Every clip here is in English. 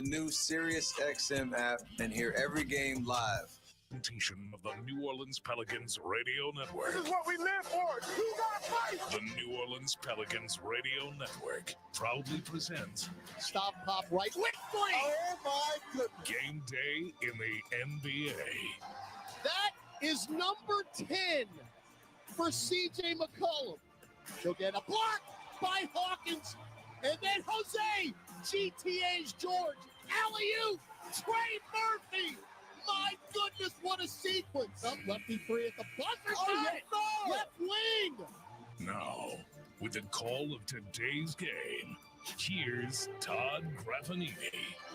new SiriusXM app and hear every game live. Presentation of the New Orleans Pelicans Radio Network. This is what we live for. You got fight. The New Orleans Pelicans Radio Network proudly presents Stop, pop, right, quick three. Oh my goodness. Game Day in the NBA. That is number 10 for C.J. McCollum. She'll get a block by Hawkins. And then Jose, GTA's George, alley-oop, Trey Murphy. My goodness, what a sequence. Up lefty free at the buzzer. No. Left wing. Now, with the call of today's game, here's Todd Graffanini.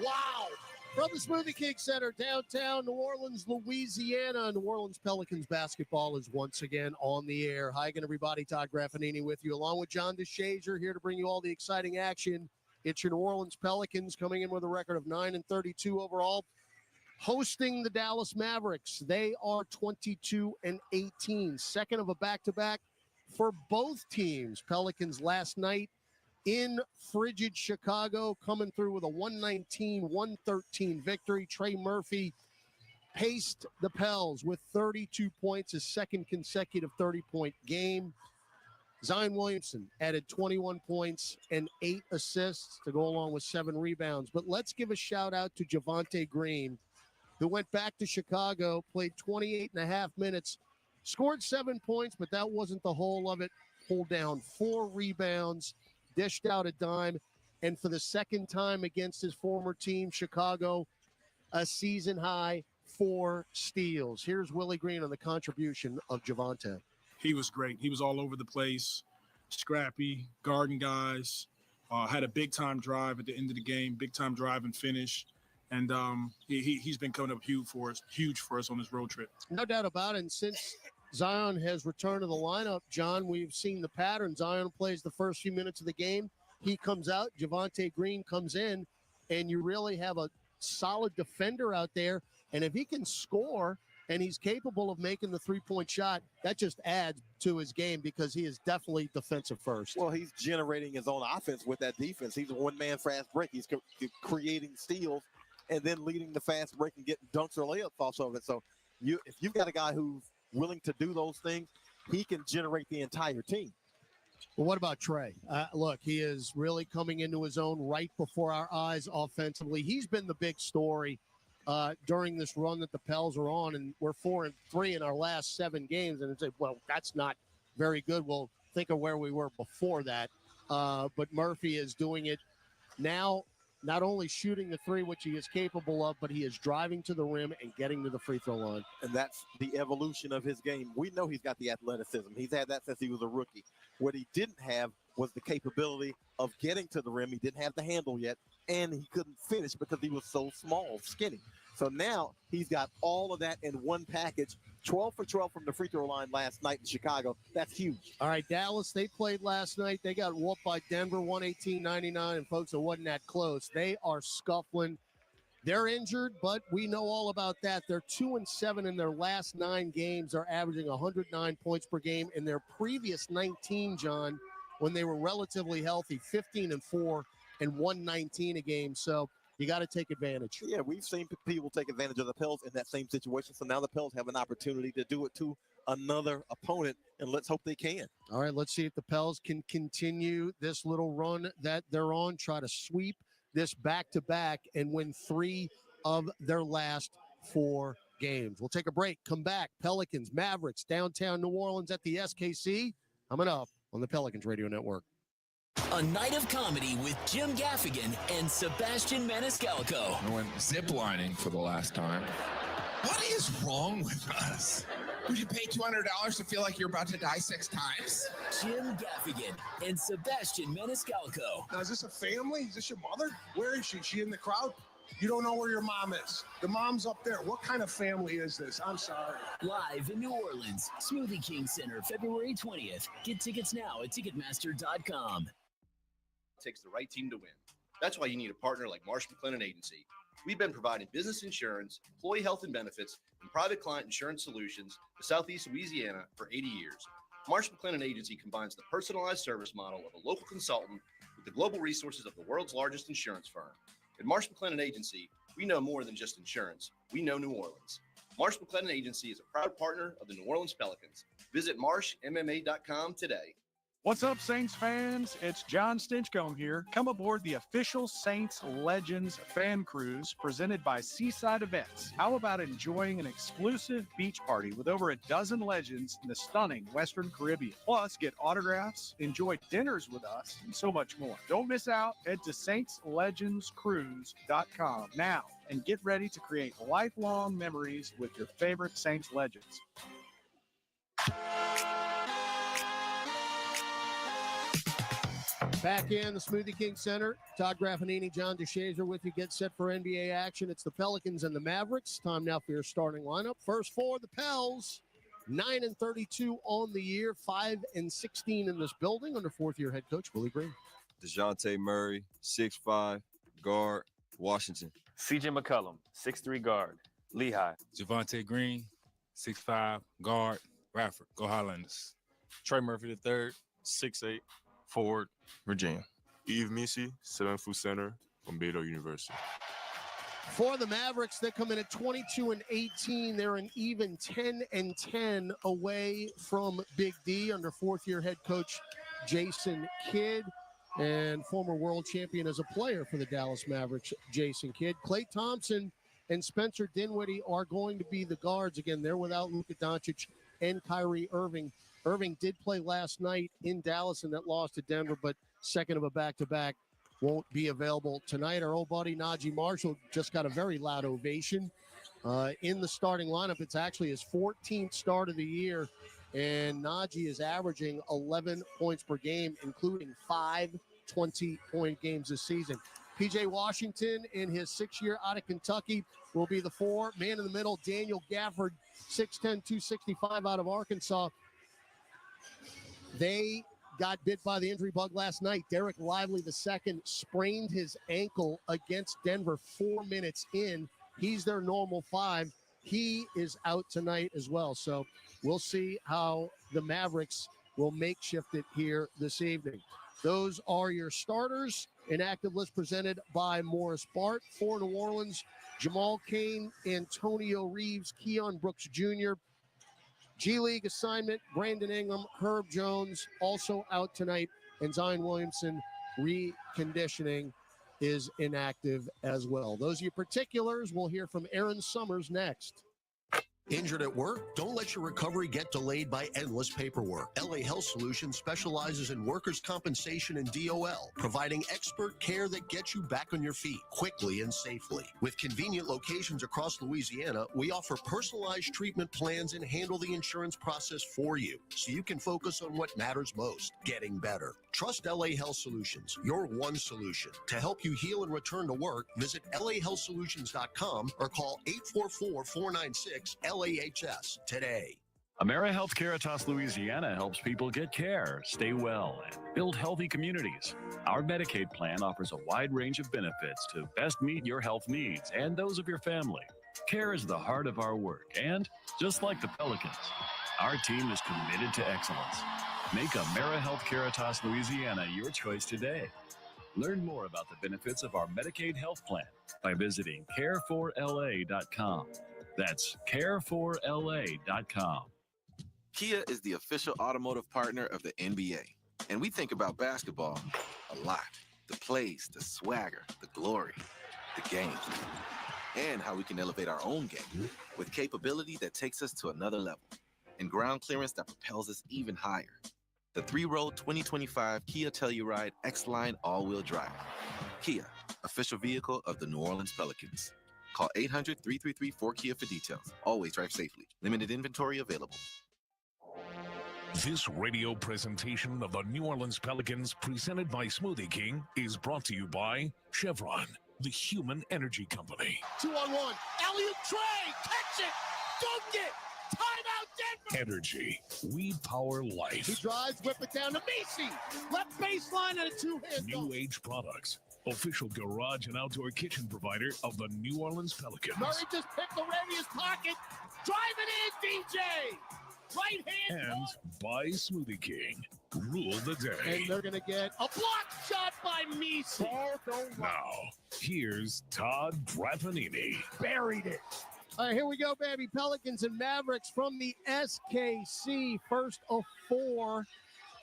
Wow. From the Smoothie King Center, downtown New Orleans, Louisiana, New Orleans Pelicans basketball is once again on the air. Hi again, everybody. Todd Graffanini with you, along with John DeShazier, here to bring you all the exciting action. It's your New Orleans Pelicans coming in with a record of 9-32 overall, hosting the Dallas Mavericks. They are 22-18, second of a back-to-back for both teams. Pelicans last night in frigid Chicago, coming through with a 119-113 victory. Trey Murphy paced the Pels with 32 points, his second consecutive 30-point game. Zion Williamson added 21 points and 8 assists to go along with 7 rebounds. But let's give a shout-out to Javonte Green, who went back to Chicago, played 28 and a half minutes, scored 7 points, but that wasn't the whole of it. Pulled down 4 rebounds, dished out a dime, and for the second time against his former team, Chicago, a season-high 4 steals. Here's Willie Green on the contribution of Javonte. He was great. He was all over the place, scrappy, guarding guys, had a big-time drive at the end of the game, big-time drive and finish. And he's been coming up huge for us on this road trip. No doubt about it. And since Zion has returned to the lineup, John, we've seen the pattern. Zion plays the first few minutes of the game. He comes out. Javonte Green comes in. And you really have a solid defender out there. And if he can score and he's capable of making the three-point shot, that just adds to his game because he is definitely defensive first. Well, he's generating his own offense with that defense. He's a one-man fast break. He's creating steals and then leading the fast break and getting dunks or layups off of it. So if you've got a guy who's willing to do those things, he can generate the entire team. Well, what about Trey? Look, he is really coming into his own right before our eyes offensively. He's been the big story during this run that the Pels are on, and we're 4-3 in our last 7 games. And it's like, well, that's not very good. Well, think of where we were before that. But Murphy is doing it now, not only shooting the three, which he is capable of, but he is driving to the rim and getting to the free throw line. And that's the evolution of his game. We know he's got the athleticism. He's had that since he was a rookie. What he didn't have was the capability of getting to the rim. He didn't have the handle yet, and he couldn't finish because he was so small, skinny. So now he's got all of that in one package. 12 for 12 from the free throw line last night in Chicago. That's huge. All right, Dallas, they played last night. They got whooped by Denver, 118-99, and folks, it wasn't that close. They are scuffling. They're injured, but we know all about that. They're 2-7 in their last 9 games. They're averaging 109 points per game. In their previous 19, John, when they were relatively healthy, 15-4 and 119 a game. So you got to take advantage. Yeah, we've seen people take advantage of the Pels in that same situation. So now the Pels have an opportunity to do it to another opponent, and let's hope they can. All right, let's see if the Pels can continue this little run that they're on, try to sweep this back-to-back and win 3 of their last 4 games. We'll take a break, come back. Pelicans, Mavericks, downtown New Orleans at the SKC. Coming up on the Pelicans Radio Network. A night of comedy with Jim Gaffigan and Sebastian Maniscalco. I went ziplining for the last time. What is wrong with us? Would you pay $200 to feel like you're about to die 6 times? Jim Gaffigan and Sebastian Maniscalco. Now, is this a family? Is this your mother? Where is she? Is she in the crowd? You don't know where your mom is. The mom's up there. What kind of family is this? I'm sorry. Live in New Orleans, Smoothie King Center, February 20th. Get tickets now at Ticketmaster.com. It takes the right team to win. That's why you need a partner like Marsh McLennan Agency. We've been providing business insurance, employee health and benefits, and private client insurance solutions to Southeast Louisiana for 80 years. Marsh McLennan Agency combines the personalized service model of a local consultant with the global resources of the world's largest insurance firm. At Marsh McLennan Agency, we know more than just insurance. We know New Orleans. Marsh McLennan Agency is a proud partner of the New Orleans Pelicans. Visit marshmma.com today. What's up, Saints fans? It's John Stinchcomb here. Come aboard the official Saints Legends fan cruise presented by Seaside Events. How about enjoying an exclusive beach party with over a dozen legends in the stunning Western Caribbean? Plus, get autographs, enjoy dinners with us, and so much more. Don't miss out. Head to saintslegendscruise.com now and get ready to create lifelong memories with your favorite Saints legends. Back in the Smoothie King Center, Todd Graffanini, John DeShazer with you. Get set for NBA action. It's the Pelicans and the Mavericks. Time now for your starting lineup. First for the Pels, 9-32 on the year, 5-16 in this building under fourth-year head coach Willie Green. DeJounte Murray, 6'5", guard, Washington. CJ McCollum, 6'3" guard, Lehigh. Javonte Green, 6'5", guard, Radford. Go Highlanders. Trey Murphy III, 6'8", forward, Virginia. Yves Missy, 7-foot center from Baylor University. For the Mavericks, they come in at 22-18. They're an even 10-10 away from Big D under fourth-year head coach Jason Kidd and former world champion as a player for the Dallas Mavericks, Jason Kidd. Klay Thompson and Spencer Dinwiddie are going to be the guards. Again, they're without Luka Doncic and Kyrie Irving. Irving did play last night in Dallas in that loss to Denver, but second of a back-to-back won't be available tonight. Our old buddy Najee Marshall just got a very loud ovation in the starting lineup. It's actually his 14th start of the year, and Najee is averaging 11 points per game, including 5 20-point games this season. P.J. Washington, in his 6th year out of Kentucky, will be the 4. Man in the middle, Daniel Gafford, 6'10", 265 out of Arkansas. They got bit by the injury bug last night. Derek Lively II sprained his ankle against Denver 4 minutes in. He's their normal 5. He is out tonight as well. So we'll see how the Mavericks will makeshift it here this evening. Those are your starters. An active list presented by Morris Bart. For New Orleans, Jamal Cain, Antonio Reeves, Keon Brooks Jr., G-League assignment, Brandon Ingram, Herb Jones, also out tonight, and Zion Williamson reconditioning is inactive as well. Those are your particulars. We'll hear from Aaron Summers next. Injured at work? Don't let your recovery get delayed by endless paperwork. LA Health Solutions specializes in workers' compensation and DOL, providing expert care that gets you back on your feet quickly and safely. With convenient locations across Louisiana, we offer personalized treatment plans and handle the insurance process for you, so you can focus on what matters most, getting better. Trust LA Health Solutions, your one solution. To help you heal and return to work, visit lahealthsolutions.com or call 844-496-LAHS today. AmeriHealth Caritas Louisiana helps people get care, stay well, and build healthy communities. Our Medicaid plan offers a wide range of benefits to best meet your health needs and those of your family. Care is the heart of our work, and just like the Pelicans, our team is committed to excellence. Make AmeriHealth Caritas Louisiana your choice today. Learn more about the benefits of our Medicaid health plan by visiting care4la.com. That's care4la.com. Kia is the official automotive partner of the NBA. And we think about basketball a lot. The plays, the swagger, the glory, the games, and how we can elevate our own game with capability that takes us to another level and ground clearance that propels us even higher. The 3-row 2025 Kia Telluride X-Line all-wheel drive. Kia, official vehicle of the New Orleans Pelicans. Call 800-333-4KIA for details. Always drive safely. Limited inventory available. This radio presentation of the New Orleans Pelicans, presented by Smoothie King, is brought to you by Chevron, the human energy company. 2-on-1. Alley-oop Trey. Catch it. Dunk it. Timeout Denver. Energy. We power life. He drives, whip it down to Macy. Left baseline and a two-hand New dunk. Age Products, official garage and outdoor kitchen provider of the New Orleans Pelicans. Murray just picked the radius pocket. Drive it in, DJ. Right hand. And by Smoothie King, rule the day. And they're going to get a block shot by Misi. Now, here's Todd Graffanini. Buried it. All right, here we go, baby. Pelicans and Mavericks from the SKC. First of 4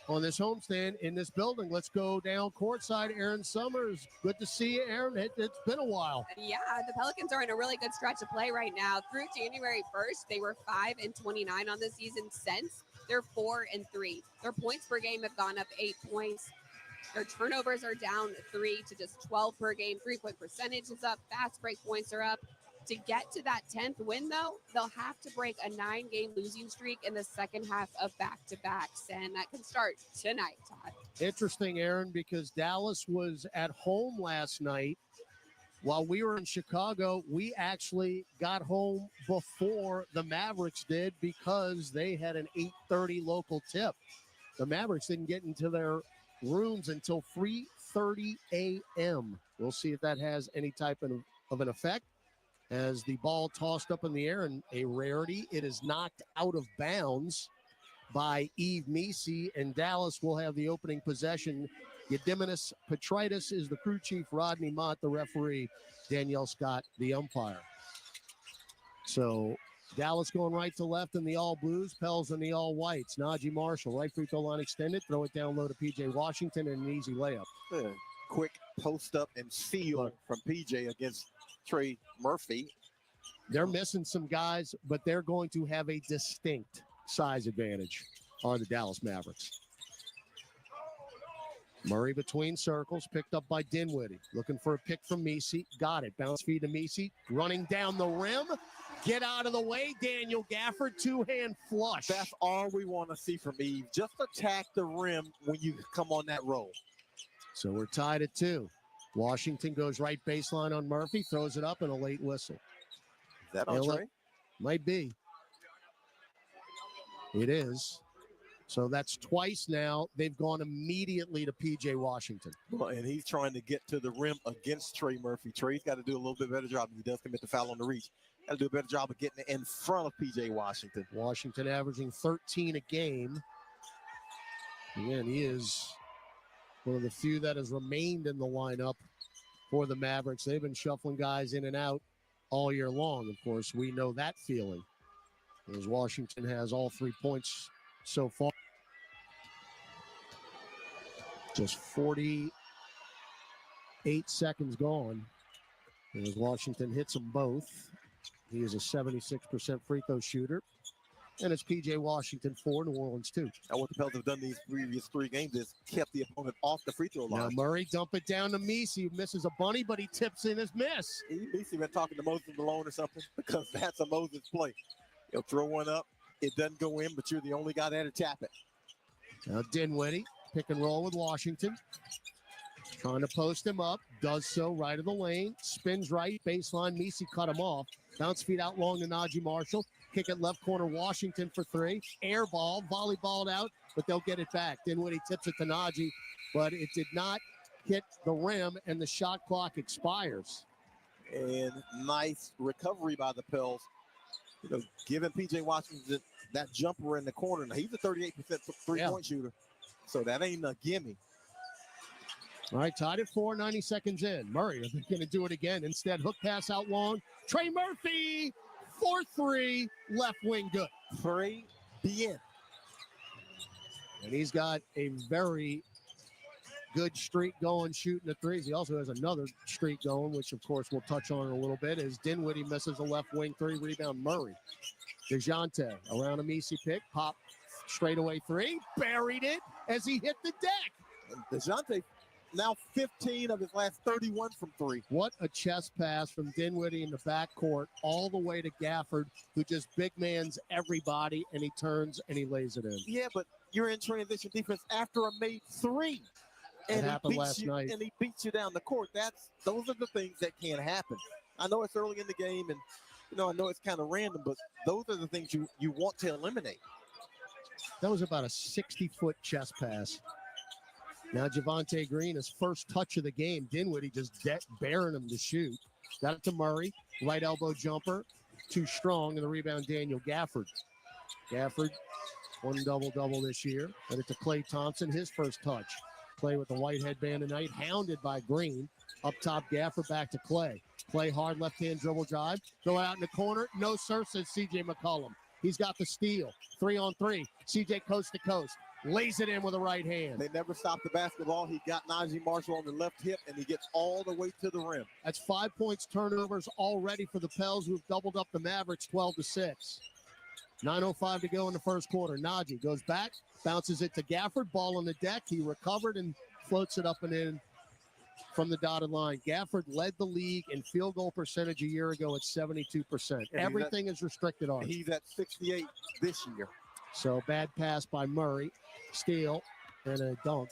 on this homestand in this building. Let's go down courtside. Aaron Summers, good to see you, Aaron. It's been a while. Yeah, the Pelicans are in a really good stretch of play right now. Through January 1st, they were 5-29 on the season. Since they're 4-3. Their points per game have gone up 8 points. Their turnovers are down 3 to just 12 per game. 3-point percentage is up. Fast break points are up. To get to that 10th win, though, they'll have to break a 9-game losing streak in the second half of back-to-backs, and that can start tonight, Todd. Interesting, Aaron, because Dallas was at home last night. While we were in Chicago, we actually got home before the Mavericks did because they had an 8:30 local tip. The Mavericks didn't get into their rooms until 3:30 a.m. We'll see if that has any type of an effect. As the ball tossed up in the air, and a rarity, it is knocked out of bounds by Yves Misi, and Dallas will have the opening possession. Eudeminas Petritis is the crew chief, Rodney Mott, the referee, Danielle Scott, the umpire. So Dallas going right to left in the all blues, Pels in the all whites. Najee Marshall, right free throw line extended, throw it down low to P.J. Washington, and an easy layup. Quick post up and seal from PJ against Trey Murphy. They're missing some guys, but they're going to have a distinct size advantage, are the Dallas Mavericks. Murray between circles, picked up by Dinwiddie. Looking for a pick from Misi. Got it. Bounce feed to Misi. Running down the rim. Get out of the way, Daniel Gafford. Two-hand flush. That's all we want to see from Eve. Just attack the rim when you come on that roll. So we're tied at 2. Washington goes right baseline on Murphy, throws it up, and a late whistle. Is that on Trey? Might be. It is. So that's twice now. They've gone immediately to P.J. Washington. Well, and he's trying to get to the rim against Trey Murphy. Trey's got to do a little bit better job. He does commit the foul on the reach. Got to do a better job of getting in front of P.J. Washington. Washington averaging 13 a game. Again, he is one of the few that has remained in the lineup for the Mavericks. They've been shuffling guys in and out all year long. Of course, we know that feeling, as Washington has all 3 points so far. Just 48 seconds gone. And as Washington hits them both, he is a 76% free throw shooter. And it's P.J. Washington 4, New Orleans 2. Now what the Pelicans have done these previous 3 games is kept the opponent off the free throw line. Now Murray dump it down to Misi, who misses a bunny, but he tips in his miss. Misi been talking to Moses Malone or something, because that's a Moses play. He'll throw one up. It doesn't go in, but you're the only guy there to tap it. Now Dinwiddie, pick and roll with Washington. Trying to post him up. Does so right of the lane. Spins right. Baseline. Misi cut him off. Bounce feed out long to Najee Marshall. Kick it left corner. Washington for 3. Air ball. Volleyballed out, but they'll get it back. Dinwiddie tips it to Najee, but it did not hit the rim, and the shot clock expires. And nice recovery by the Pels. You know, giving P.J. Washington that jumper in the corner. Now, he's a 38% three-point shooter, so that ain't a gimme. All right, tied at 4, 90 seconds in. Murray is going to do it again. Instead, hook pass out long. Trey Murphy, 4-3, left wing good. Trey bien. And he's got a very good streak going shooting the threes. He also has another streak going, which, of course, we'll touch on in a little bit, as Dinwiddie misses a left wing 3, rebound Murray. DeJounte around a Misi pick, pop straightaway 3, buried it as he hit the deck. And DeJounte now 15 of his last 31 from 3. What a chest pass from Dinwiddie in the backcourt all the way to Gafford, who just big mans everybody, and he turns and he lays it in. Yeah, but you're in transition defense after a made 3. And it happened last night. And he beats you down the court. Those are the things that can happen. I know it's early in the game, and I know it's kind of random, but those are the things you want to eliminate. That was about a 60-foot chest pass. Now Javonte Green, his first touch of the game. Dinwiddie just bearing him to shoot. Got it to Murray. Right elbow jumper. Too strong. And the rebound, Daniel Gafford. Gafford One double-double this year. And it's to Klay Thompson, his first touch. Klay with the white headband tonight, hounded by Green. Up top, Gafford back to Klay. Klay hard left-hand dribble drive. Go out in the corner. No, sir, says C.J. McCollum. He's got the steal. 3-on-3. C.J. coast to coast. Lays it in with a right hand. They never stopped the basketball. He got Najee Marshall on the left hip, and he gets all the way to the rim. That's 5 points turnovers already for the Pels, who've doubled up the Mavericks 12-6. 9:05 to go in the first quarter. Najee goes back, bounces it to Gafford. Ball on the deck. He recovered and floats it up and in from the dotted line. Gafford led the league in field goal percentage a year ago at 72%. Everything is restricted on. He's at 68 this year. So bad pass by Murray, steal, and a dunk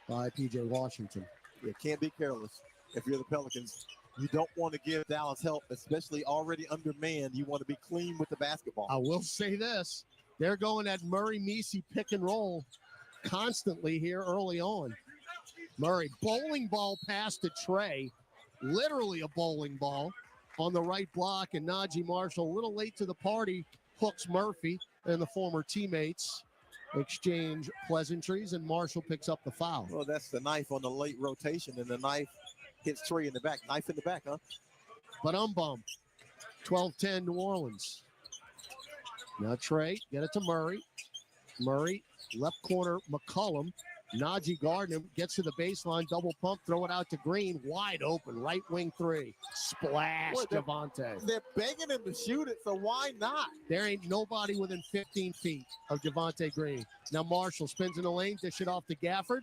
by P.J. Washington. You can't be careless if you're the Pelicans. You don't want to give Dallas help, especially already undermanned. You want to be clean with the basketball. I will say this. They're going at Murray-Messi pick and roll constantly here early on. Murray, bowling ball pass to Trey. Literally a bowling ball on the right block. And Najee Marshall, a little late to the party, hooks Murphy, and the former teammates exchange pleasantries, and Marshall picks up the foul. Well, that's the knife on the late rotation, and the knife hits Trey in the back. Knife in the back, huh? But 12-10 New Orleans. Now Trey, get it to Murray. Murray, left corner, McCollum. Najee guarding him, gets to the baseline, double pump, throw it out to Green, wide open, right wing three. Splash, Javonte. They're begging him to shoot it, so why not? There ain't nobody within 15 feet of Javonte Green. Now Marshall spins in the lane, dish it off to Gafford,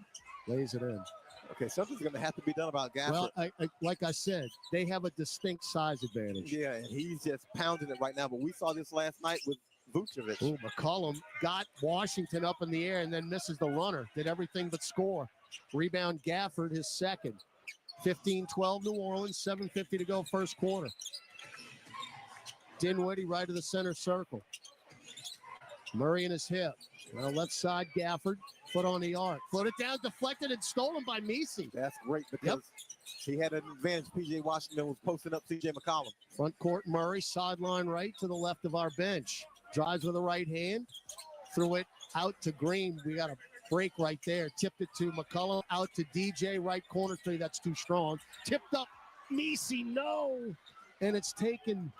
lays it in. Okay, something's going to have to be done about Gafford. Well, like I said, they have a distinct size advantage. Yeah, and he's just pounding it right now, but we saw this last night with Vucevic. Ooh, McCollum got Washington up in the air and then misses the runner. Did everything but score. Rebound Gafford, his second. 15-12 New Orleans, 7:50 to go first quarter. Dinwiddie right of the center circle. Murray in his hip. Well, left side Gafford, foot on the arc. Floated down, deflected, and stolen by Messi. That's great because he had an advantage. P.J. Washington was posting up C.J. McCollum. Front court Murray, sideline right to the left of our bench. Drives with the right hand, threw it out to Green. We got a break right there. Tipped it to McCollum, out to DJ, right corner three. That's too strong. Tipped up, Messi, no. And it's taken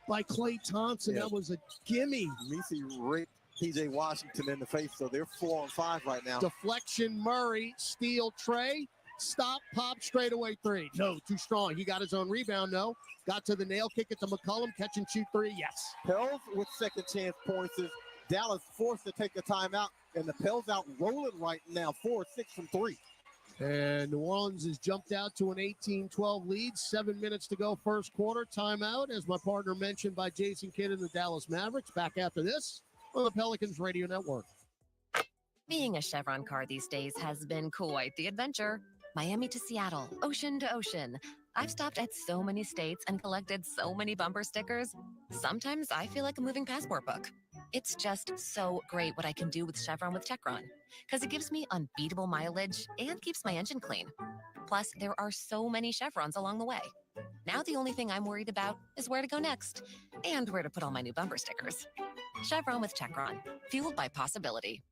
by Klay Thompson. Yeah. That was a gimme. Messi raked P.J. Washington in the face, so they're 4-on-5 right now. Deflection, Murray, steal, Trey. Stop, pop, straightaway three. No, too strong. He got his own rebound, no. Got to the nail, kick it to McCollum, catch and shoot three, yes. Pels with second chance points. Dallas forced to take the timeout, and the Pels out rolling right now, 4-6 from three. And New Orleans has jumped out to an 18-12 lead. 7 minutes to go first quarter. Timeout, as my partner mentioned, by Jason Kidd and the Dallas Mavericks. Back after this on the Pelicans Radio Network. Being a Chevron car these days has been quite the adventure. Miami to Seattle, ocean to ocean. I've stopped at so many states and collected so many bumper stickers. Sometimes I feel like a moving passport book. It's just so great what I can do with Chevron with Techron, because it gives me unbeatable mileage and keeps my engine clean. Plus, there are so many Chevrons along the way. Now the only thing I'm worried about is where to go next and where to put all my new bumper stickers. Chevron with Techron, fueled by possibility.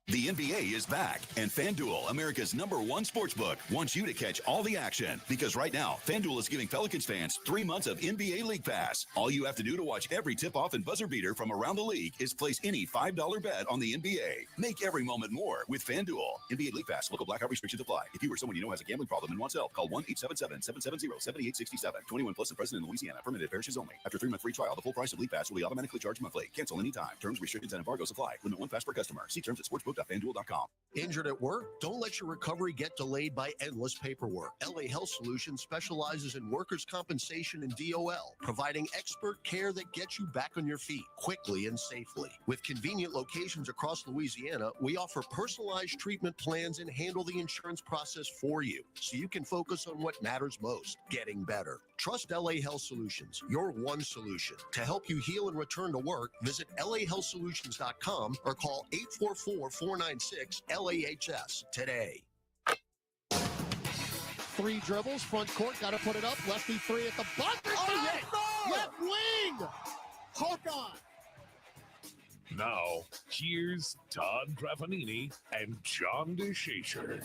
The NBA is back, and FanDuel, America's #1 sportsbook, wants you to catch all the action. Because right now, FanDuel is giving Pelicans fans 3 months of NBA League Pass. All you have to do to watch every tip-off and buzzer beater from around the league is place any $5 bet on the NBA. Make every moment more with FanDuel. NBA League Pass. Local blackout restrictions apply. If you or someone you know has a gambling problem and wants help, call 1-877-770-7867. 21 plus and present in Louisiana. Permitted parishes only. After 3-month free trial, the full price of League Pass will be automatically charged monthly. Cancel anytime. Terms, restrictions, and embargoes apply. Limit 1 pass per customer. See terms at sportsbook.fanduel.com. Injured at work? Don't let your recovery get delayed by endless paperwork. LA Health Solutions specializes in workers' compensation and DOL, providing expert care that gets you back on your feet quickly and safely. With convenient locations across Louisiana, we offer personalized treatment plans and handle the insurance process for you, so you can focus on what matters most, getting better. Trust LA Health Solutions, your one solution. To help you heal and return to work, visit lahealthsolutions.com or call 844-496-LAHS today. 3 dribbles, front court, got to put it up. Lefty 3 at the buzzer. Oh, yes, Left wing. Hold on. Now, here's Todd Graffanini and John DeShazer.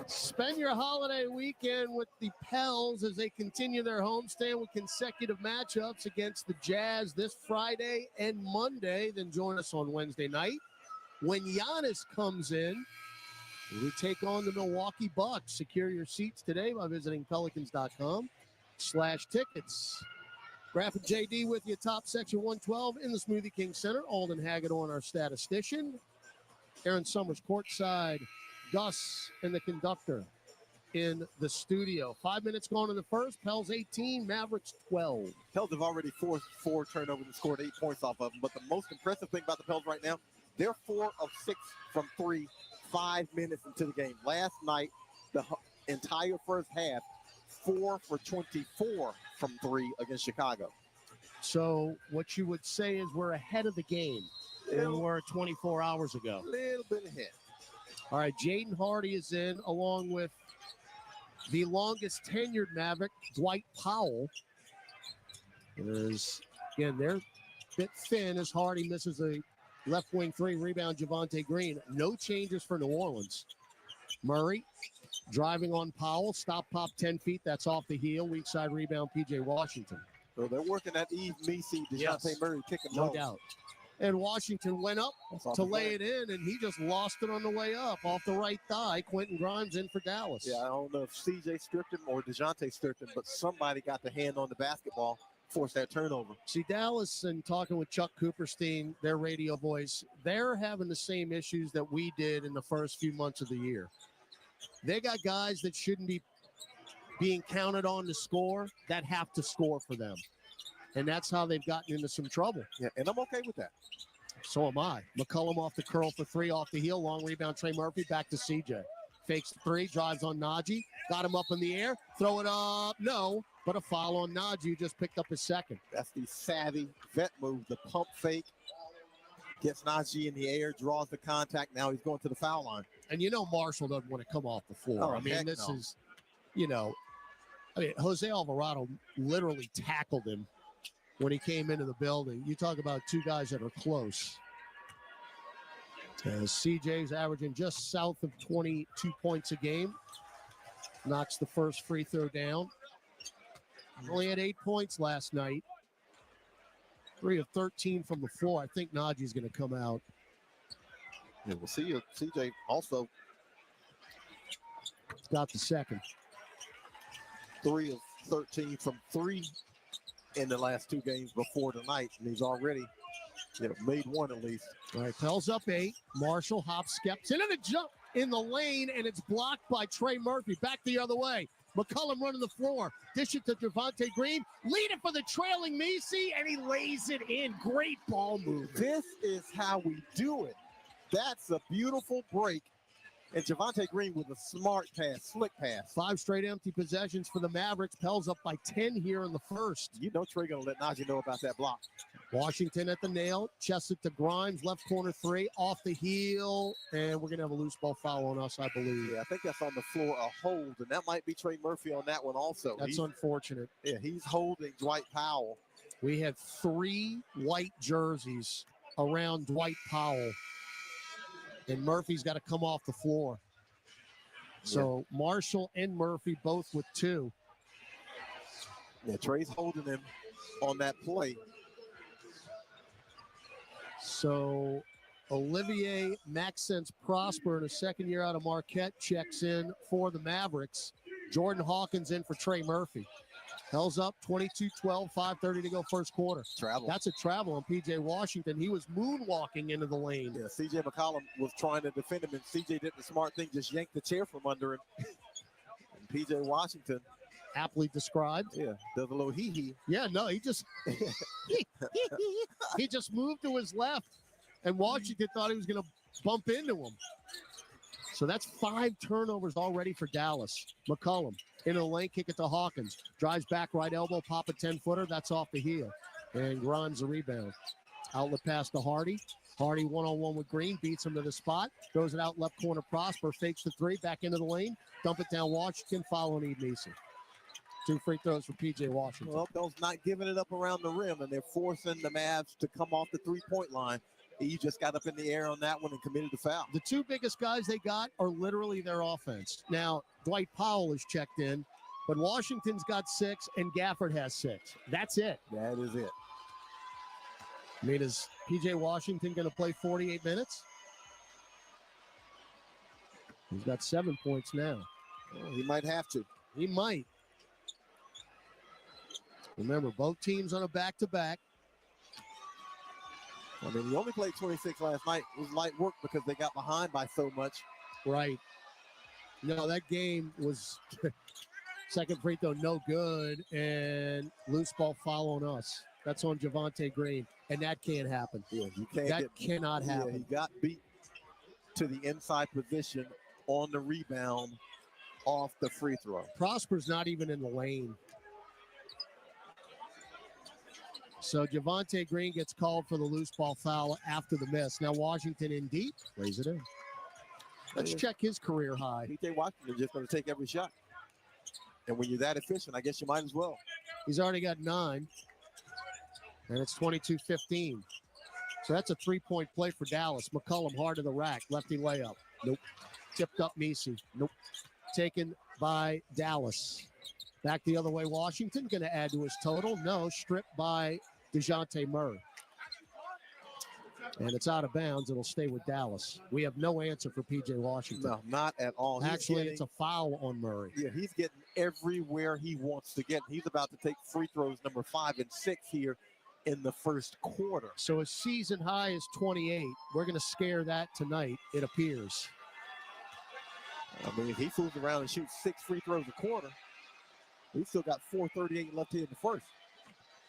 Spend your holiday weekend with the Pels as they continue their homestand with consecutive matchups against the Jazz this Friday and Monday. Then join us on Wednesday night when Giannis comes in. We take on the Milwaukee Bucks. Secure your seats today by visiting pelicans.com/tickets. Graf and JD with you, top section 112 in the Smoothie King Center. Alden Hagedorn, our statistician. Aaron Summers courtside. Gus and the conductor in the studio. 5 minutes gone in the first. Pels 18, Mavericks 12. Pels have already forced 4 turnovers and scored 8 points off of them. But the most impressive thing about the Pels right now, they're 4 of 6 from 3, 5 minutes into the game. Last night, the entire first half, 4 for 24 from 3 against Chicago. So what you would say is we're ahead of the game than we were 24 hours ago. A little bit ahead. All right, Jaden Hardy is in along with the longest tenured Maverick, Dwight Powell. Again, they're a bit thin as Hardy misses a left wing 3 rebound. Javonte Green. No changes for New Orleans. Murray driving on Powell. Stop pop 10 feet. That's off the heel. Weak side rebound, P.J. Washington. So they're working that Eve Messi, DeJounte Murray pick and roll. No doubt. And Washington went up to lay it in, and he just lost it on the way up off the right thigh. Quentin Grimes in for Dallas. Yeah, I don't know if CJ stripped him or DeJounte stripped him, but somebody got the hand on the basketball, forced that turnover. See, Dallas, and talking with Chuck Cooperstein, their radio voice, they're having the same issues that we did in the first few months of the year. They got guys that shouldn't be being counted on to score that have to score for them. And that's how they've gotten into some trouble. Yeah, and I'm okay with that. So am I. McCollum off the curl for 3 off the heel. Long rebound, Trey Murphy back to CJ. Fakes 3, drives on Najee. Got him up in the air. Throw it up. No, but a foul on Najee, who just picked up his second. That's the savvy vet move, the pump fake. Gets Najee in the air, draws the contact. Now he's going to the foul line. And you know Marshall doesn't want to come off the floor. Oh, I mean, this is, Jose Alvarado literally tackled him when he came into the building. You talk about 2 guys that are close. CJ's averaging just south of 22 points a game. Knocks the first free throw down. Only had 8 points last night. 3 of 13 from the floor. I think Najee's going to come out. Yeah, we'll see you. CJ also got the second. 3 of 13 from 3 in the last 2 games before tonight, and he's already made 1 at least. All right, Pels up 8. Marshall hop steps into the jump in the lane, and it's blocked by Trey Murphy. Back the other way. McCollum running the floor. Dish it to Javonte Green. Lead it for the trailing Messi, and he lays it in. Great ball move. This is how we do it. That's a beautiful break. And Javonte Green with a smart pass, slick pass. 5 straight empty possessions for the Mavericks. Pels up by 10 here in the first. You know Trey going to let Najee know about that block. Washington at the nail. Chest it to Grimes. Left corner 3. Off the heel. And we're going to have a loose ball foul on us, I believe. Yeah, I think that's on the floor, a hold. And that might be Trey Murphy on that one also. That's unfortunate. Yeah, he's holding Dwight Powell. We had 3 white jerseys around Dwight Powell. And Murphy's got to come off the floor. So Marshall and Murphy both with 2. Yeah, Trey's holding him on that play. So Olivier Maxence Prosper, in a second year out of Marquette, checks in for the Mavericks. Jordan Hawkins in for Trey Murphy. Pels up 22-12, 5:30 to go first quarter. Travel. That's a travel on P.J. Washington. He was moonwalking into the lane. Yeah, C.J. McCollum was trying to defend him, and C.J. did the smart thing, just yanked the chair from under him. And P.J. Washington. Aptly described. Yeah, does a little hee-hee. Yeah, no, he just he just moved to his left, and Washington thought he was going to bump into him. So that's 5 turnovers already for Dallas. McCollum into the lane, kick it to Hawkins. Drives back, right elbow, pop a 10-footer. That's off the heel. And Grimes the rebound. Outlet pass to Hardy. Hardy one-on-one with Green, beats him to the spot. Throws it out left corner, Prosper. Fakes the 3, back into the lane. Dump it down Washington, following Eve Mason. 2 free throws for P.J. Washington. Well, Bell's not giving it up around the rim, and they're forcing the Mavs to come off the 3-point line. He just got up in the air on that one and committed the foul. The two biggest guys they got are literally their offense. Now, Dwight Powell is checked in, but Washington's got 6 and Gafford has 6. That's it. That is it. I mean, is P.J. Washington going to play 48 minutes? He's got 7 points now. Well, he might have to. He might. Remember, both teams on a back-to-back. I mean, he only played 26 last night. It was light work because they got behind by so much. Right. No, that game was second free throw, no good, and loose ball foul on us. That's on Javonte Green, and that can't happen. Yeah, you can't. That cannot happen. Yeah, he got beat to the inside position on the rebound off the free throw. Prosper's not even in the lane. So Javonte Green gets called for the loose ball foul after the miss. Now Washington in deep, lays it in. Let's check his career high. P.J. Washington is just going to take every shot. And when you're that efficient, I guess you might as well. He's already got 9. And it's 22-15. So that's a 3-point play for Dallas. McCollum hard to the rack. Lefty layup. Nope. Tipped up Messi. Nope. Taken by Dallas. Back the other way, Washington going to add to his total. No, stripped by DeJounte Murray. And it's out of bounds. It'll stay with Dallas. We have no answer for P.J. Washington. No, not at all. Actually, it's a foul on Murray. Yeah, he's getting everywhere he wants to get. He's about to take free throws number 5 and 6 here in the first quarter. So his season high is 28. We're going to scare that tonight, it appears. I mean, if he fools around and shoots 6 free throws a quarter, we've still got 4:38 left here in the first.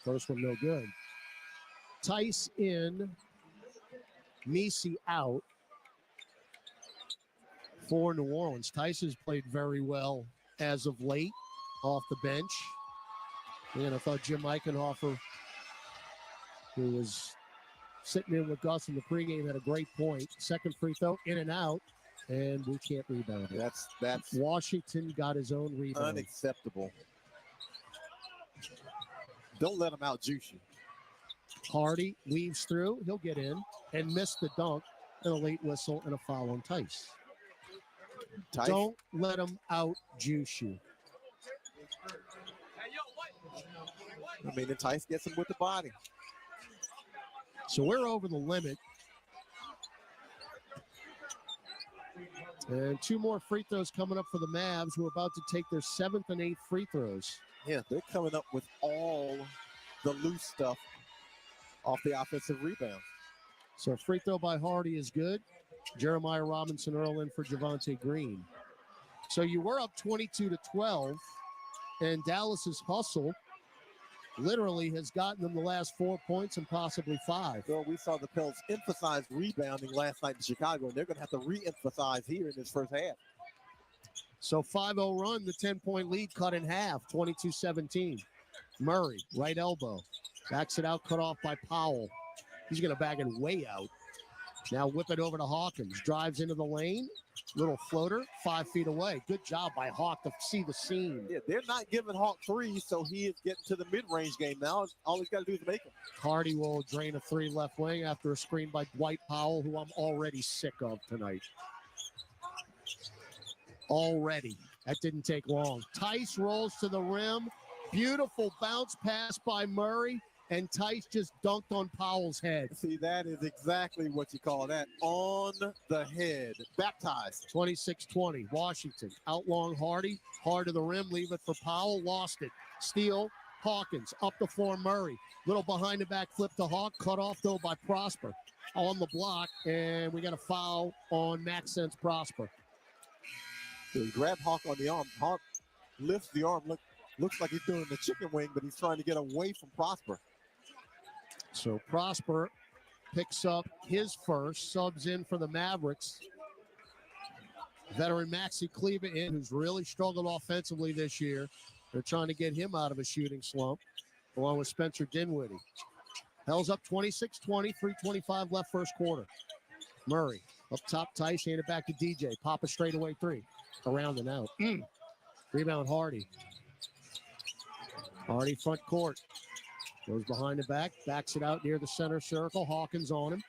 First one no good. Tice in, Messi out for New Orleans. Tice has played very well as of late off the bench. And I thought Jim Eichenhofer, who was sitting in with Gus in the pregame, had a great point. Second free throw, in and out, and we can't rebound it. That's Washington got his own rebound. Unacceptable. Don't let him out juice you. Hardy weaves through. He'll get in and miss the dunk and a late whistle and a foul on Tice. Don't let him out juice you. I mean, the Tice gets him with the body. So we're over the limit. And 2 more free throws coming up for the Mavs, who are about to take their 7th and 8th free throws. Yeah, they're coming up with all the loose stuff off the offensive rebound. So free throw by Hardy is good. Jeremiah Robinson Earl in for Javonte Green. So you were up 22-12, and Dallas's hustle literally has gotten them the last 4 points and possibly 5. Well, we saw the Pels emphasize rebounding last night in Chicago, and they're going to have to re-emphasize here in this first half. So 5-0 run, the 10-point lead cut in half, 22-17. Murray, right elbow. Backs it out, cut off by Powell. He's going to bag it way out. Now whip it over to Hawkins. Drives into the lane. Little floater, 5 feet away. Good job by Hawk to see the seam. Yeah, they're not giving Hawk threes, so he is getting to the mid-range game now. All he's got to do is make them. Hardy will drain a 3 left wing after a screen by Dwight Powell, who I'm already sick of tonight. Already. That didn't take long. Tice rolls to the rim. Beautiful bounce pass by Murray, and Tice just dunked on Powell's head. See, that is exactly what you call that. On the head. Baptized. 26-20. Washington. Out long Hardy. Hard to the rim. Leave it for Powell. Lost it. Steal. Hawkins. Up the floor Murray. Little behind the back flip to Hawk. Cut off, though, by Prosper. On the block, and we got a foul on Maxence Prosper. So he grabbed Hawk on the arm. Hawk lifts the arm. Looks like he's doing the chicken wing, but he's trying to get away from Prosper. So Prosper picks up his first, subs in for the Mavericks. Veteran Maxi Kleba in, who's really struggled offensively this year. They're trying to get him out of a shooting slump, along with Spencer Dinwiddie. Pels up 26-20, 3:25 left first quarter. Murray up top, Tice, hand it back to DJ. Pop a straightaway 3. Around and out. Rebound Hardy. Hardy front court. Goes behind the back. Backs it out near the center circle. Hawkins on him.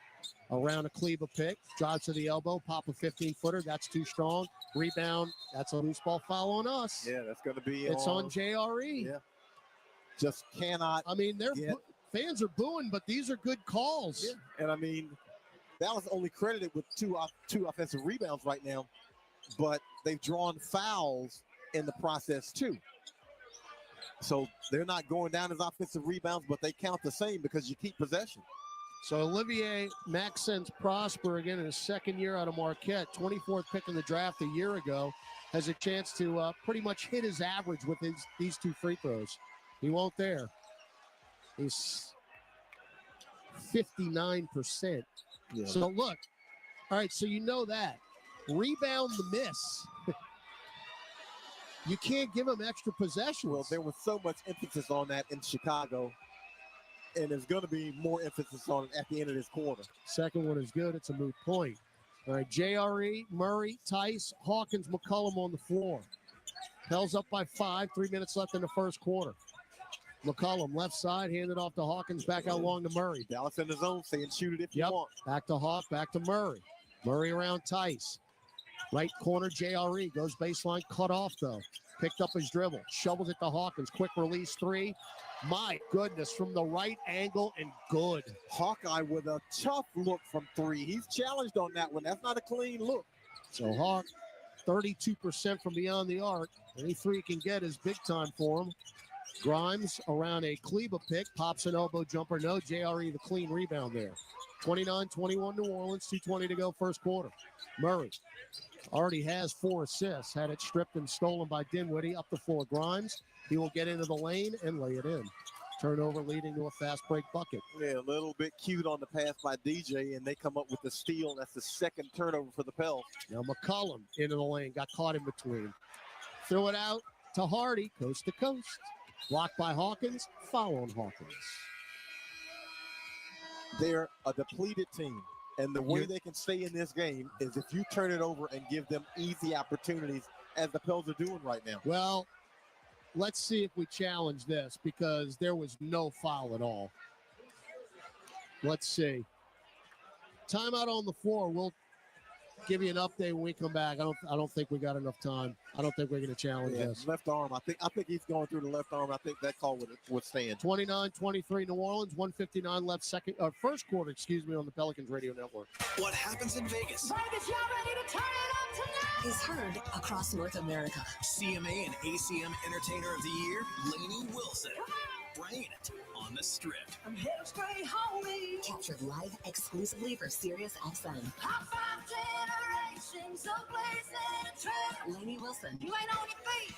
Around a Kleba pick, drives to the elbow, pop a 15-footer. That's too strong. Rebound. That's a loose ball foul on us. Yeah, that's going to be It's on JRE. Yeah. Just cannot. I mean, fans are booing, but these are good calls. Yeah. And I mean, Dallas only credited with two offensive rebounds right now, but they've drawn fouls in the process too. So they're not going down as offensive rebounds, but they count the same because you keep possession. So Olivier Maxence Prosper, again in his second year out of Marquette, 24th pick in the draft a year ago, has a chance to pretty much hit his average with these two free throws. He won't there. He's 59%. Yeah. So look, all right, so you know that. Rebound the miss. You can't give him extra possessions. Well, there was so much emphasis on that in Chicago, and there's going to be more emphasis on it at the end of this quarter. Second one is good. It's a moot point. All right, JRE, Murray, Tice, Hawkins, McCollum on the floor. Pels up by 5, 3 minutes left in the first quarter. McCollum, left side, handed off to Hawkins, back out long to Murray. Dallas in the zone, saying shoot it if you want. Back to Hawk, back to Murray. Murray around Tice. Right corner, JRE, goes baseline, cut off though. Picked up his dribble, shovels it to Hawkins, quick release 3. My goodness, from the right angle and good. Hawkeye with a tough look from 3. He's challenged on that one. That's not a clean look. So Hawk, 32% from beyond the arc. Any three he can get is big time for him. Grimes around a Kleba pick, pops an elbow jumper. No, JRE the clean rebound there. 29-21 New Orleans, 2:20 to go first quarter. Murray already has 4 assists. Had it stripped and stolen by Dinwiddie up the floor. Grimes, he will get into the lane and lay it in. Turnover leading to a fast break bucket. Yeah, a little bit cute on the pass by DJ, and they come up with the steal. That's the second turnover for the Pels. Now McCollum into the lane, got caught in between. Threw it out to Hardy, coast to coast. Blocked by Hawkins, foul on Hawkins. They're a depleted team, and the way they can stay in this game is if you turn it over and give them easy opportunities, as the Pels are doing right now. Well, let's see if we challenge this, because there was no foul at all. Let's see. Timeout on the floor. We'll give you an update when we come back. I don't think we got enough time. I don't think we're going to challenge this. Left arm. I think he's going through the left arm. I think that call would stand. 29-23 New Orleans, 1:59 left first quarter, on the Pelicans Radio Network. What happens in Vegas? Vegas, y'all ready to turn it up tonight? Is heard across North America. CMA and ACM Entertainer of the Year, Lainey Wilson. Bringing it on the Strip. I'm headed straight home. Captured live exclusively for Sirius XM. High five generations of blazing trail. Lainey Wilson. You ain't on your feet.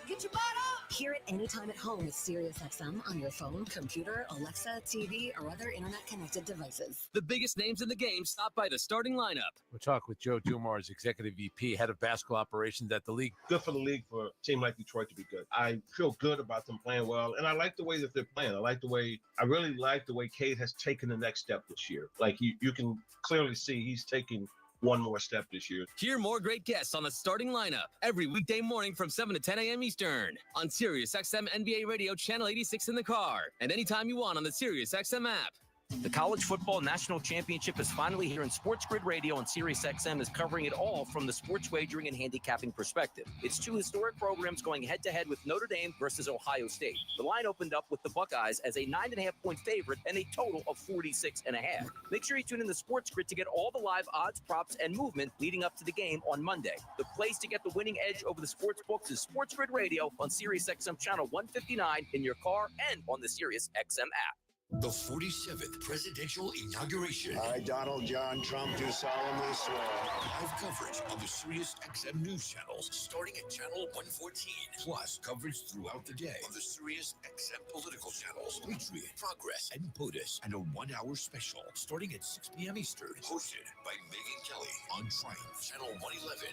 Get your butt up. Hear it anytime at home with Sirius XM on your phone, computer, Alexa, TV, or other internet-connected devices. The biggest names in the game stop by the starting lineup. We'll talk with Joe Dumars, Executive VP, Head of Basketball Operations at the league. Good for the league for a team like Detroit to be good. I feel good about them playing well, and I like the way that they're playing. I really like the way Cade has taken the next step this year. Like, you can clearly see he's taking one more step this year. Hear more great guests on the starting lineup every weekday morning from 7 to 10 a.m. Eastern on Sirius XM NBA Radio Channel 86 in the car and anytime you want on the Sirius XM app. The College Football National Championship is finally here, and Sports Grid Radio and Sirius XM is covering it all from the sports wagering and handicapping perspective. It's 2 historic programs going head-to-head with Notre Dame versus Ohio State. The line opened up with the Buckeyes as a 9.5-point favorite and a total of 46.5. Make sure you tune in to Sports Grid to get all the live odds, props, and movement leading up to the game on Monday. The place to get the winning edge over the sports books is Sports Grid Radio on Sirius XM Channel 159 in your car and on the Sirius XM app. The 47th presidential inauguration. I, Donald John Trump, do solemnly swear. Live coverage on the Sirius XM news channels starting at channel 114. Plus coverage throughout the day on the Sirius XM political channels, Patriot, Progress, and POTUS. And a 1-hour special starting at 6 p.m. Eastern. Hosted by Megan Kelly on Triumph, channel 111.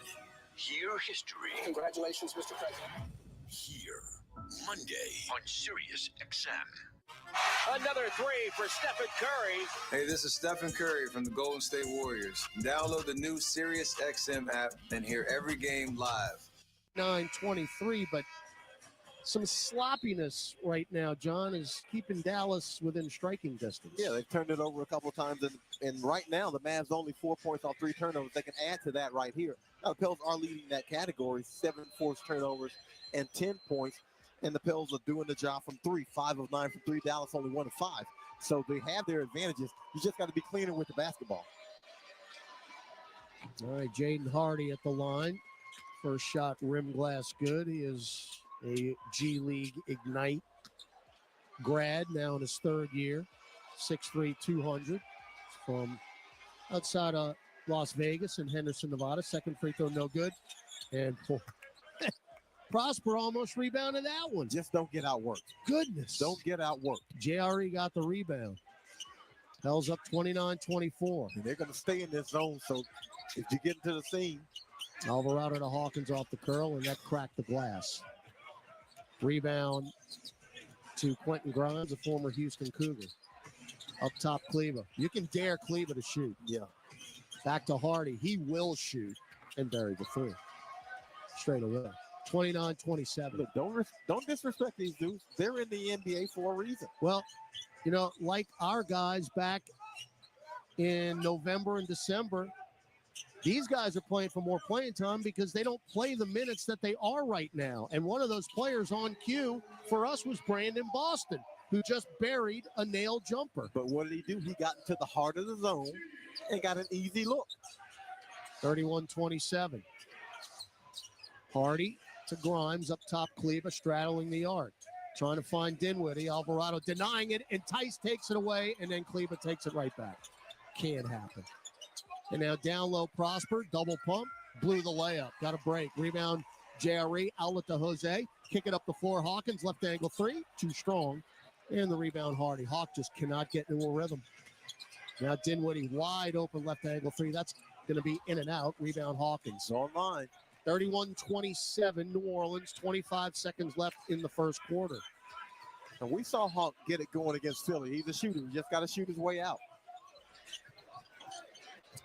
Hear history. Congratulations, Mr. President. Here, Monday on Sirius XM. Another 3 for Stephen Curry. Hey, this is Stephen Curry from the Golden State Warriors. Download the new Sirius XM app and hear every game live. 9:23, but some sloppiness right now, John, is keeping Dallas within striking distance. Yeah, they've turned it over a couple of times, and right now the Mavs only 4 points off 3 turnovers. They can add to that right here. Now, the Pels are leading that category, 7 forced turnovers and 10 points, and the Pels are doing the job from 3, 5 of 9 from 3. Dallas only 1 of 5. So they have their advantages. You just got to be cleaner with the basketball. All right, Jaden Hardy at the line. First shot, rim glass good. He is a G League Ignite grad, now in his 3rd year. 6'3", 200 from outside of Las Vegas in Henderson, Nevada. Second free throw, no good. And Prosper almost rebounded that one. Just don't get outworked. Goodness. Don't get outworked. JRE got the rebound. Pels up 29-24. And they're going to stay in this zone, so if you get into the seam. Alvarado to Hawkins off the curl, and that cracked the glass. Rebound to Quentin Grimes, a former Houston Cougar. Up top, Kleber. You can dare Kleber to shoot. Yeah. Back to Hardy. He will shoot and bury the 3. Straight away. 29-27. Look, don't disrespect these dudes. They're in the NBA for a reason. Well, you know, like our guys back in November and December, these guys are playing for more playing time because they don't play the minutes that they are right now. And one of those players on cue for us was Brandon Boston, who just buried a nail jumper. But what did he do? He got into the heart of the zone and got an easy look. 31-27. Hardy to Grimes, up top, Kleber straddling the arc. Trying to find Dinwiddie. Alvarado denying it, and Tice takes it away, and then Kleber takes it right back. Can't happen. And now down low, Prosper, double pump, blew the layup, got a break. Rebound, JRE, outlet to Jose, kick it up the floor, Hawkins, left angle 3, too strong. And the rebound, Hardy. Hawk just cannot get into a rhythm. Now Dinwiddie, wide open, left angle 3, that's going to be in and out. Rebound, Hawkins. Online. 31-27, New Orleans, 25 seconds left in the first quarter. And we saw Hawk get it going against Philly. He's a shooter. He just got to shoot his way out.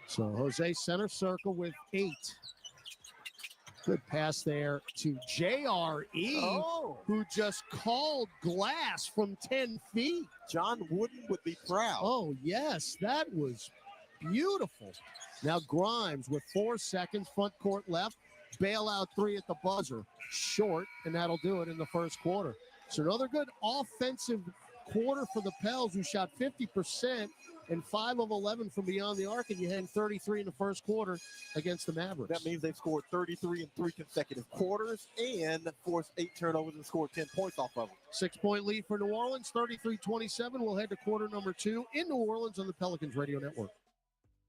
So Jose center circle with 8. Good pass there to JRE, who just called glass from 10 feet. John Wooden would be proud. Oh, yes, that was beautiful. Now Grimes with 4 seconds, front court left. Bailout 3 at the buzzer. Short, and that'll do it in the first quarter. So another good offensive quarter for the Pels, who shot 50% and 5 of 11 from beyond the arc, and you had 33 in the first quarter against the Mavericks. That means they've scored 33 in 3 consecutive quarters and forced 8 turnovers and scored 10 points off of them. 6-point lead for New Orleans, 33-27. We'll head to quarter number 2 in New Orleans on the Pelicans Radio Network.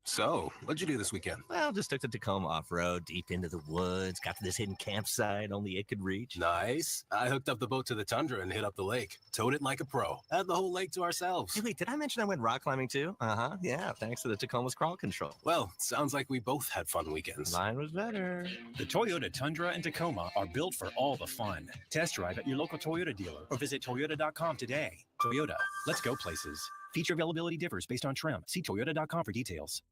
So, what'd you do this weekend? Well, just took the Tacoma off-road, deep into the woods, got to this hidden campsite only it could reach. Nice. I hooked up the boat to the tundra and hit up the lake. Towed it like a pro. Had the whole lake to ourselves. Hey, wait, did I mention I went rock climbing too? Uh-huh, yeah, thanks to the Tacoma's crawl control. Well, sounds like we both had fun weekends. Mine was better. The Toyota Tundra and Tacoma are built for all the fun. Test drive at your local Toyota dealer or visit Toyota.com today. Toyota, let's go places. Feature availability differs based on trim. See Toyota.com for details.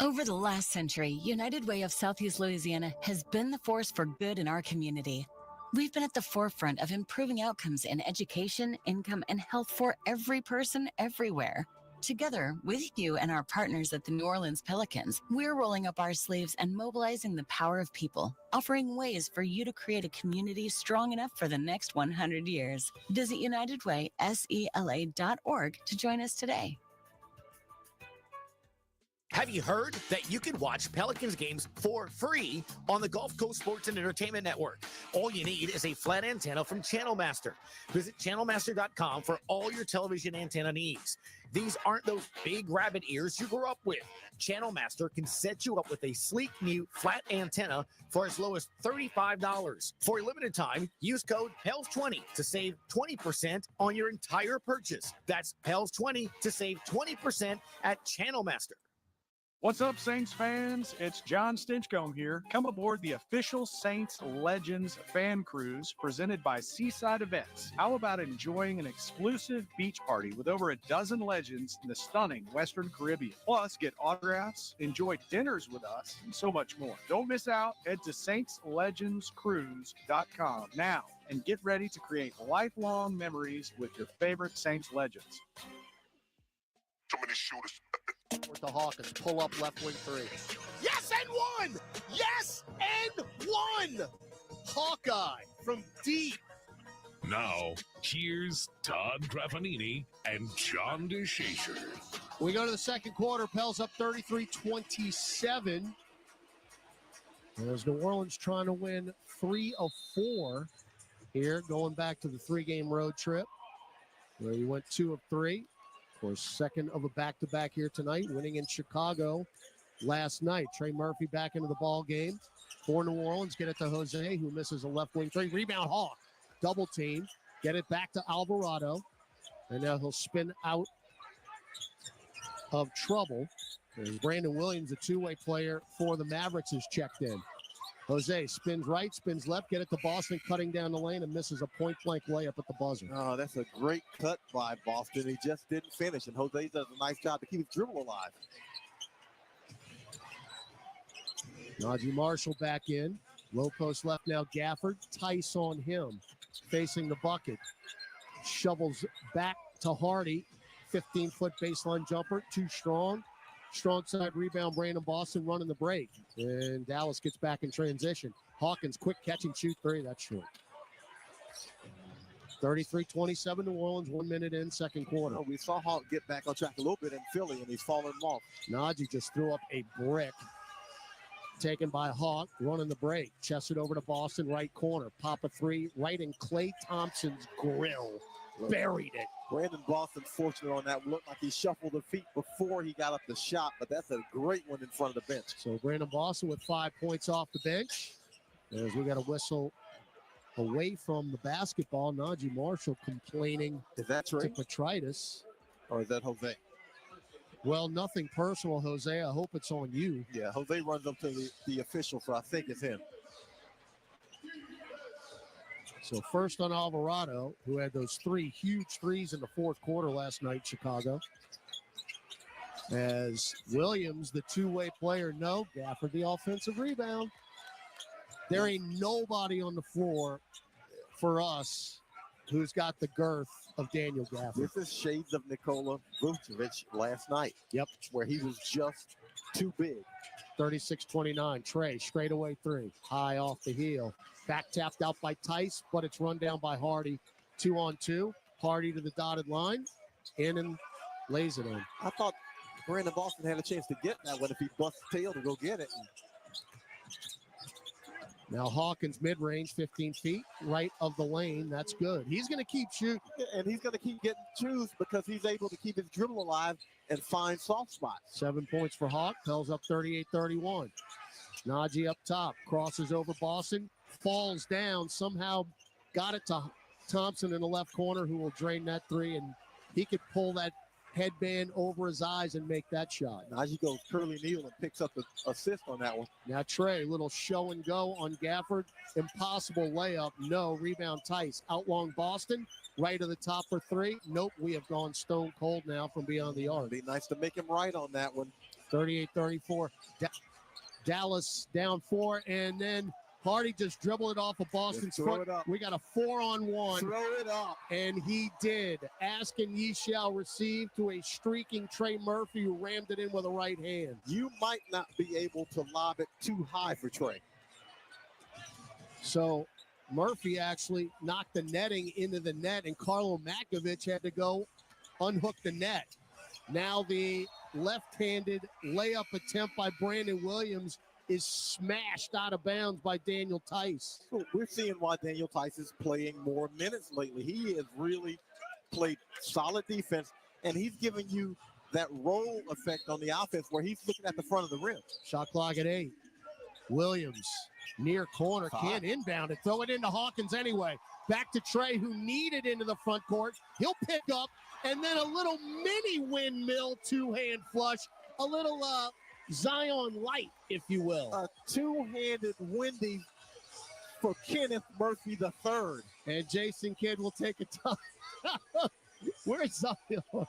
Over the last century, United Way of Southeast Louisiana has been the force for good in our community. We've been at the forefront of improving outcomes in education, income, and health for every person everywhere. Together with you and our partners at the New Orleans Pelicans, we're rolling up our sleeves and mobilizing the power of people, offering ways for you to create a community strong enough for the next 100 years. Visit UnitedWaySELA.org to join us today. Have you heard that you can watch Pelicans games for free on the Gulf Coast Sports and Entertainment Network? All you need is a flat antenna from Channel Master. Visit channelmaster.com for all your television antenna needs. These aren't those big rabbit ears you grew up with. Channel Master can set you up with a sleek new flat antenna for as low as $35. For a limited time, use code PELS20 to save 20% on your entire purchase. That's PELS20 to save 20% at Channel Master. What's up, Saints fans? It's John Stinchcomb here. Come aboard the official Saints Legends fan cruise presented by Seaside Events. How about enjoying an exclusive beach party with over a dozen legends in the stunning Western Caribbean? Plus, get autographs, enjoy dinners with us, and so much more. Don't miss out. Head to saintslegendscruise.com now and get ready to create lifelong memories with your favorite Saints legends. Somebody shoot us. With the Hawkins, pull up left wing three. Yes, and one! Yes, and one! Hawkeye from deep. Now, here's Todd Graffanini and John DeShazer. We go to the second quarter. Pels up 33-27. There's New Orleans trying to win 3 of 4 here, going back to the 3-game road trip where he went 2 of 3. Of course, second of a back-to-back here tonight, winning in Chicago last night. Trey Murphy back into the ball game for New Orleans. Get it to Jose, who misses a left wing three. Rebound Hawk. Double team. Get it back to Alvarado. And now he'll spin out of trouble. There's Brandon Williams, a two-way player for the Mavericks, is checked in. Jose spins right, spins left, get it to Boston, cutting down the lane, and misses a point-blank layup at the buzzer. Oh, that's a great cut by Boston. He just didn't finish, and Jose does a nice job to keep his dribble alive. Najee Marshall back in. Low post left now, Gafford. Tice on him, facing the bucket. Shovels back to Hardy. 15-foot baseline jumper, too strong. Strong side rebound, Brandon Boston running the break. And Dallas gets back in transition. Hawkins, quick catch and shoot three. That's short. 33-27 New Orleans, 1 minute in, second quarter. Oh, we saw Hawk get back on track a little bit in Philly, and he's falling off. Najee just threw up a brick. Taken by Hawk, running the break. Chested over to Boston, right corner. Pop a three, right in Klay Thompson's grill. Buried it. Brandon Boston fortunate on that. Looked like he shuffled the feet before he got up the shot, but that's a great one in front of the bench. So Brandon Boston with 5 points off the bench. As we got a whistle away from the basketball. Najee Marshall complaining to Petritis. Or is that Jose? Well, nothing personal, Jose. I hope it's on you. Yeah, Jose runs up to the official, so I think it's him. So first on Alvarado, who had those 3 huge threes in the fourth quarter last night, Chicago. As Williams, the two-way player, no. Gafford, the offensive rebound. There ain't nobody on the floor for us who's got the girth of Daniel Gafford. This is shades of Nikola Vucevic last night. Yep. Where he was just too big. 36-29. Trey, straightaway three. High off the heel. Back tapped out by Tice, but it's run down by Hardy. 2-on-2. Hardy to the dotted line. In and lays it in. I thought Brandon Boston had a chance to get that one if he busts tail to go get it. Now Hawkins mid-range, 15 feet, right of the lane. That's good. He's going to keep shooting. And he's going to keep getting twos because he's able to keep his dribble alive and find soft spots. 7 points for Hawk. Pels up 38-31. Najee up top. Crosses over Boston. Falls down. Somehow got it to Thompson in the left corner, who will drain that three. And he could pull that headband over his eyes and make that shot. Najee goes curly kneel and picks up the assist on that one. Now Trey, little show and go on Gafford. Impossible layup. No. Rebound Tice. Out long Boston. Right of the top for three. Nope. We have gone stone cold now from beyond the arc. Be nice to make him right on that one. 38-34. Dallas down 4. And then Hardy just dribbled it off of Boston's foot. We got a 4-on-1. Throw it up. And he did. Ask and ye shall receive to a streaking Trey Murphy, who rammed it in with a right hand. You might not be able to lob it too high for Trey. So Murphy actually knocked the netting into the net, and Carlo Makovic had to go unhook the net. Now the left-handed layup attempt by Brandon Williams is smashed out of bounds by Daniel Tice. So we're seeing why Daniel Tice is playing more minutes lately. He has really played solid defense, and he's giving you that roll effect on the offense where he's looking at the front of the rim. Shot clock at 8. Williams, near corner, can't inbound it. Throw it into Hawkins anyway. Back to Trey, who needed into the front court. He'll pick up, and then a little mini windmill two-hand flush. A little Zion light, if you will. A two-handed Wendy for Kenneth Murphy III. And Jason Kidd will take a time. Where's Zion?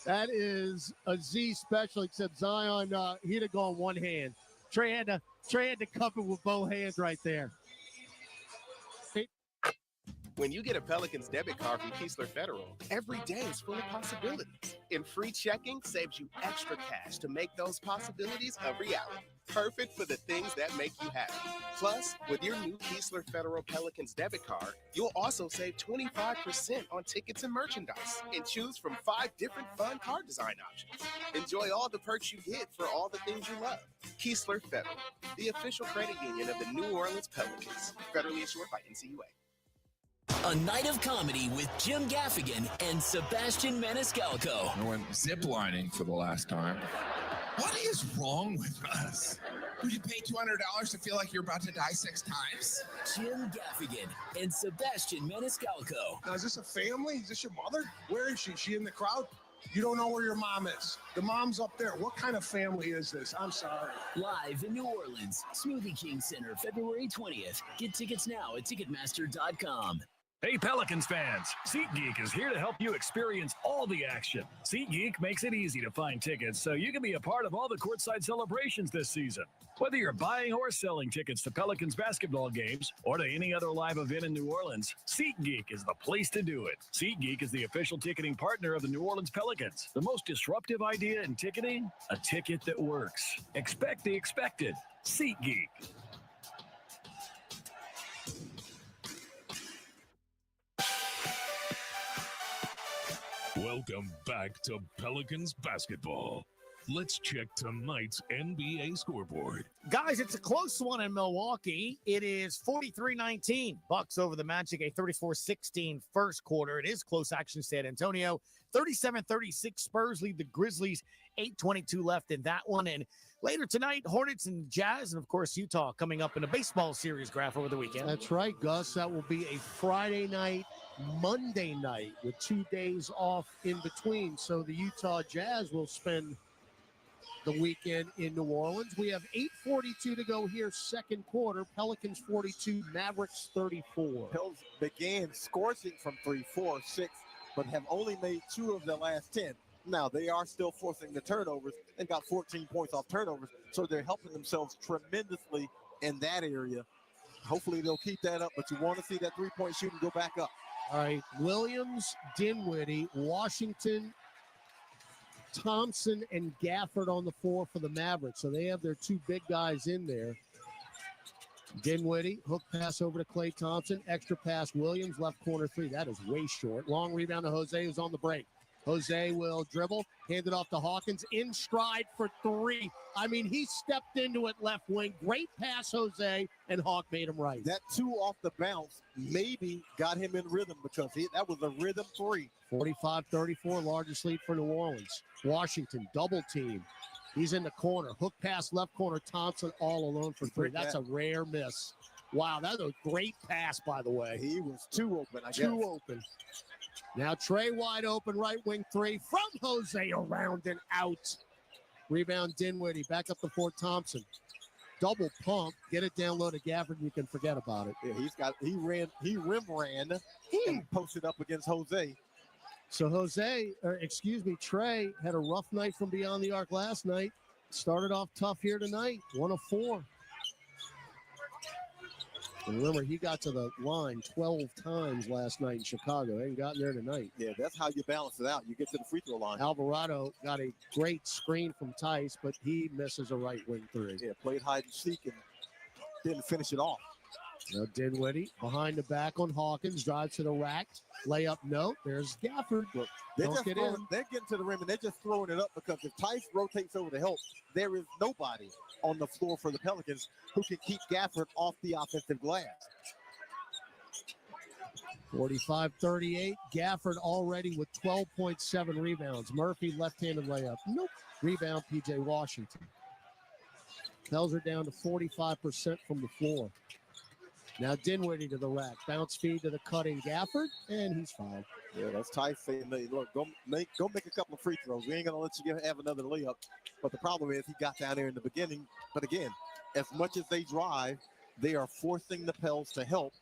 That is a Z special, except Zion, he'd have gone one hand. Trey had to cup it with both hands right there. When you get a Pelicans debit card from Keesler Federal, every day is full of possibilities. And free checking saves you extra cash to make those possibilities a reality. Perfect for the things that make you happy. Plus, with your new Keesler Federal Pelicans debit card, you'll also save 25% on tickets and merchandise and choose from 5 different fun card design options. Enjoy all the perks you get for all the things you love. Keesler Federal, the official credit union of the New Orleans Pelicans. Federally issued by NCUA. A night of comedy with Jim Gaffigan and Sebastian Maniscalco. I went ziplining for the last time. What is wrong with us? Would you pay $200 to feel like you're about to die 6 times? Jim Gaffigan and Sebastian Maniscalco. Now, is this a family? Is this your mother? Where is she? Is she in the crowd? You don't know where your mom is. The mom's up there. What kind of family is this? I'm sorry. Live in New Orleans, Smoothie King Center, February 20th. Get tickets now at Ticketmaster.com. Hey Pelicans fans, SeatGeek is here to help you experience all the action. SeatGeek makes it easy to find tickets so you can be a part of all the courtside celebrations this season. Whether you're buying or selling tickets to Pelicans basketball games or to any other live event in New Orleans, SeatGeek is the place to do it. SeatGeek is the official ticketing partner of the New Orleans Pelicans. The most disruptive idea in ticketing? A ticket that works. Expect the expected. SeatGeek. Welcome back to Pelicans basketball. Let's check tonight's NBA scoreboard. Guys, it's a close one in Milwaukee. It is 43-19. Bucks over the Magic, a 34-16 first quarter. It is close action, San Antonio. 37-36, Spurs lead the Grizzlies. 8:22 left in that one. And later tonight, Hornets and Jazz, and of course, Utah coming up in a baseball series, Graph, over the weekend. That's right, Gus. That will be a Friday night, Monday night with 2 days off in between. So the Utah Jazz will spend the weekend in New Orleans. We have 8:42 to go here, second quarter. Pelicans 42, Mavericks 34. Pels began scorching from 3, 4, 6, but have only made 2 of their last 10. Now, they are still forcing the turnovers and got 14 points off turnovers, so they're helping themselves tremendously in that area. Hopefully, they'll keep that up, but you want to see that three-point shooting go back up. All right, Williams, Dinwiddie, Washington, Thompson, and Gafford on the floor for the Mavericks. So they have their 2 big guys in there. Dinwiddie, hook pass over to Klay Thompson, extra pass, Williams, left corner 3. That is way short. Long rebound to Jose, who's on the break. Jose will dribble, hand it off to Hawkins, in stride for 3. I mean, he stepped into it left wing. Great pass, Jose, and Hawk made him right. That 2 off the bounce maybe got him in rhythm because that was a rhythm 3. 45-34, largest lead for New Orleans. Washington, double team. He's in the corner. Hook pass, left corner, Thompson all alone for 3. That's a rare miss. Wow, that was a great pass, by the way. He was too open, I guess. Too open. Now Trey wide open, right wing 3 from Jose, around and out. Rebound Dinwiddie, back up to Fort Thompson. Double pump, get it down low to Gafford, you can forget about it. Yeah, he rim ran and posted up against Jose. So Trey had a rough night from beyond the arc last night. Started off tough here tonight, 1 of 4. And remember, he got to the line 12 times last night in Chicago. They ain't gotten there tonight. Yeah, that's how you balance it out. You get to the free throw line. Alvarado got a great screen from Tice, but he misses a right wing 3. Yeah, played hide and seek and didn't finish it off. Now Dinwiddie behind the back on Hawkins, drives to the rack, layup, no. There's Gafford. Look, They're getting to the rim and they're just throwing it up because if Tice rotates over to help, there is nobody on the floor for the Pelicans who can keep Gafford off the offensive glass. 45-38. Gafford already with 12.7 rebounds. Murphy left-handed layup. Nope. Rebound P.J. Washington. Pels are down to 45% from the floor. Now Dinwiddie to the rack. Bounce feed to the cutting Gafford, and he's fouled. Yeah, that's Ty saying, look, go make a couple of free throws. We ain't going to let you have another layup. But the problem is he got down there in the beginning. But again, as much as they drive, they are forcing the Pels to help,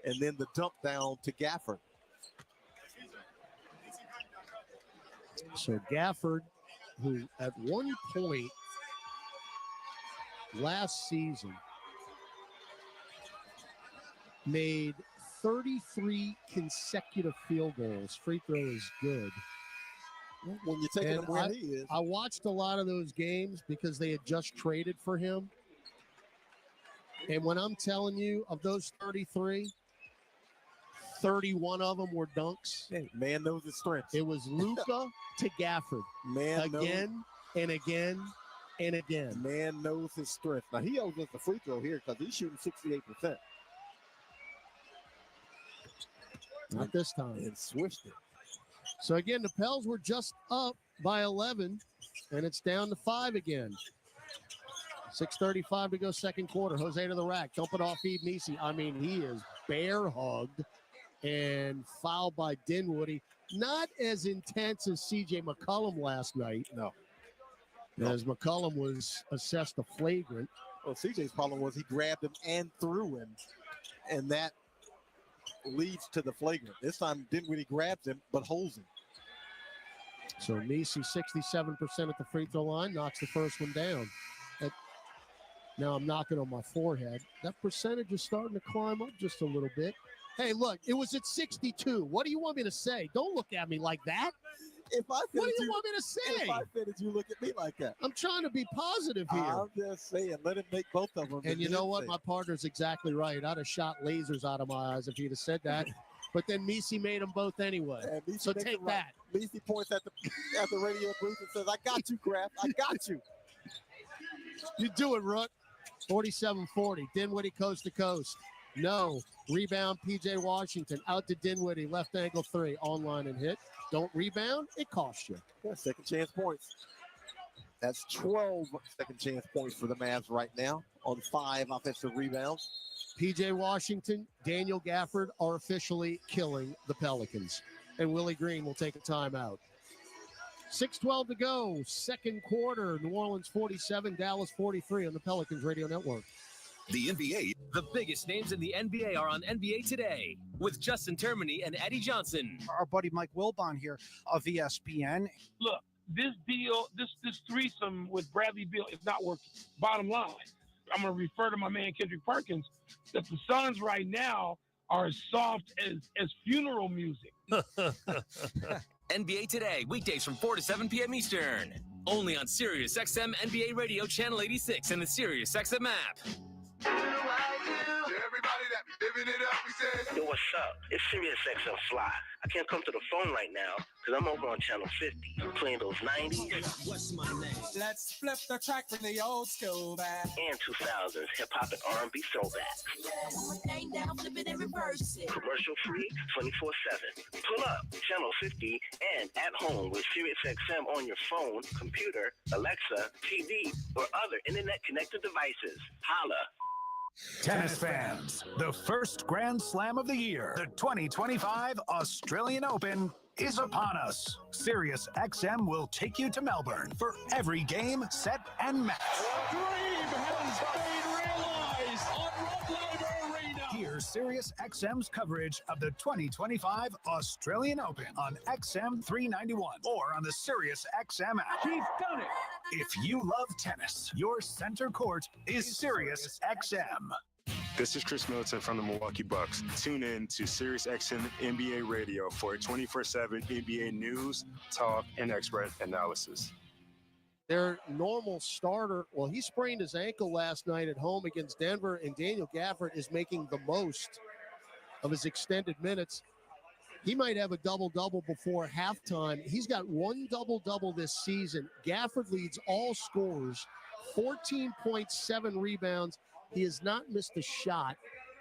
and then the dump down to Gafford. So Gafford, who at one point last season made 33 consecutive field goals. Free throw is good. When you're taking him where he is. I watched a lot of those games because they had just traded for him. And when I'm telling you, of those 33, 31 of them were dunks. Hey, man knows his strength. It was Luka to Gafford. Again and again and again. Man knows his strength. Now, he owes us the free throw here because he's shooting 68%. Not this time. And switched it. So, again, the Pels were just up by 11, and it's down to 5 again. 6:35 to go second quarter. Jose to the rack. Dump it off Eve Nisi. I mean, he is bear-hugged and fouled by Dinwiddie. Not as intense as C.J. McCollum last night. No. As McCollum was assessed a flagrant. Well, C.J.'s problem was he grabbed him and threw him, and that leads to the flagrant. This time, Dinwiddie grabs him, but holds him. So Nisi 67% at the free throw line, knocks the first one down. Now I'm knocking on my forehead. That percentage is starting to climb up just a little bit. Hey, look, it was at 62. What do you want me to say? Don't look at me like that. What do you want me to say? If I said it, you look at me like that. I'm trying to be positive here. I'm just saying, let him make both of them. And you know what? My partner's exactly right. I'd have shot lasers out of my eyes if he'd have said that. But then Misi made them both anyway. So take that. Misi points at the radio booth and says, I got you, Kraft. I got you. You do it, Rook. 47-40. Dinwiddie coast to coast. No. Rebound, P.J. Washington. Out to Dinwiddie. Left angle three. Online and hit. Don't rebound. It costs you. Yeah, second chance points. That's 12 second chance points for the Mavs right now on 5 offensive rebounds. P.J. Washington, Daniel Gafford are officially killing the Pelicans. And Willie Green will take a timeout. 6:12 to go. Second quarter. New Orleans 47, Dallas 43 on the Pelicans Radio Network. The NBA. The biggest names in the NBA are on NBA Today with Justin Termini and Eddie Johnson. Our buddy Mike Wilbon here of ESPN. Look, this deal, this threesome with Bradley Beal is not working. Bottom line, I'm going to refer to my man Kendrick Perkins, that the Suns right now are as soft as funeral music. NBA Today, weekdays from 4 to 7 p.m. Eastern. Only on Sirius XM NBA Radio Channel 86 and the Sirius XM app. Yo, what's up? It's Sirius XM Fly. I can't come to the phone right now because I'm over on Channel 50 playing those 90s. What's my name? Let's flip the track from the old school back. And 2000s hip-hop and R&B throwbacks. Commercial free 24/7. Pull up Channel 50 and at home with Sirius XM on your phone, computer, Alexa, TV, or other internet-connected devices. Holla. Tennis fans, the first Grand Slam of the year, the 2025 Australian Open, is upon us. Sirius XM will take you to Melbourne for every game, set, and match. The dream has been realized on Red Light Arena. Here's Sirius XM's coverage of the 2025 Australian Open on XM 391 or on the Sirius XM app. He's done it. If you love tennis, your center court is Sirius XM. This is Chris Middleton from the Milwaukee Bucks. Tune in to SiriusXM NBA Radio for 24/7 NBA news, talk, and expert analysis. Their normal starter, well, he sprained his ankle last night at home against Denver, and Daniel Gafford is making the most of his extended minutes. He might have a double-double before halftime. He's got one double-double this season. Gafford leads all scorers, 14.7 rebounds. He has not missed a shot.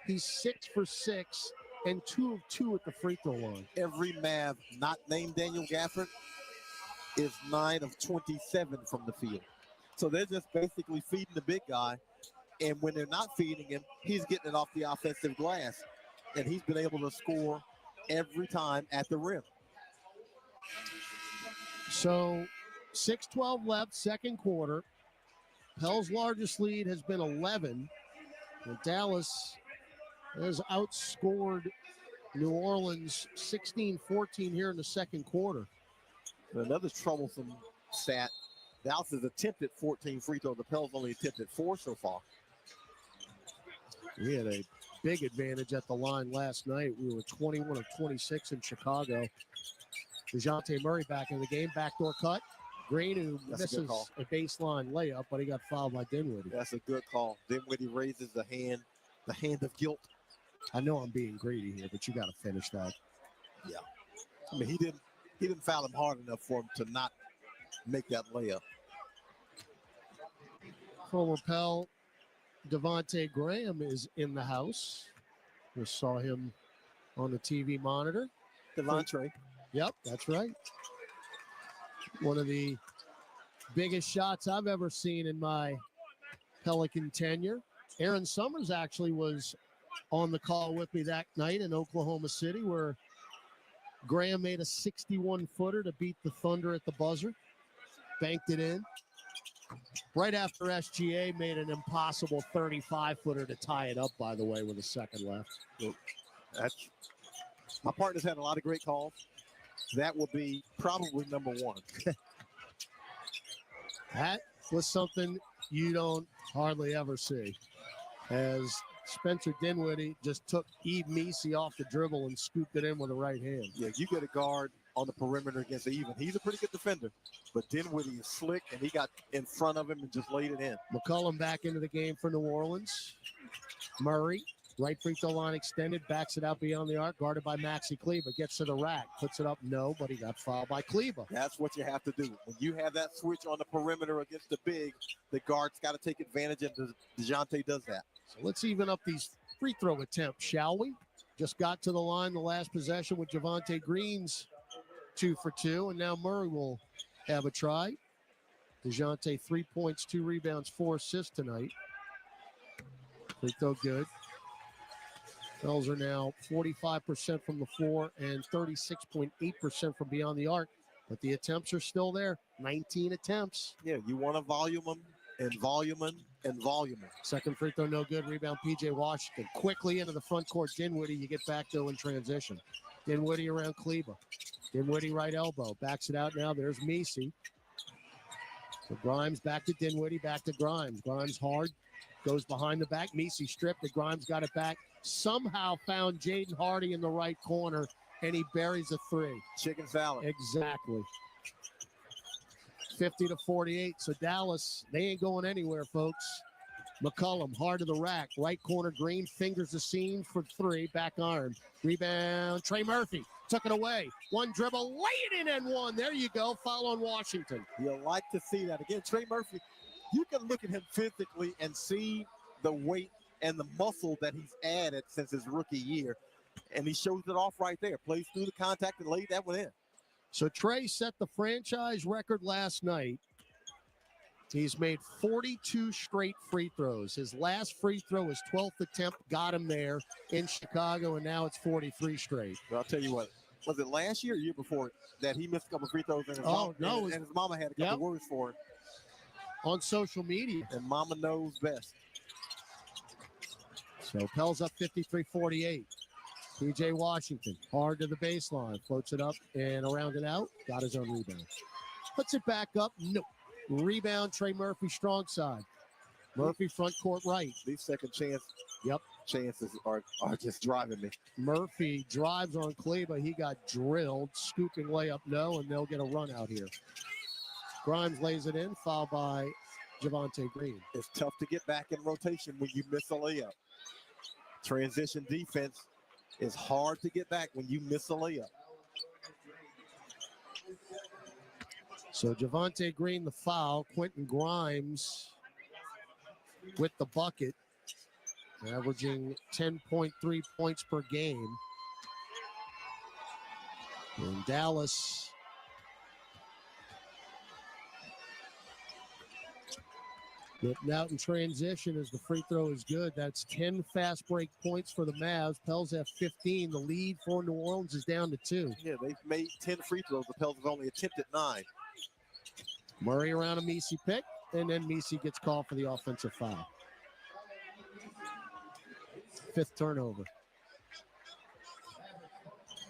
He's 6 for 6 and 2 of 2 at the free throw line. Every Mav not named Daniel Gafford is 9 of 27 from the field. So they're just basically feeding the big guy. And when they're not feeding him, he's getting it off the offensive glass. And he's been able to score every time at the rim. So 6:12 left, second quarter. Pell's largest lead has been 11. And Dallas has outscored New Orleans 16-14 here in the second quarter. Another troublesome stat. Dallas has attempted 14 free throws. The Pels only attempted 4 so far. We had a big advantage at the line last night. We were 21 of 26 in Chicago. DeJounte Murray back in the game. Backdoor cut. Green, who misses a baseline layup, but he got fouled by Dinwiddie. That's a good call. Dinwiddie raises the hand of guilt. I know I'm being greedy here, but you got to finish that. Yeah. I mean, he didn't foul him hard enough for him to not make that layup. Former Pell Devontae Graham is in the house. Just saw him on the TV monitor. Devontae. Yep, that's right. One of the biggest shots I've ever seen in my Pelican tenure. Aaron Summers actually was on the call with me that night in Oklahoma City, where Graham made a 61-footer to beat the Thunder at the buzzer. Banked it in. Right after SGA made an impossible 35-footer to tie it up, by the way, with a second left. My partner's had a lot of great calls. That will be probably number one. That was something you don't hardly ever see. As Spencer Dinwiddie just took Eve Messi off the dribble and scooped it in with the right hand. Yeah, you get a guard on the perimeter against Even. He's a pretty good defender, but Dinwiddie is slick, and he got in front of him and just laid it in. McCollum back into the game for New Orleans. Murray, right free throw line extended, backs it out beyond the arc, guarded by Maxi Kleber, gets to the rack, puts it up, no, but he got fouled by Kleber. That's what you have to do. When you have that switch on the perimeter against the big, the guard's got to take advantage, and DeJounte does that. So let's even up these free throw attempts, shall we? Just got to the line the last possession with Javonte Green's 2 for 2, and now Murray will have a try. DeJounte 3 points, 2 rebounds, 4 assists tonight. Free throw good. Pels are now 45% from the floor and 36.8% from beyond the arc, but the attempts are still there. 19 attempts. Yeah, you want to volume them and volume them and volume them. Second free throw, no good. Rebound, P.J. Washington. Quickly into the front court, Dinwiddie. You get back to in transition. Dinwiddie around Kleber. Dinwiddie right elbow. Backs it out now. There's Messi. So Grimes back to Dinwiddie, back to Grimes. Grimes hard. Goes behind the back. Messi stripped it. Grimes got it back. Somehow found Jaden Hardy in the right corner, and he buries a 3. Chicken salad. Exactly. 50-48. So Dallas, they ain't going anywhere, folks. McCollum, hard to the rack. Right corner, Green fingers the seam for 3. Back iron. Rebound, Trey Murphy. Took it away. One dribble, lay it in and one. There you go. Foul on Washington. You like to see that. Again, Trey Murphy, you can look at him physically and see the weight and the muscle that he's added since his rookie year. And he shows it off right there. Plays through the contact and laid that one in. So Trey set the franchise record last night. He's made 42 straight free throws. His last free throw, his 12th attempt, got him there in Chicago, and now it's 43 straight. Well, I'll tell you what. Was it last year or year before that he missed a couple free throws and his, and his mama had a couple words for him? On social media. And mama knows best. So Pell's up 53-48. P.J. Washington, hard to the baseline, floats it up and around and out. Got his own rebound. Puts it back up. No. Rebound, Trey Murphy, strong side. Murphy, front court right. These second chances are just driving me. Murphy drives on Kleber. He got drilled. Scooping layup, no, and they'll get a run out here. Grimes lays it in, fouled by Javonte Green. It's tough to get back in rotation when you miss a layup. Transition defense is hard to get back when you miss a layup. So Javonte Green, the foul. Quentin Grimes with the bucket, averaging 10.3 points per game. And Dallas Getting out in transition as the free throw is good. That's 10 fast break points for the Mavs. Pels have 15. The lead for New Orleans is down to 2. Yeah, they've made 10 free throws. The Pels have only attempted 9. Murray around a Messi pick, and then Messi gets called for the offensive foul. 5th turnover.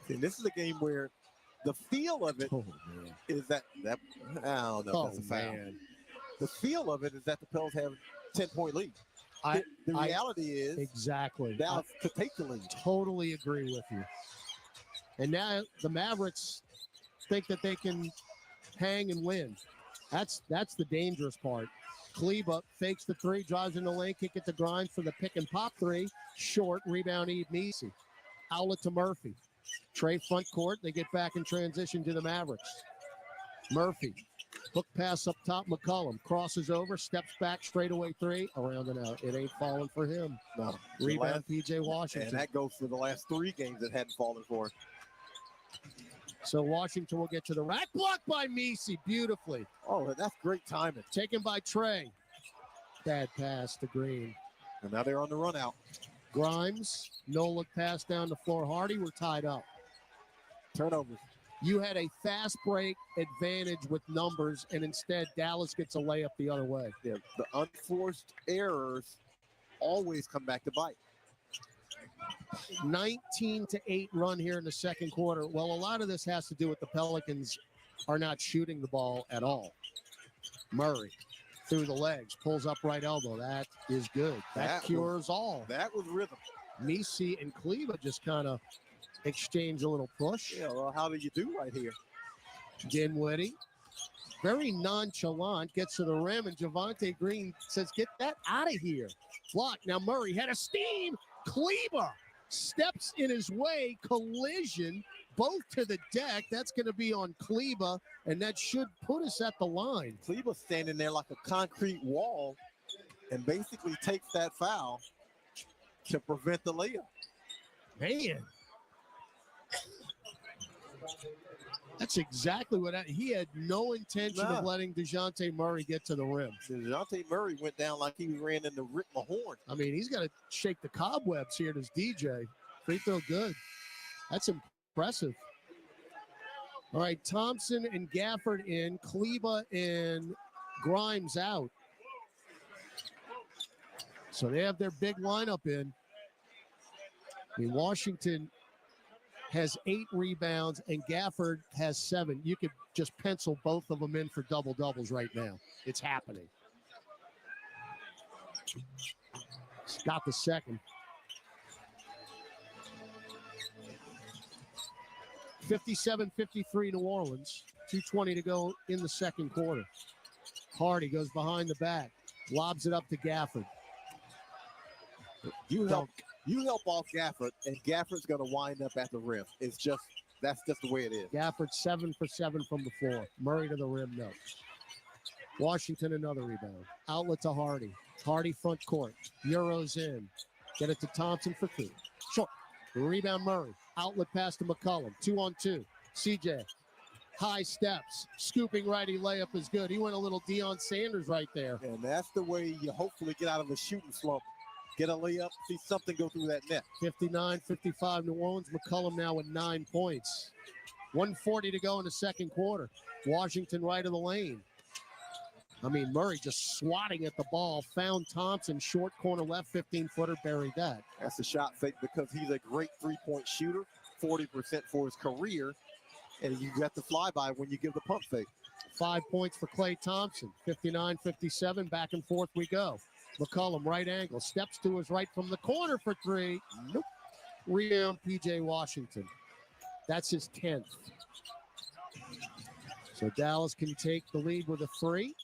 And this is a game where the feel of it is that I don't know if that's a foul. Man. The feel of it is that the Pels have a 10-point lead. The reality is exactly Dallas could take the lead. Totally agree with you. And now the Mavericks think that they can hang and win. That's the dangerous part. Kleba fakes the 3, drives in the lane, kick it to Grimes for the pick and pop 3. Short, rebound, Eve Messi. Outlet to Murphy. Trey front court. They get back in transition to the Mavericks. Murphy. Hook pass up top, McCollum. Crosses over, steps back, straightaway 3. Around and out. It ain't falling for him. No. Rebound, P.J. Washington. And that goes for the last 3 games that hadn't fallen for him. So Washington will get to the rack. Blocked by Messi beautifully. Oh, that's great timing. Taken by Trey. Bad pass to Green. And now they're on the run out. Grimes, no look pass down the floor. Hardy, we're tied up. Turnovers. You had a fast break advantage with numbers, and instead Dallas gets a layup the other way. Yeah, the unforced errors always come back to bite. 19-8 run here in the second quarter. Well, a lot of this has to do with the Pelicans are not shooting the ball at all. Murray through the legs, pulls up right elbow. That is good. That cures all. That was rhythm. Messi and Kleba just kind of exchange a little push. Yeah, well, how do you do right here? Dinwiddie, very nonchalant, gets to the rim, and Javonte Green says, get that out of here. Block. Now Murray had a steam. Kleba steps in his way. Collision, both to the deck. That's going to be on Kleba, and that should put us at the line. Kleba standing there like a concrete wall and basically takes that foul to prevent the layup. Man. That's exactly what he had no intention of letting DeJounte Murray get to the rim. DeJounte Murray went down like he ran into Rick Mahorn. I mean, he's got to shake the cobwebs here, does DJ. Free throw good. That's impressive. All right, Thompson and Gafford in, Kleba and Grimes out. So they have their big lineup in. I mean, Washington has 8 rebounds, and Gafford has 7. You could just pencil both of them in for double-doubles right now. It's happening. Got the second. 57-53 New Orleans. 2:20 to go in the second quarter. Hardy goes behind the back. Lobs it up to Gafford. You help off Gafford, and Gafford's going to wind up at the rim. That's just the way it is. Gafford 7 for 7 from the floor. Murray to the rim, no. Washington another rebound. Outlet to Hardy. Hardy front court. Euros in. Get it to Thompson for 2. Short. Rebound Murray. Outlet pass to McCollum. 2-on-2. CJ. High steps. Scooping righty layup is good. He went a little Deion Sanders right there. And that's the way you hopefully get out of a shooting slump. Get a layup, see something go through that net. 59-55 New Orleans. McCollum now with 9 points. 1:40 to go in the second quarter. Washington right of the lane. I mean, Murray just swatting at the ball. Found Thompson, short corner left, 15-footer, buried that. That's a shot fake because he's a great three-point shooter, 40% for his career, and you got the flyby when you give the pump fake. 5 points for Klay Thompson. 59-57, back and forth we go. McCollum, right angle, steps to his right from the corner for 3. Nope. Rebound, P.J. Washington. That's his 10th. So Dallas can take the lead with a 3.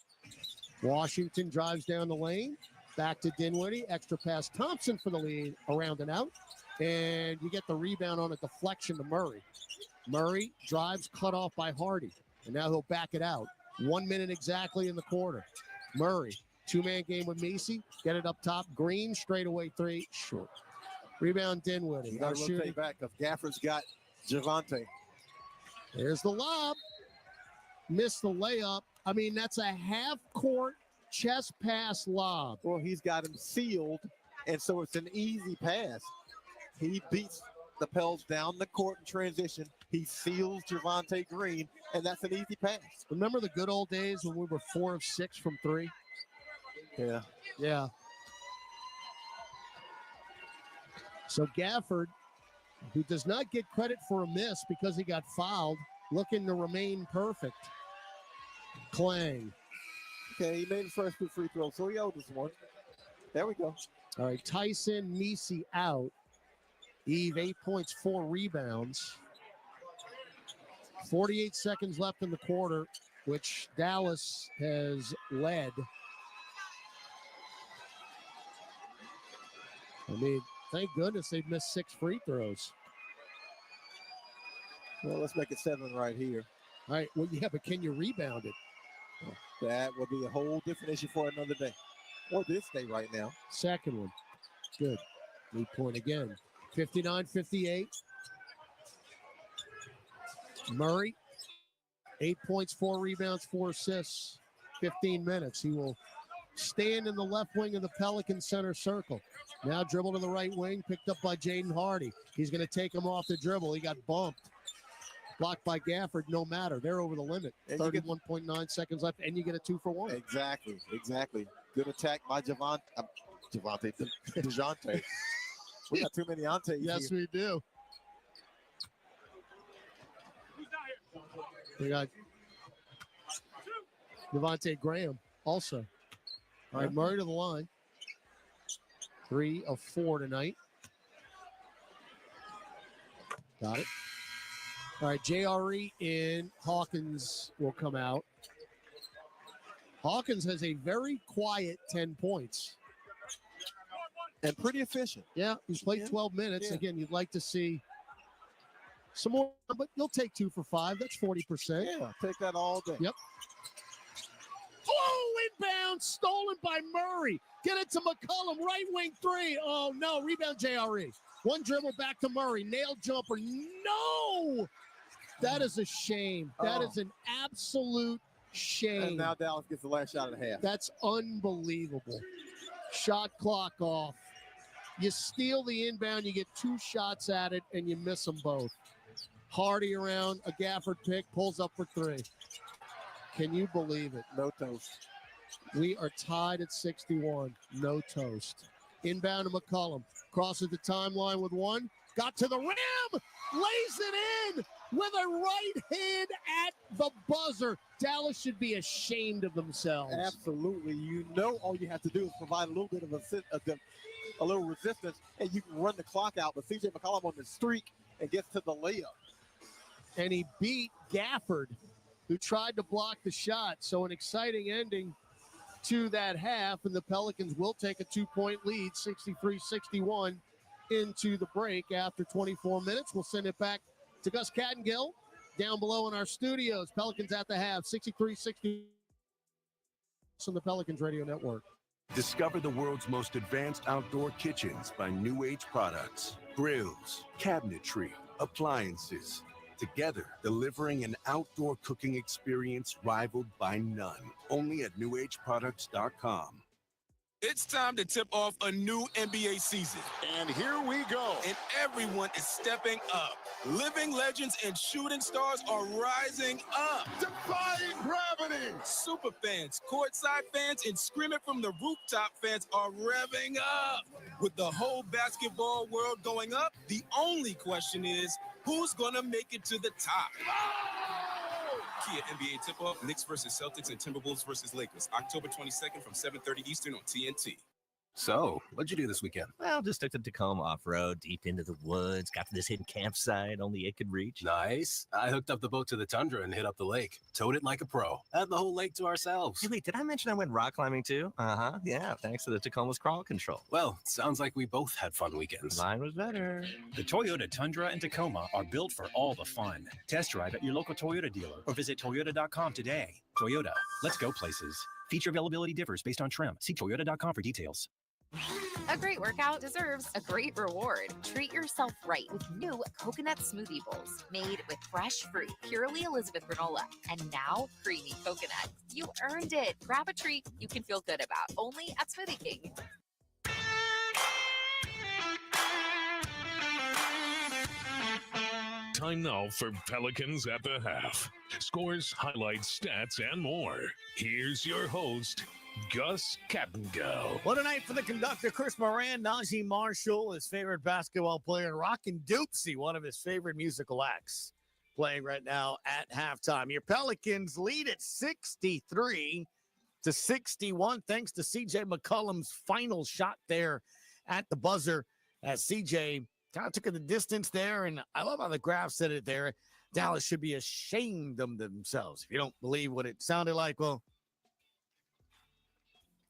Washington drives down the lane. Back to Dinwiddie. Extra pass. Thompson for the lead. Around and out. And you get the rebound on a deflection to Murray. Murray drives, cut off by Hardy. And now he'll back it out. 1 minute exactly in the quarter. Murray. 2-man game with Messi. Get it up top. Green, straightaway 3. Short. Rebound Dinwiddie. You got to rotate back because Gafford's got Javonte. There's the lob. Missed the layup. I mean, that's a half-court chest pass lob. Well, he's got him sealed, and so it's an easy pass. He beats the Pels down the court in transition. He seals Javonte Green, and that's an easy pass. Remember the good old days when we were 4 of 6 from 3? Yeah. Yeah. So Gafford, who does not get credit for a miss because he got fouled, looking to remain perfect. Clang. Okay, he made his first 2 free throws, so he owed us one. There we go. All right, Tyson Nisi out. Eve, 8 points, 4 rebounds. 48 seconds left in the quarter, which Dallas has led. I mean, thank goodness they've missed 6 free throws. Well, let's make it 7 right here. All right, well, yeah, but can you rebound it? That will be a whole different issue for another day. Or this day right now. Second one. Good. 8 point again. 59-58. Murray, 8 points, 4 rebounds, 4 assists, 15 minutes. He will stand in the left wing of the Pelican center circle. Now dribble to the right wing, picked up by Jaden Hardy. He's going to take him off the dribble. He got bumped. Blocked by Gafford, no matter. They're over the limit. 31.9 seconds left, and you get a 2-for-1. Exactly, exactly. Good attack by DeJounte. We got too many Antes. Yes, we do. We got Devontae Graham also. All right, Murray to the line. 3 of 4 tonight. Got it. All right, JRE in. Hawkins will come out. Hawkins has a very quiet 10 points. And pretty efficient. Yeah, he's played 12 minutes. Yeah. Again, you'd like to see some more, but you'll take 2 for 5. That's 40%. Yeah, take that all day. Yep. Oh, inbound, stolen by Murray. Get it to McCollum, right wing 3. Oh, no, rebound JRE. One dribble back to Murray. Nail jumper. No! That is a shame. That is an absolute shame. And now Dallas gets the last shot of the half. That's unbelievable. Shot clock off. You steal the inbound, you get 2 shots at it, and you miss them both. Hardy around, a Gafford pick, pulls up for 3. Can you believe it? No toast. We are tied at 61. No toast. Inbound to McCollum. Crosses the timeline with 1. Got to the rim. Lays it in with a right hand at the buzzer. Dallas should be ashamed of themselves. Absolutely. You know all you have to do is provide a little bit of a little resistance, and you can run the clock out. But C.J. McCollum on the streak and gets to the layup. And he beat Gafford, who tried to block the shot. So an exciting ending to that half, and the Pelicans will take a 2-point lead, 63-61, into the break after 24 minutes. We'll send it back to Gus Cattengill down below in our studios. Pelicans at the half, 63-60 on the Pelicans Radio Network. Discover the world's most advanced outdoor kitchens by New Age Products. Grills, cabinetry, appliances. Together, delivering an outdoor cooking experience rivaled by none. Only at newAgeProducts.com. It's time to tip off a new NBA season. And here we go. And everyone is stepping up. Living legends and shooting stars are rising up. Defying gravity. Super fans, courtside fans, and screaming from the rooftop fans are revving up. With the whole basketball world going up, the only question is, who's going to make it to the top? Kia NBA tip-off, Knicks versus Celtics and Timberwolves versus Lakers, October 22nd from 7:30 Eastern on TNT. So, what'd you do this weekend? Well, just took the Tacoma off-road, deep into the woods, got to this hidden campsite only it could reach. Nice. I hooked up the boat to the Tundra and hit up the lake. Towed it like a pro. Had the whole lake to ourselves. Hey, wait, did I mention I went rock climbing too? Uh-huh, yeah, thanks to the Tacoma's crawl control. Well, sounds like we both had fun weekends. Mine was better. The Toyota Tundra and Tacoma are built for all the fun. Test drive at your local Toyota dealer or visit Toyota.com today. Toyota, let's go places. Feature availability differs based on trim. See Toyota.com for details. A great workout deserves a great reward. Treat yourself right with new coconut smoothie bowls made with fresh fruit, purely Elizabeth granola, and now creamy coconut. You earned it. Grab a treat you can feel good about, only at Smoothie King. Time now for Pelicans at the half. Scores, highlights, stats, and more. Here's your host, Gus Kattengell. What a night for the conductor, Chris Moran. Najee Marshall, his favorite basketball player, Rockin' Doopsie, one of his favorite musical acts, playing right now at halftime. Your Pelicans lead at 63-61, thanks to C.J. McCollum's final shot there at the buzzer, as C.J. kind of took it the distance there, and I love how the graph said it there. Dallas should be ashamed of themselves. If you don't believe what it sounded like, well,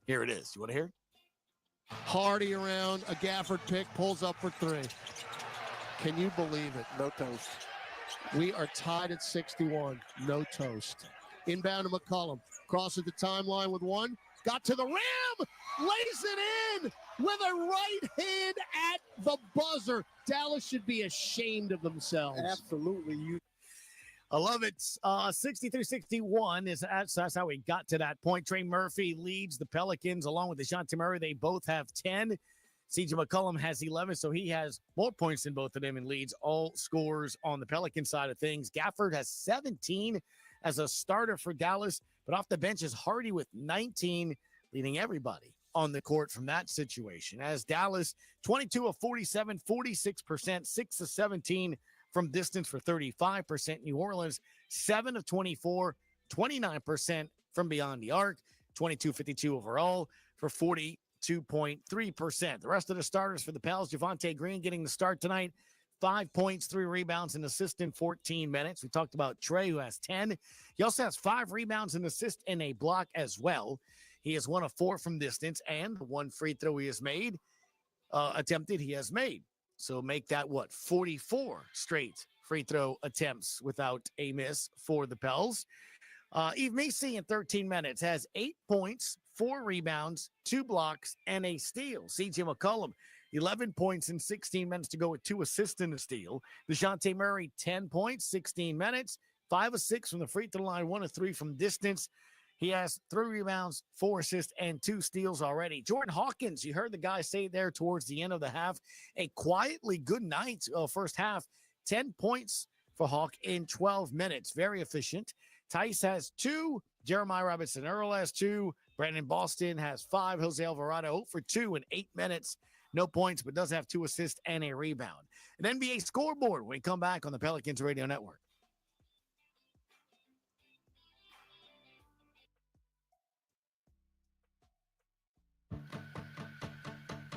here it is. You want to hear? Hardy around, a Gafford pick, pulls up for three. Can you believe it? No toast. We are tied at 61. No toast. Inbound to McCollum. Crosses the timeline with one. Got to the rim. Lays it in with a right hand at the buzzer. Dallas should be ashamed of themselves. Absolutely. I love it. 63-61 that's how we got to that point. Trey Murphy leads the Pelicans along with DeJounte Murray. They both have 10. CJ McCollum has 11, so he has more points than both of them and leads all scorers on the Pelican side of things. Gafford has 17 as a starter for Dallas, but off the bench is Hardy with 19, leading everybody on the court from that situation. As Dallas, 22 of 47, 46%, 6 of 17 from distance for 35%. New Orleans, 7 of 24, 29% from beyond the arc, 22-52 overall for 42.3%. The rest of the starters for the Pels, Javonte Green getting the start tonight, 5 points, 3 rebounds, and assist in 14 minutes. We talked about Trey, who has 10. He also has 5 rebounds, and assist, and a block as well. He has 1 of 4 from distance, and the 1 free throw he has made, attempted, he has made. So make that, 44 straight free throw attempts without a miss for the Pels. Yves Missi in 13 minutes has 8 points, 4 rebounds, 2 blocks, and a steal. CJ McCollum, 11 points in 16 minutes to go with 2 assists and a steal. DeJounte Murray, 10 points, 16 minutes, 5 of 6 from the free throw line, 1 of 3 from distance. He has 3 rebounds, 4 assists, and 2 steals already. Jordan Hawkins, you heard the guy say there towards the end of the half, a quietly good night first half. 10 points for Hawk in 12 minutes. Very efficient. Tice has 2. Jeremiah Robinson-Earl has 2. Brandon Boston has 5. Jose Alvarado 0 for 2 in 8 minutes. No points, but does have 2 assists and a rebound. An NBA scoreboard when we come back on the Pelicans Radio Network.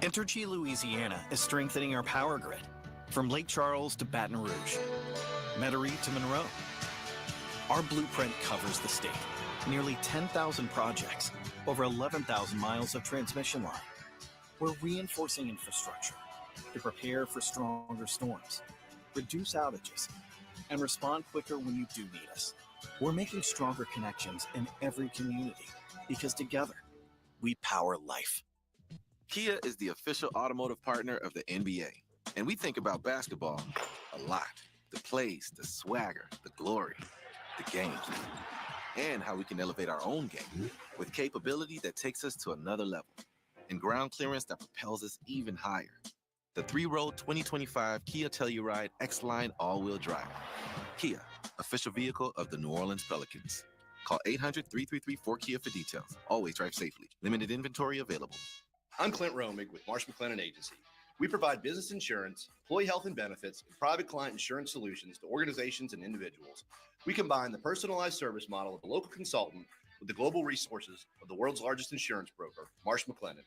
Entergy Louisiana is strengthening our power grid from Lake Charles to Baton Rouge, Metairie to Monroe. Our blueprint covers the state. Nearly 10,000 projects, over 11,000 miles of transmission line. We're reinforcing infrastructure to prepare for stronger storms, reduce outages, and respond quicker when you do need us. We're making stronger connections in every community because together, we power life. Kia is the official automotive partner of the NBA, and we think about basketball a lot. The plays, the swagger, the glory, the games, and how we can elevate our own game with capability that takes us to another level and ground clearance that propels us even higher. The 3-row 2025 Kia Telluride X-Line all-wheel drive. Kia, official vehicle of the New Orleans Pelicans. Call 800-333-4KIA for details. Always drive safely. Limited inventory available. I'm Clint Romig with Marsh McLennan Agency. We provide business insurance, employee health and benefits, and private client insurance solutions to organizations and individuals. We combine the personalized service model of a local consultant with the global resources of the world's largest insurance broker, Marsh McLennan.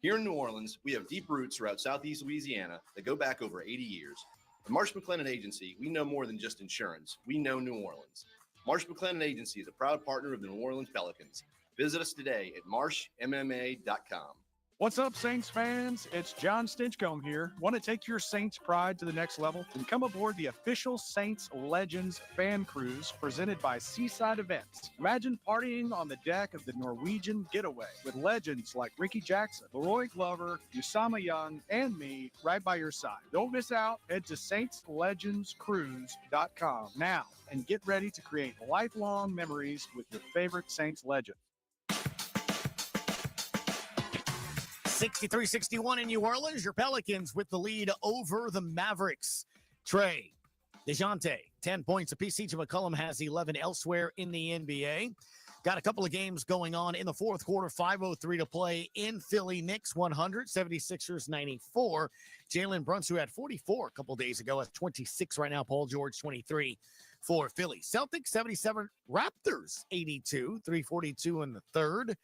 Here in New Orleans, we have deep roots throughout Southeast Louisiana that go back over 80 years. At Marsh McLennan Agency, we know more than just insurance. We know New Orleans. Marsh McLennan Agency is a proud partner of the New Orleans Pelicans. Visit us today at marshmma.com. What's up, Saints fans? It's John Stinchcomb here. Want to take your Saints pride to the next level? Then come aboard the official Saints Legends fan cruise presented by Seaside Events. Imagine partying on the deck of the Norwegian Getaway with legends like Ricky Jackson, Leroy Glover, Usama Young, and me right by your side. Don't miss out. Head to saintslegendscruise.com now and get ready to create lifelong memories with your favorite Saints legend. 63-61 in New Orleans. Your Pelicans with the lead over the Mavericks. Trey, DeJounte, 10 points apiece. CJ McCollum has 11 elsewhere in the NBA. Got a couple of games going on in the fourth quarter. 5:03 to play in Philly. Knicks 100, 76ers 94. Jalen Brunson, who had 44 a couple days ago, has 26 right now. Paul George 23 for Philly. Celtics 77, Raptors 82, 3:42 in the third.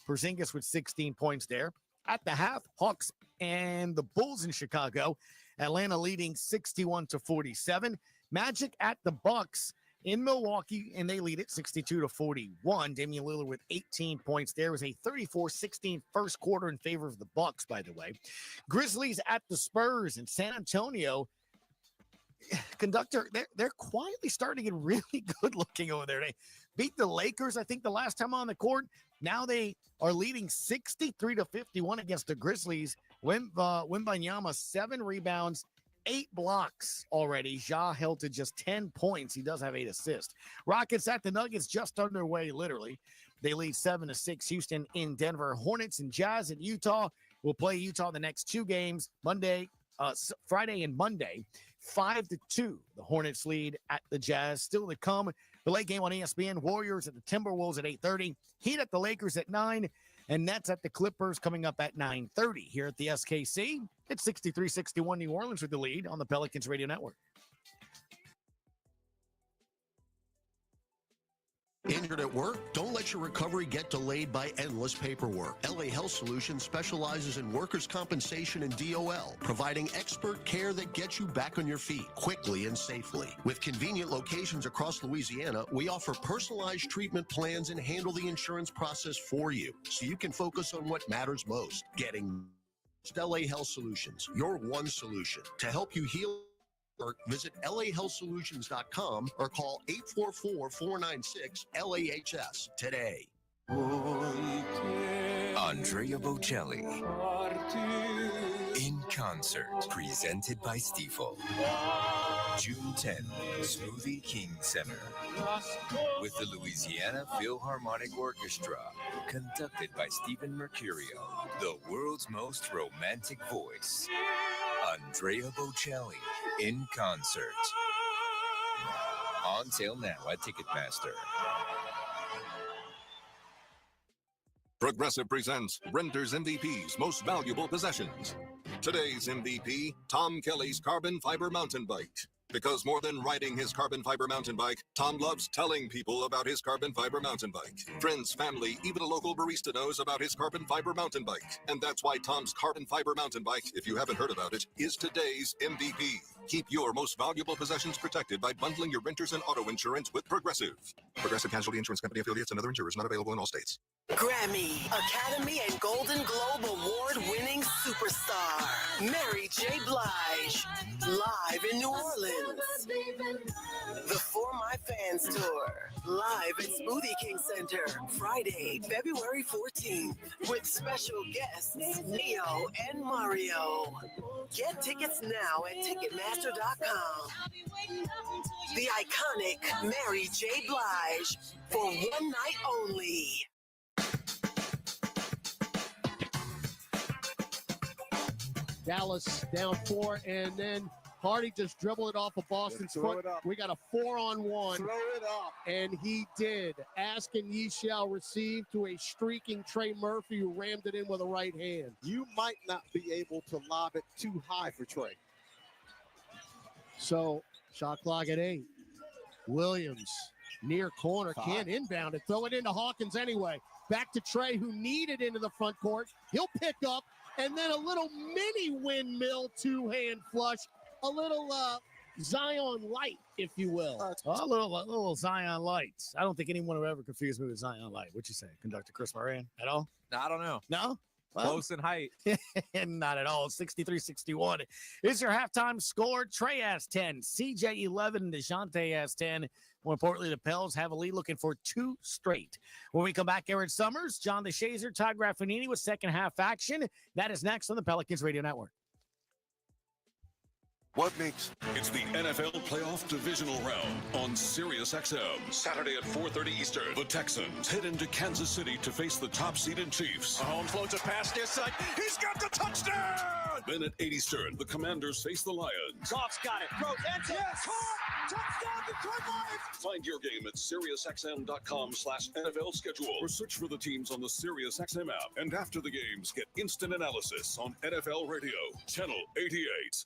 Porzingis with 16 points there. At the half, Hawks and the Bulls in Chicago. Atlanta leading 61-47. Magic at the Bucks in Milwaukee, and they lead it 62-41. Damian Lillard with 18 points. There was a 34-16 first quarter in favor of the Bucks, by the way. Grizzlies at the Spurs in San Antonio. Conductor, they're quietly starting to get really good looking over there. They beat the Lakers, I think, the last time on the court. Now they are leading 63-51 against the Grizzlies. Wembanyama, 7 rebounds, 8 blocks already. Ja held to just 10 points. He does have 8 assists. Rockets at the Nuggets, just underway, literally. They lead 7-6. Houston in Denver. Hornets and Jazz in Utah. Will play Utah the next 2 games, Friday and Monday. 5-2. The Hornets lead at the Jazz. Still to come. The late game on ESPN. Warriors at the Timberwolves at 8:30. Heat at the Lakers at 9. And Nets at the Clippers coming up at 9:30. Here at the SKC, it's 63-61 New Orleans with the lead on the Pelicans Radio Network. Injured at work? Don't let your recovery get delayed by endless paperwork. LA Health Solutions specializes in workers' compensation and DOL, providing expert care that gets you back on your feet quickly and safely. With convenient locations across Louisiana, we offer personalized treatment plans and handle the insurance process for you, so you can focus on what matters most, getting LA Health Solutions, your one solution to help you heal. Visit lahealthsolutions.com or call 844-496-LAHS today. Andrea Bocelli in concert, presented by Stifel. June 10th, Smoothie King Center with the Louisiana Philharmonic Orchestra, conducted by Stephen Mercurio, the world's most romantic voice. Andrea Bocelli in concert. On sale now at Ticketmaster. Progressive presents Renter's MVP's Most Valuable Possessions. Today's MVP, Tom Kelly's carbon fiber mountain bike. Because more than riding his carbon fiber mountain bike, Tom loves telling people about his carbon fiber mountain bike. Friends, family, even a local barista knows about his carbon fiber mountain bike. And that's why Tom's carbon fiber mountain bike, if you haven't heard about it, is today's MVP. Keep your most valuable possessions protected by bundling your renters and auto insurance with Progressive. Progressive Casualty Insurance Company affiliates and other insurers not available in all states. Grammy, Academy, and Golden Globe award-winning superstar, Mary J. Blige, live in New Orleans. The For My Fans Tour, live at Smoothie King Center, Friday, February 14th, with special guests Neo and Mario. Get tickets now at Ticketmaster.com. The iconic Mary J. Blige, for one night only. Dallas down 4, and then Hardy just dribbled it off of Boston's foot. We got a 4-on-1. Throw it up. And he did. Ask and ye shall receive to a streaking Trey Murphy, who rammed it in with a right hand. You might not be able to lob it too high for Trey. So, shot clock at 8. Williams, near corner, can't inbound it. Throw it into Hawkins anyway. Back to Trey, who needed into the front court. He'll pick up, and then a little mini windmill two-hand flush. A little Zion Light, if you will. A little Zion Light. I don't think anyone will ever confuse me with Zion Light. What you say, Conductor Chris Moran, at all? No, I don't know. No? Close in height. Not at all. 63-61 is your halftime score. Trey has 10, CJ 11, DeJounte has 10. More importantly, the Pels have a lead, looking for 2 straight. When we come back, Aaron Summers, John DeShazer, Todd Graffanini with second half action. That is next on the Pelicans Radio Network. What makes It's the NFL Playoff Divisional Round on SiriusXM. Saturday at 4:30 Eastern. The Texans head into Kansas City to face the top-seeded Chiefs. Mahomes floats a pass near side. He's got the touchdown! Then at 8 Eastern, the Commanders face the Lions. Goff's got it. Throws. Yes! Touchdown, Detroit Lions! Find your game at SiriusXM.com/NFL schedule or search for the teams on the SiriusXM app. And after the games, get instant analysis on NFL Radio, Channel 88.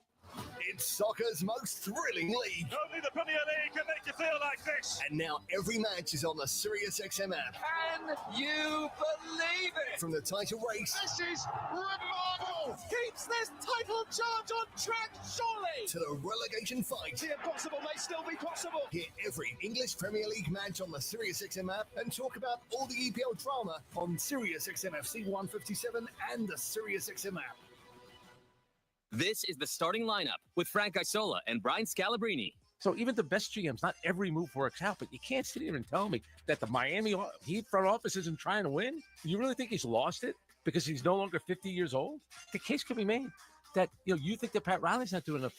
It's soccer's most thrilling league. Only the Premier League can make you feel like this. And now every match is on the SiriusXM app. Can you believe it? From the title race. This is remarkable. Keeps this title charge on track, surely. To the relegation fight. The impossible may still be possible. Hear every English Premier League match on the SiriusXM app and talk about all the EPL drama on SiriusXM FC 157 and the SiriusXM app. This is the starting lineup with Frank Isola and Brian Scalabrine. So even the best GMs, not every move works out, but you can't sit here and tell me that the Miami Heat front office isn't trying to win. You really think he's lost it because he's no longer 50 years old? The case could be made that you think that Pat Riley's not doing enough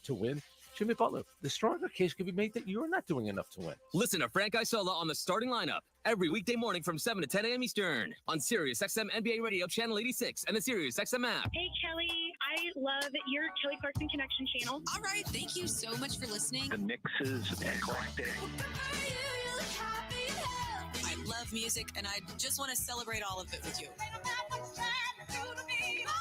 to win. Jimmy Butler, the stronger case could be made that you're not doing enough to win. Listen to Frank Isola on the starting lineup every weekday morning from 7 to 10 a.m. Eastern on SiriusXM NBA Radio Channel 86 and the SiriusXM app. Hey, Kelly. I love your Kelly Clarkson Connection channel. All right. Thank you so much for listening. The mix is eclectic. I love music, and I just want to celebrate all of it with you.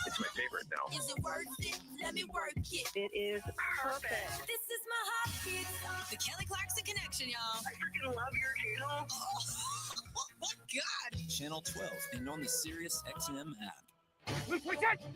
It's my favorite now. Is it worth it? Let me work it. It is perfect. This is my heartbeat. The Kelly Clarkson Connection, y'all. I freaking love your channel. Oh my God. Channel 12 and on the SiriusXM app.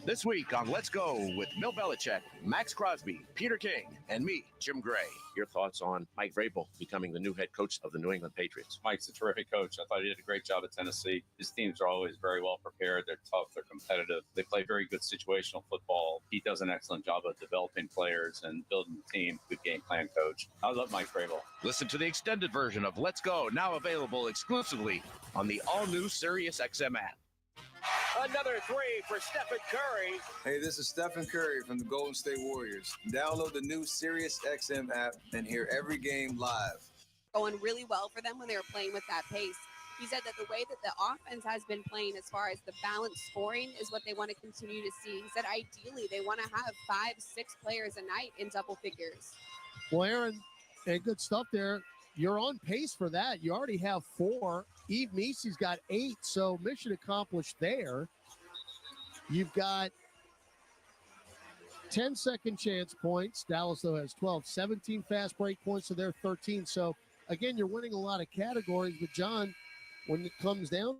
This week on Let's Go with Bill Belichick, Max Crosby, Peter King, and me, Jim Gray. Your thoughts on Mike Vrabel becoming the new head coach of the New England Patriots? Mike's a terrific coach. I thought he did a great job at Tennessee. His teams are always very well prepared. They're tough. They're competitive. They play very good situational football. He does an excellent job of developing players and building the team. Good game plan coach. I love Mike Vrabel. Listen to the extended version of Let's Go, now available exclusively on the all-new SiriusXM app. Another three for Stephen Curry. Hey, this is Stephen Curry from the Golden State Warriors. Download the new SiriusXM app and hear every game live. Going really well for them when they were playing with that pace. He said that the way that the offense has been playing as far as the balanced scoring is what they want to continue to see. He said ideally they want to have 5-6 players a night in double figures. Well, Aaron, and good stuff there. You're on pace for that. You already have 4. Eve Meese's got 8, so mission accomplished there. You've got 10 second chance points. Dallas, though, has 12. 17 fast break points, so they're 13. So, again, you're winning a lot of categories. But, John, when it comes down,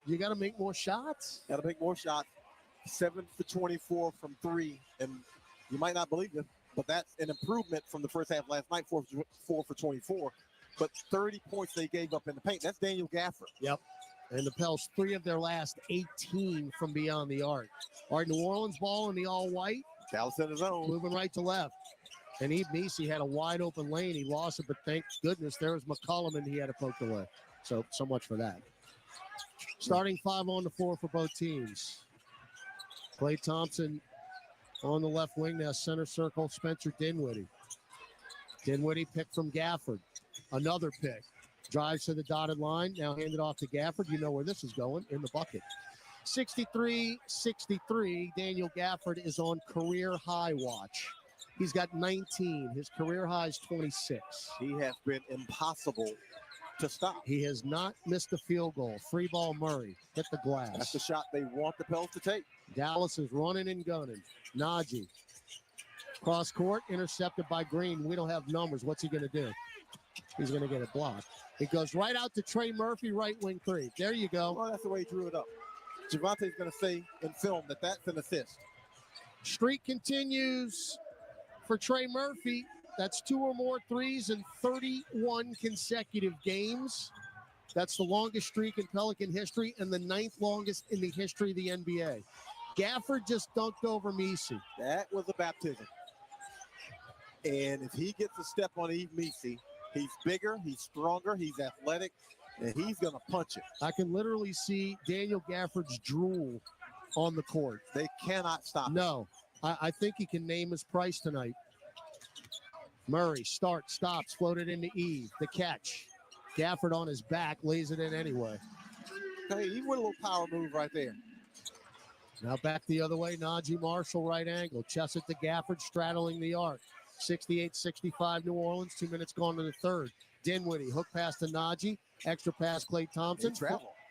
you got to make more shots. Got to make more shots. 7 for 24 from 3. And you might not believe it, but that's an improvement from the first half last night, 4 for 24. But 30 points they gave up in the paint. That's Daniel Gafford. Yep. And the Pels, 3 of their last 18 from beyond the arc. All right, New Orleans ball in the all-white. Dallas in his own. Moving right to left. And Eve Meese had a wide-open lane. He lost it, but thank goodness there was McCollum, and he had to poke away. So much for that. Starting 5 on the floor for both teams. Klay Thompson on the left wing now, center circle, Spencer Dinwiddie. Dinwiddie picked from Gafford. Another pick. Drives to the dotted line. Now handed off to Gafford. You know where this is going, in the bucket. 63-63. Daniel Gafford is on career high watch. He's got 19. His career high is 26. He has been impossible to stop. He has not missed a field goal. Free ball Murray. Hit the glass. That's the shot they want the Pels to take. Dallas is running and gunning. Najee. Cross court, intercepted by Green. We don't have numbers. What's he going to do? He's going to get it blocked. It goes right out to Trey Murphy, right wing 3. There you go. Well, that's the way he drew it up. Javonte's going to say in film that that's an assist. Streak continues for Trey Murphy. That's 2 or more threes in 31 consecutive games. That's the longest streak in Pelican history and the 9th longest in the history of the NBA. Gafford just dunked over Messi. That was a baptism. And if he gets a step on Yves Messi, he's bigger, he's stronger, he's athletic, and he's going to punch it. I can literally see Daniel Gafford's drool on the court. They cannot stop him. No, I think he can name his price tonight. Murray starts, stops, floated into Eve. The catch. Gafford on his back, lays it in anyway. Hey, even with a little power move right there. Now back the other way. Najee Marshall, right angle. Chest it to Gafford, straddling the arc. 68-65 New Orleans. 2 minutes gone to the third. Dinwiddie, hook pass to Najee. Extra pass, Klay Thompson.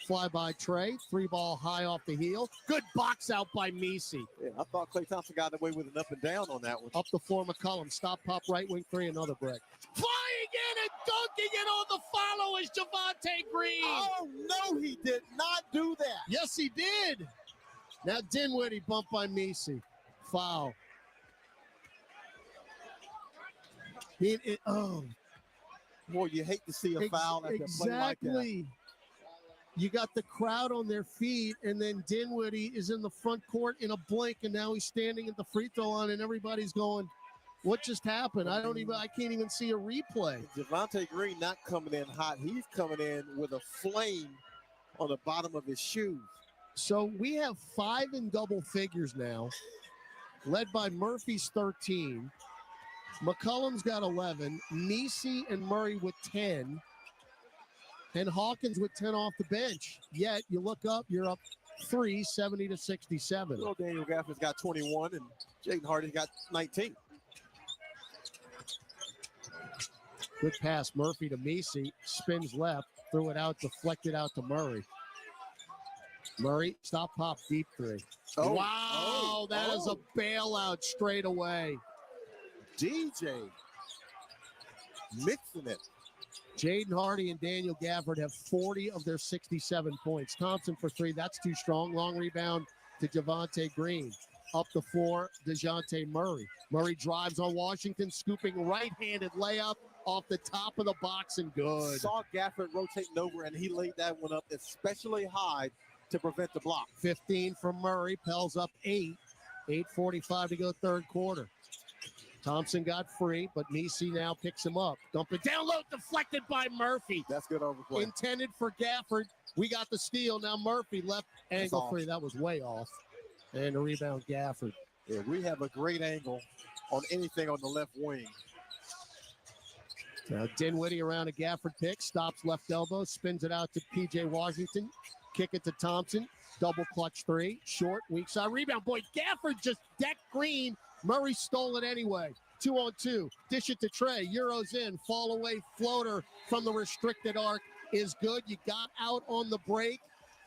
Fly by Trey. 3-ball high off the heel. Good box out by Messi. Yeah, I thought Klay Thompson got away with an up and down on that one. Up the floor, McCollum. Stop, pop, right wing three. Another break. Flying in and dunking it on the follow is Javonte Green. Oh, no, he did not do that. Yes, he did. Now Dinwiddie bumped by Messi. Foul. Boy, you hate to see a foul after a play like that. Exactly. You got the crowd on their feet, and then Dinwiddie is in the front court in a blink, and now he's standing at the free throw line, and everybody's going, what just happened? I can't even see a replay. Javonte Green not coming in hot. He's coming in with a flame on the bottom of his shoes. So we have 5 in double figures now, led by Murphy's 13. McCollum's got 11. Messi and Murray with 10. And Hawkins with 10 off the bench. Yet you look up, you're up 3, 70-67. Well, Daniel Gafford's got 21, and Jaden Hardy's got 19. Good pass, Murphy to Messi. Spins left, threw it out, deflected out to Murray. Murray, stop, pop, deep three. Oh. Wow, that is a bailout straight away. DJ mixing it. Jaden Hardy and Daniel Gafford have 40 of their 67 points. Thompson for 3, that's too strong. Long rebound to Javonte Green. Up the floor, DeJounte Murray. Murray drives on Washington, scooping right-handed layup off the top of the box and good. Saw Gafford rotating over, and he laid that one up especially high to prevent the block. 15 from Murray. Pell's up 8. 8:45 to go third quarter. Thompson got free, but Messi now picks him up. Dump it down low, deflected by Murphy. That's good overplay. Intended for Gafford. We got the steal. Now Murphy left angle three. That was way off. And the rebound, Gafford. Yeah, we have a great angle on anything on the left wing. Now Dinwiddie around a Gafford pick. Stops left elbow. Spins it out to P.J. Washington. Kick it to Thompson. Double clutch 3. Short, weak side rebound. Boy, Gafford just decked Green. Murray stole it anyway. 2-on-2. Dish it to Trey. Euros in. Fall away floater from the restricted arc is good. You got out on the break,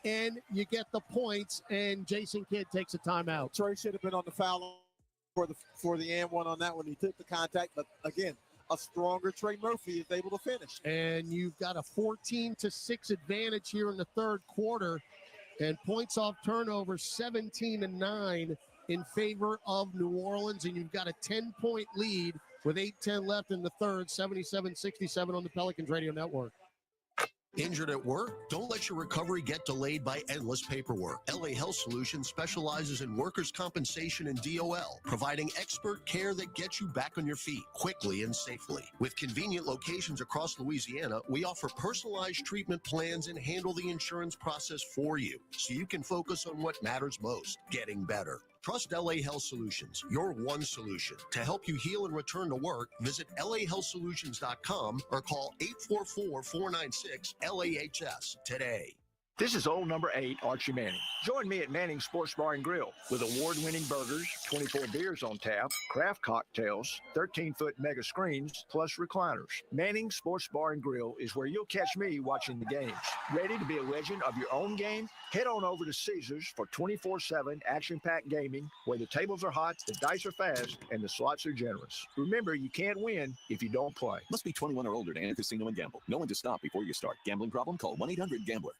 and you get the points, and Jason Kidd takes a timeout. Trey should have been on the foul for the and one on that one. He took the contact, but again, a stronger Trey Murphy is able to finish. And you've got a 14-6 advantage here in the third quarter, and points off turnover 17-9 in favor of New Orleans, and you've got a 10-point lead with 8:10 left in the third, 77-67 on the Pelicans Radio Network. Injured at work? Don't let your recovery get delayed by endless paperwork. LA Health Solutions specializes in workers' compensation and DOL, providing expert care that gets you back on your feet quickly and safely. With convenient locations across Louisiana, we offer personalized treatment plans and handle the insurance process for you, so you can focus on what matters most, getting better. Trust LA Health Solutions, your one solution. To help you heal and return to work, visit lahealthsolutions.com or call 844-496-LAHS today. This is old number 8, Archie Manning. Join me at Manning's Sports Bar and Grill with award-winning burgers, 24 beers on tap, craft cocktails, 13-foot mega screens, plus recliners. Manning's Sports Bar and Grill is where you'll catch me watching the games. Ready to be a legend of your own game? Head on over to Caesars for 24/7 action-packed gaming, where the tables are hot, the dice are fast, and the slots are generous. Remember, you can't win if you don't play. Must be 21 or older to enter casino and gamble. Know when to stop before you start. Gambling problem? Call 1-800-GAMBLER.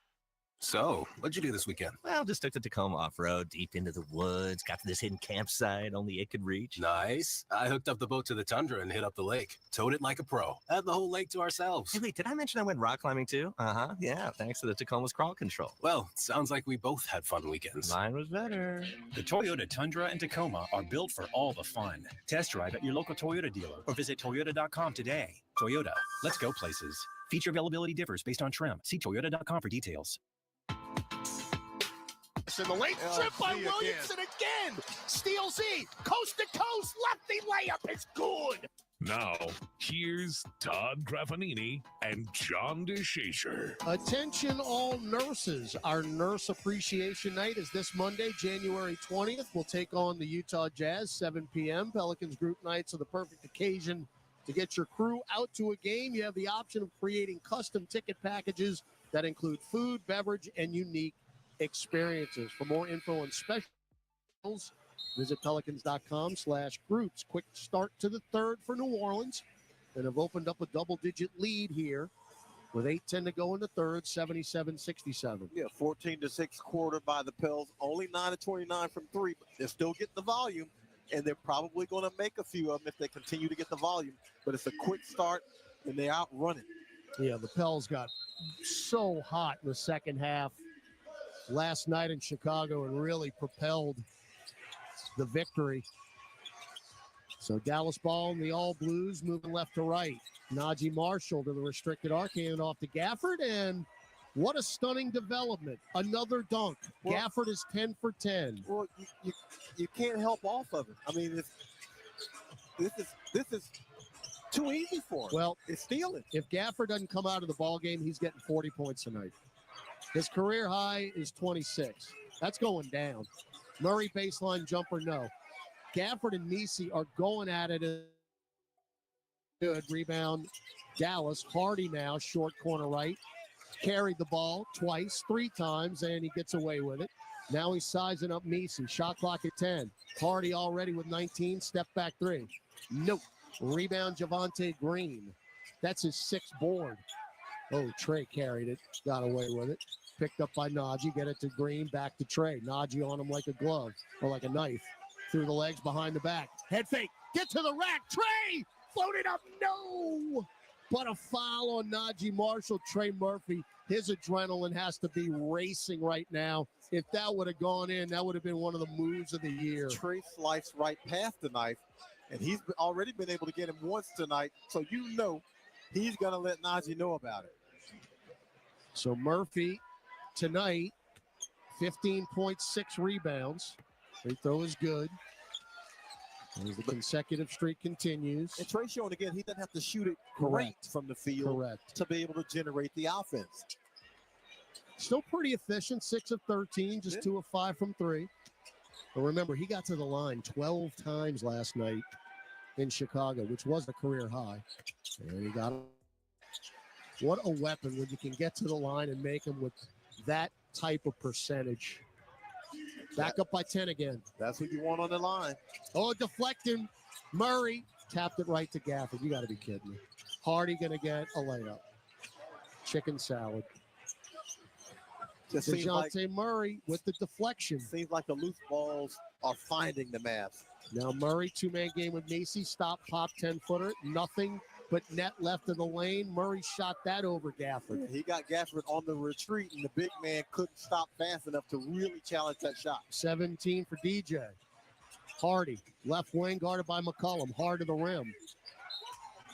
So, what'd you do this weekend? Well, just took the Tacoma off-road, deep into the woods, got to this hidden campsite only it could reach. Nice. I hooked up the boat to the tundra and hit up the lake. Towed it like a pro. Had the whole lake to ourselves. Hey, wait, did I mention I went rock climbing too? Uh-huh, yeah, thanks to the Tacoma's crawl control. Well, sounds like we both had fun weekends. Mine was better. The Toyota Tundra and Tacoma are built for all the fun. Test drive at your local Toyota dealer or visit Toyota.com today. Toyota, let's go places. Feature availability differs based on trim. See Toyota.com for details. In the late trip by Williamson again. Steals E. Coast to coast. Lefty layup. It's good. Now, here's Todd Graffanini and John DeShazer. Attention all nurses. Our Nurse Appreciation Night is this Monday, January 20th. We'll take on the Utah Jazz, 7 p.m. Pelicans group nights are the perfect occasion to get your crew out to a game. You have the option of creating custom ticket packages that include food, beverage, and unique experiences. For more info on specials, visit pelicans.com/groups. Quick start to the third for New Orleans and have opened up a double-digit lead here with 8:10 to go in the third, 77-67. Yeah, 14-6 quarter by the Pels. Only 9-29 from three, but they're still getting the volume, and they're probably going to make a few of them if they continue to get the volume. But it's a quick start, and they're out running. Yeah, the Pels got so hot in the second half last night in Chicago and really propelled the victory. So Dallas ball and the All Blues moving left to right. Najee Marshall to the restricted arc, hand off to Gafford, and what a stunning development. Another dunk. Well, Gafford is 10 for 10. Well, you can't help off of it. I mean, this is too easy for him. Well, it's stealing. If Gafford doesn't come out of the ball game, he's getting 40 points tonight. His career high is 26. That's going down. Murray baseline jumper, no. Gafford and Nisi are going at it. Good rebound. Dallas. Hardy now, short corner right. Carried the ball twice, 3 times, and he gets away with it. Now he's sizing up Nisi. Shot clock at 10. Hardy already with 19. Step back 3. Nope. Rebound Javonte Green. That's his 6th board. Oh, Trey carried it. Got away with it. Picked up by Najee. Get it to Green. Back to Trey. Najee on him like a glove or like a knife. Through the legs, behind the back. Head fake. Get to the rack. Trey! Floated up. No! But a foul on Najee Marshall. Trey Murphy. His adrenaline has to be racing right now. If that would have gone in, that would have been one of the moves of the year. Trey sliced right past the knife, and he's already been able to get him once tonight. So you know he's going to let Najee know about it. So Murphy tonight, 15.6 rebounds. Free throw is good. As the consecutive streak continues. And Trey showing again, he doesn't have to shoot it Correct. great from the field Correct. to be able to generate the offense. Still pretty efficient, 6 of 13, just 2 of 5 from 3. But remember, he got to the line 12 times last night in Chicago, which was a career high. And he got it. What a weapon when you can get to the line and make them with that type of percentage. Back up by 10 again. That's what you want on the line. Oh, deflecting. Murray tapped it right to Gafford. You got to be kidding me. Hardy going to get a layup. Chicken salad. DeJounte Murray with the deflection. Seems like the loose balls are finding the Mavs. Now Murray, 2-man game with Nisi. Stop, pop, 10-footer. Nothing but net left of the lane. Murray shot that over Gafford. He got Gafford on the retreat, and the big man couldn't stop fast enough to really challenge that shot. 17 for DJ. Hardy, left wing, guarded by McCollum. Hard to the rim.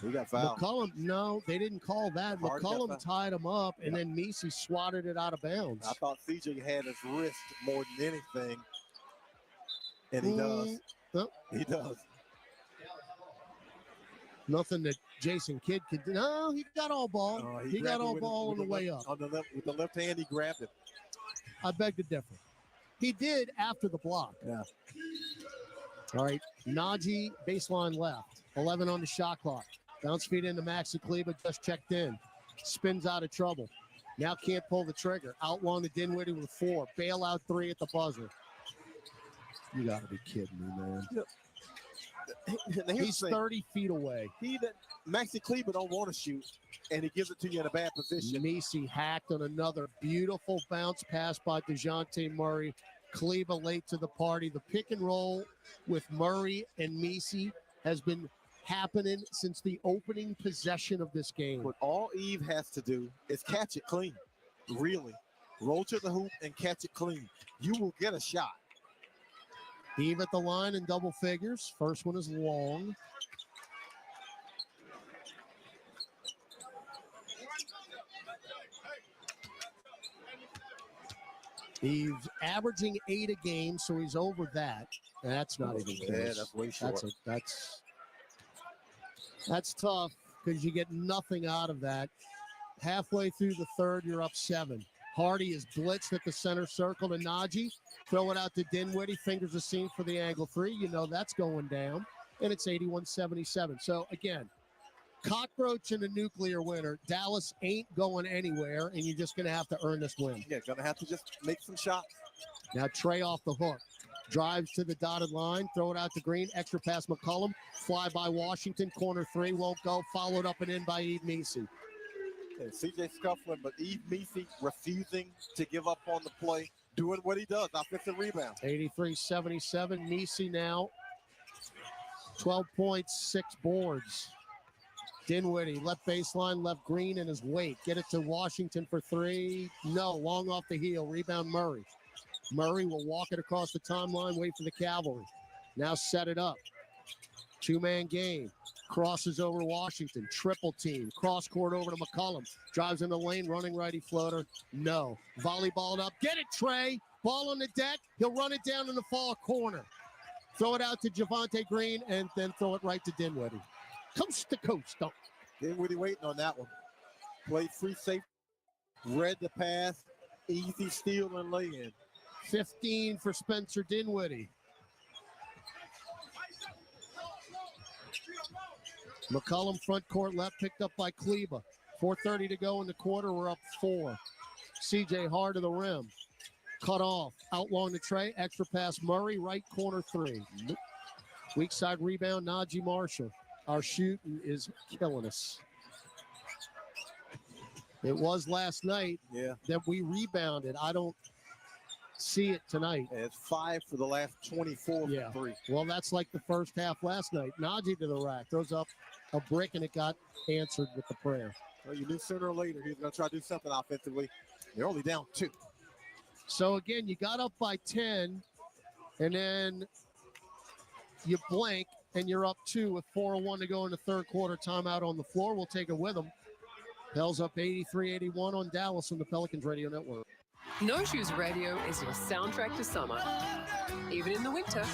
He got fouled. McCollum, no, they didn't call that. Hard McCollum tied him up, and then Nisi swatted it out of bounds. I thought CJ had his wrist more than anything, and he does. He does. Nothing that Jason Kidd could do. No, he got all ball. He got all ball on the way up. With the left hand, he grabbed it. I beg to differ. He did after the block. Yeah. All right. Najee, baseline left. 11 on the shot clock. Bounce feed into Maxi Kleber, just checked in. Spins out of trouble. Now can't pull the trigger. Outlong to Dinwiddie with 4. Bailout 3 at the buzzer. You got to be kidding me, man. He's 30 feet away. Maxi Kleber don't want to shoot. and he gives it to you in a bad position. Messi hacked on another beautiful bounce pass by DeJounte Murray. Kleba late to the party. The pick and roll with Murray and Messi has been happening since the opening possession of this game. What all Eve has to do is catch it clean. Really. Roll to the hoop and catch it clean. You will get a shot. Eve at the line in double figures. First one is long. He's averaging 8 a game, so he's over that. That's not even close. Yeah, that's way short. That's tough because you get nothing out of that. Halfway through the third, you're up 7. Hardy is blitzed at the center circle to Najee. Throw it out to Dinwiddie. Fingers a seam for the angle 3. You know that's going down. And it's 81-77. So, again, cockroach and a nuclear winner. Dallas ain't going anywhere, and you're just going to have to earn this win. Yeah, going to have to just make some shots. Now Trey off the hook. Drives to the dotted line. Throw it out to Green. Extra pass McCollum. Fly by Washington. Corner 3 won't go. Followed up and in by Eve Messi. And CJ scuffling, but Eve Messi refusing to give up on the play. Doing what he does. Offensive rebound. 83-77. Messi now 12 points, 6 boards. Dinwiddie, left baseline, left Green in his wake. Get it to Washington for 3. No, long off the heel. Rebound Murray. Murray will walk it across the timeline, wait for the cavalry. Now set it up. 2-man game. Crosses over Washington. Triple team. Cross court over to McCollum. Drives in the lane, running righty floater. No. Volleyballed up. Get it, Trey. Ball on the deck. He'll run it down in the far corner. Throw it out to Javonte Green and then throw it right to Dinwiddie. Coast to coast. Don't. Dinwiddie waiting on that one. Played free safety. Read the pass. Easy steal and lay in. 15 for Spencer Dinwiddie. McCollum front court left, picked up by Kleba. 4:30 to go in the quarter. We're up 4. CJ hard to the rim. Cut off. Outlong to Trey. Extra pass Murray. Right corner 3. Weak side rebound Najee Marshall. Our shooting is killing us. It was last night that we rebounded. I don't see it tonight. It's 5 for the last 24 for 3. Well, that's like the first half last night. Najee to the rack. Throws up a brick, and it got answered with the prayer. Well, you knew sooner or later he was going to try to do something offensively. They're only down 2. So, again, you got up by 10, and then you blank, and you're up 2 with 4:01 to go in the third quarter. Timeout on the floor. We'll take it with them. Pels up 83-81 on Dallas on the Pelicans Radio Network. No Shoes Radio is your soundtrack to summer, even in the winter.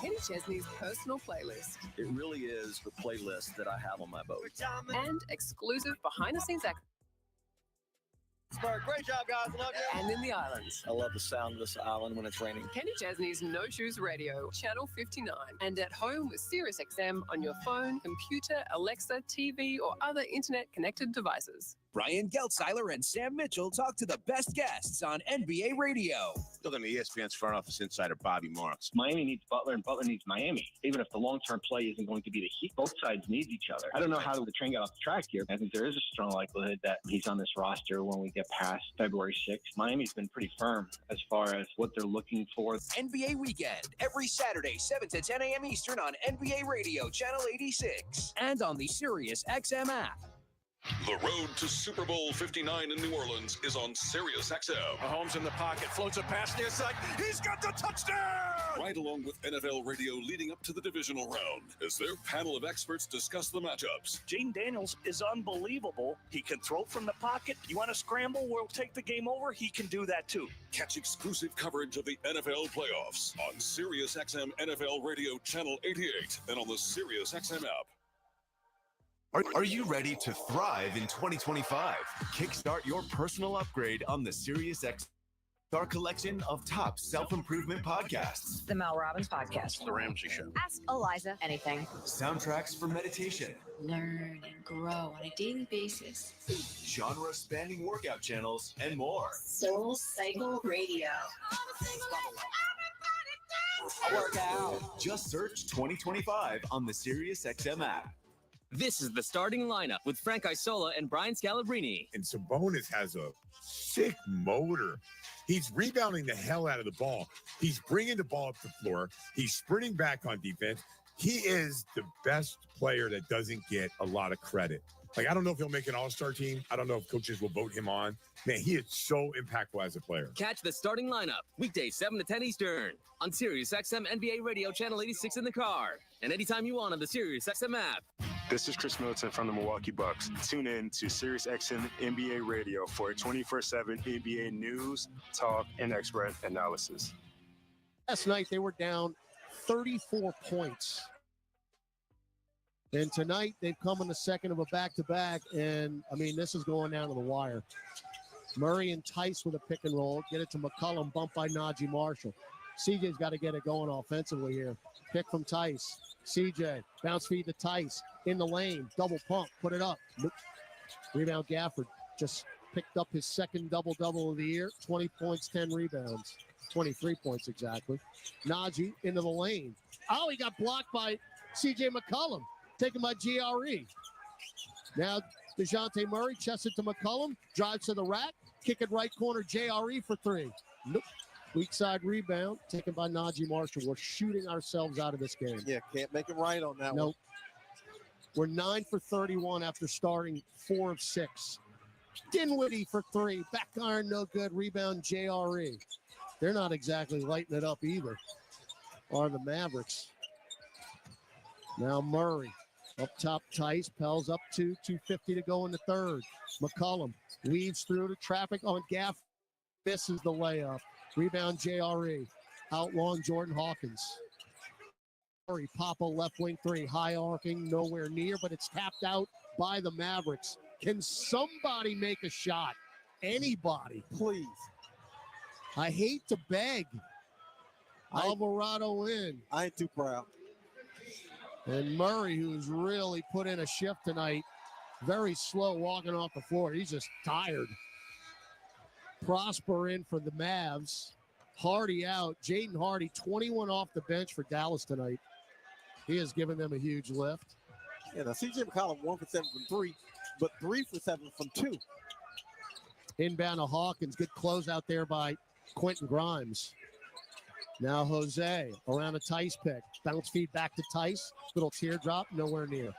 Kenny Chesney's personal playlist. It really is the playlist that I have on my boat. And exclusive behind-the-scenes act. Great job, guys. Love you. And in the islands. I love the sound of this island when it's raining. Kenny Chesney's No Shoes Radio, Channel 59. And at home with SiriusXM on your phone, computer, Alexa, TV, or other internet-connected devices. Brian Geltzeiler and Sam Mitchell talk to the best guests on NBA Radio. Still on the ESPN's front office insider Bobby Marks. Miami needs Butler and Butler needs Miami. Even if the long-term play isn't going to be the Heat, both sides need each other. I don't know how the train got off the track here. I think there is a strong likelihood that he's on this roster when we get past February 6th. Miami's been pretty firm as far as what they're looking for. NBA Weekend, every Saturday, 7 to 10 a.m. Eastern on NBA Radio, Channel 86. And on the SiriusXM app. The road to Super Bowl 59 in New Orleans is on SiriusXM. Mahomes in the pocket, floats a pass near side. He's got the touchdown! Right along with NFL radio leading up to the divisional round as their panel of experts discuss the matchups. Jaden Daniels is unbelievable. He can throw from the pocket. You want to scramble? We'll take the game over. He can do that too. Catch exclusive coverage of the NFL playoffs on SiriusXM NFL Radio Channel 88 and on the SiriusXM app. Are you ready to thrive in 2025? Kickstart your personal upgrade on the SiriusXM. Our collection of top self-improvement podcasts. The Mel Robbins Podcast. The Ramsey Show. Ask Eliza anything. Soundtracks for meditation. Learn and grow on a daily basis. Genre-spanning workout channels and more. Soul Cycle Radio. I work out. Just search 2025 on the SiriusXM app. This is the starting lineup with Frank Isola and Brian Scalabrine. And Sabonis has a sick motor. He's rebounding the hell out of the ball. He's bringing the ball up the floor. He's sprinting back on defense. He is the best player that doesn't get a lot of credit. Like, I don't know if he'll make an all-star team. I don't know if coaches will vote him on. Man, he is so impactful as a player. Catch the starting lineup weekdays 7 to 10 Eastern on Sirius XM NBA Radio Channel 86 in the car and anytime you want on the Sirius XM app. This is Chris Middleton from the Milwaukee Bucks. Tune in to Sirius XM NBA Radio for 24/7 NBA news, talk, and expert analysis. Last night, they were down 34 points. And tonight, they've come in the second of a back-to-back, and, I mean, this is going down to the wire. Murray and Tice with a pick and roll. Get it to McCollum, bumped by Najee Marshall. CJ's got to get it going offensively here. Pick from Tice. CJ, bounce feed to Tice. In the lane, double pump, put it up. Nope. Rebound Gafford. Just picked up his second double-double of the year. 20 points, 10 rebounds. 23 points exactly. Najee into the lane. Oh, he got blocked by CJ McCollum. Taken by GRE. Now DeJounte Murray chests it to McCollum. Drives to the rack. Kick it right corner. JRE for three. Nope. Weak side rebound. Taken by Najee Marshall. We're shooting ourselves out of this game. Yeah, can't make him right on that Nope. We're 9 for 31 after starting 4 of 6. Dinwiddie for three. Back iron, no good. Rebound, JRE. They're not exactly lighting it up either, are the Mavericks. Now Murray. Up top, Tice. Pell's up to 2:50 to go in the third. McCollum weaves through the traffic on Gaff. Misses the layup. Rebound, JRE. Out long, Jordan Hawkins. Murray, Papa left wing three. High arcing, nowhere near, but it's tapped out by the Mavericks. Can somebody make a shot? Anybody, please. I hate to beg. Alvarado in. I ain't too proud. And Murray, who's really put in a shift tonight, very slow walking off the floor. He's just tired. Prosper in for the Mavs. Hardy out. Jaden Hardy, 21 off the bench for Dallas tonight. He has given them a huge lift. Yeah, now CJ McCollum 1 for 7 from 3, but 3 for 7 from 2. Inbound to Hawkins. Good close out there by Quentin Grimes. Now Jose around a Tice pick. Bounce feed back to Tice. Little teardrop, nowhere near.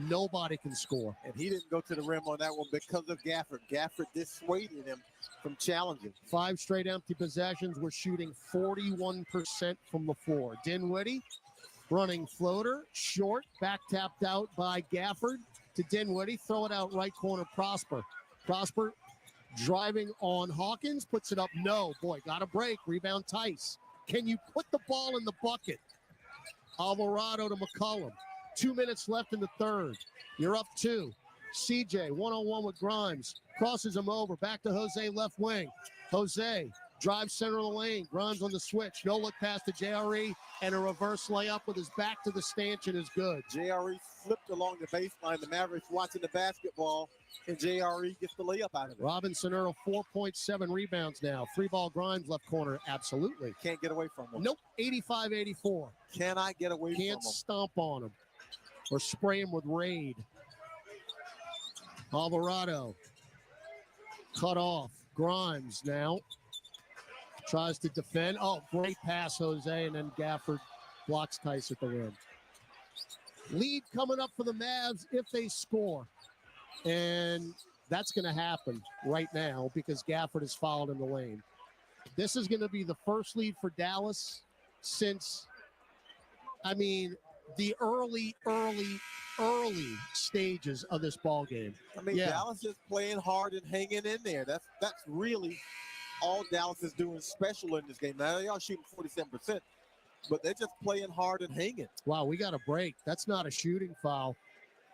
Nobody can score. And he didn't go to the rim on that one because of Gafford. Gafford dissuaded him from challenging. 5 straight empty possessions. We're shooting 41% from the floor. Dinwiddie running floater. Short. Back tapped out by Gafford to Dinwiddie. Throw it out right corner. Prosper. Prosper driving on Hawkins. Puts it up. No. Boy, got a break. Rebound Tice. Can you put the ball in the bucket? Alvarado to McCollum. 2 minutes left in the third. You're up 2. CJ, one-on-one with Grimes. Crosses him over. Back to Jose, left wing. Jose drives center of the lane. Grimes on the switch. No look pass to JRE. And a reverse layup with his back to the stanchion is good. JRE flipped along the baseline. The Mavericks watching the basketball. And JRE gets the layup out of it. Robinson Earl, 4.7 rebounds now. 3-ball Grimes, left corner. Absolutely. Can't get away from him. Nope. 85-84. Cannot get away from him. Can't stomp on him. Or spray him with Raid. Alvarado. Cut off. Grimes now. Tries to defend. Oh, great pass, Jose. And then Gafford blocks Tice at the rim. Lead coming up for the Mavs if they score. And that's going to happen right now because Gafford is fouled in the lane. This is going to be the first lead for Dallas since, the early stages of this ball game. Dallas is playing hard and hanging in there. That's really all Dallas is doing special in this game. Now they are shooting 47%, but they're just playing hard and hanging. Wow, we got a break. That's not a shooting foul.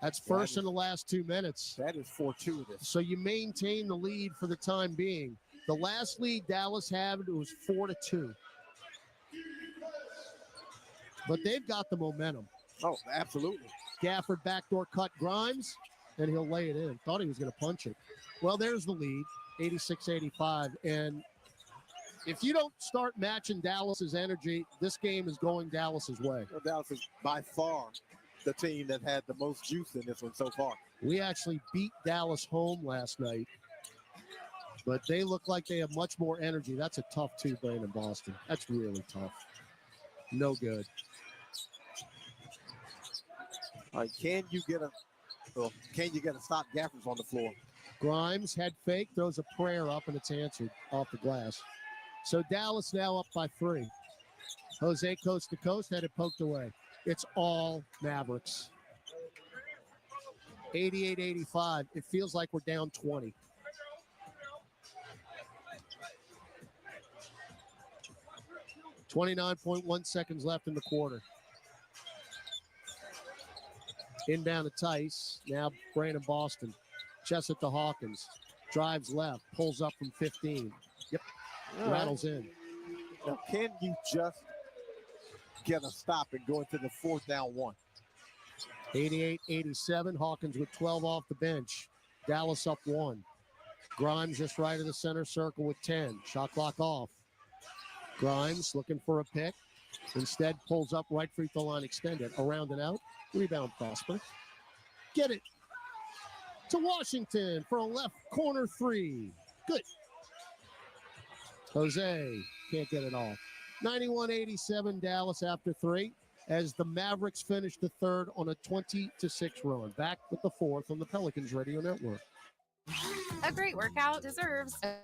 That's first in the last 2 minutes. That is 4-2 of this. So you maintain the lead for the time being. The last lead Dallas had, it was 4-2. But they've got the momentum. Oh, absolutely. Gafford backdoor cut Grimes, and he'll lay it in. Thought he was going to punch it. Well, there's the lead, 86-85. And if you don't start matching Dallas's energy, this game is going Dallas's way. Well, Dallas is by far the team that had the most juice in this one so far. We actually beat Dallas home last night, but they look like they have much more energy. That's a tough two, Brandon Boston. That's really tough. No good. All right, can you get a stop Gaffers on the floor? Grimes, head fake, throws a prayer up, and it's answered off the glass. So Dallas now up by 3. Jose coast to coast, had it poked away. It's all Mavericks. 88-85. It feels like we're down 20. .1 seconds left in the quarter. Inbound to Tice. Now Brandon Boston. Chest it to Hawkins. Drives left. Pulls up from 15. Yep. Rattles in. Now, can you just get a stop and go into the 4th down 1? 88-87. Hawkins with 12 off the bench. Dallas up 1. Grimes just right of the center circle with 10. Shot clock off. Grimes looking for a pick. Instead pulls up right free throw line extended. Around and out. Rebound Prosper. Get it to Washington for a left corner 3. Good. Jose can't get it off. 91-87 Dallas after 3 as the Mavericks finish the third on a 20-6 run. Back with the 4th on the Pelicans Radio Network. A great workout deserves a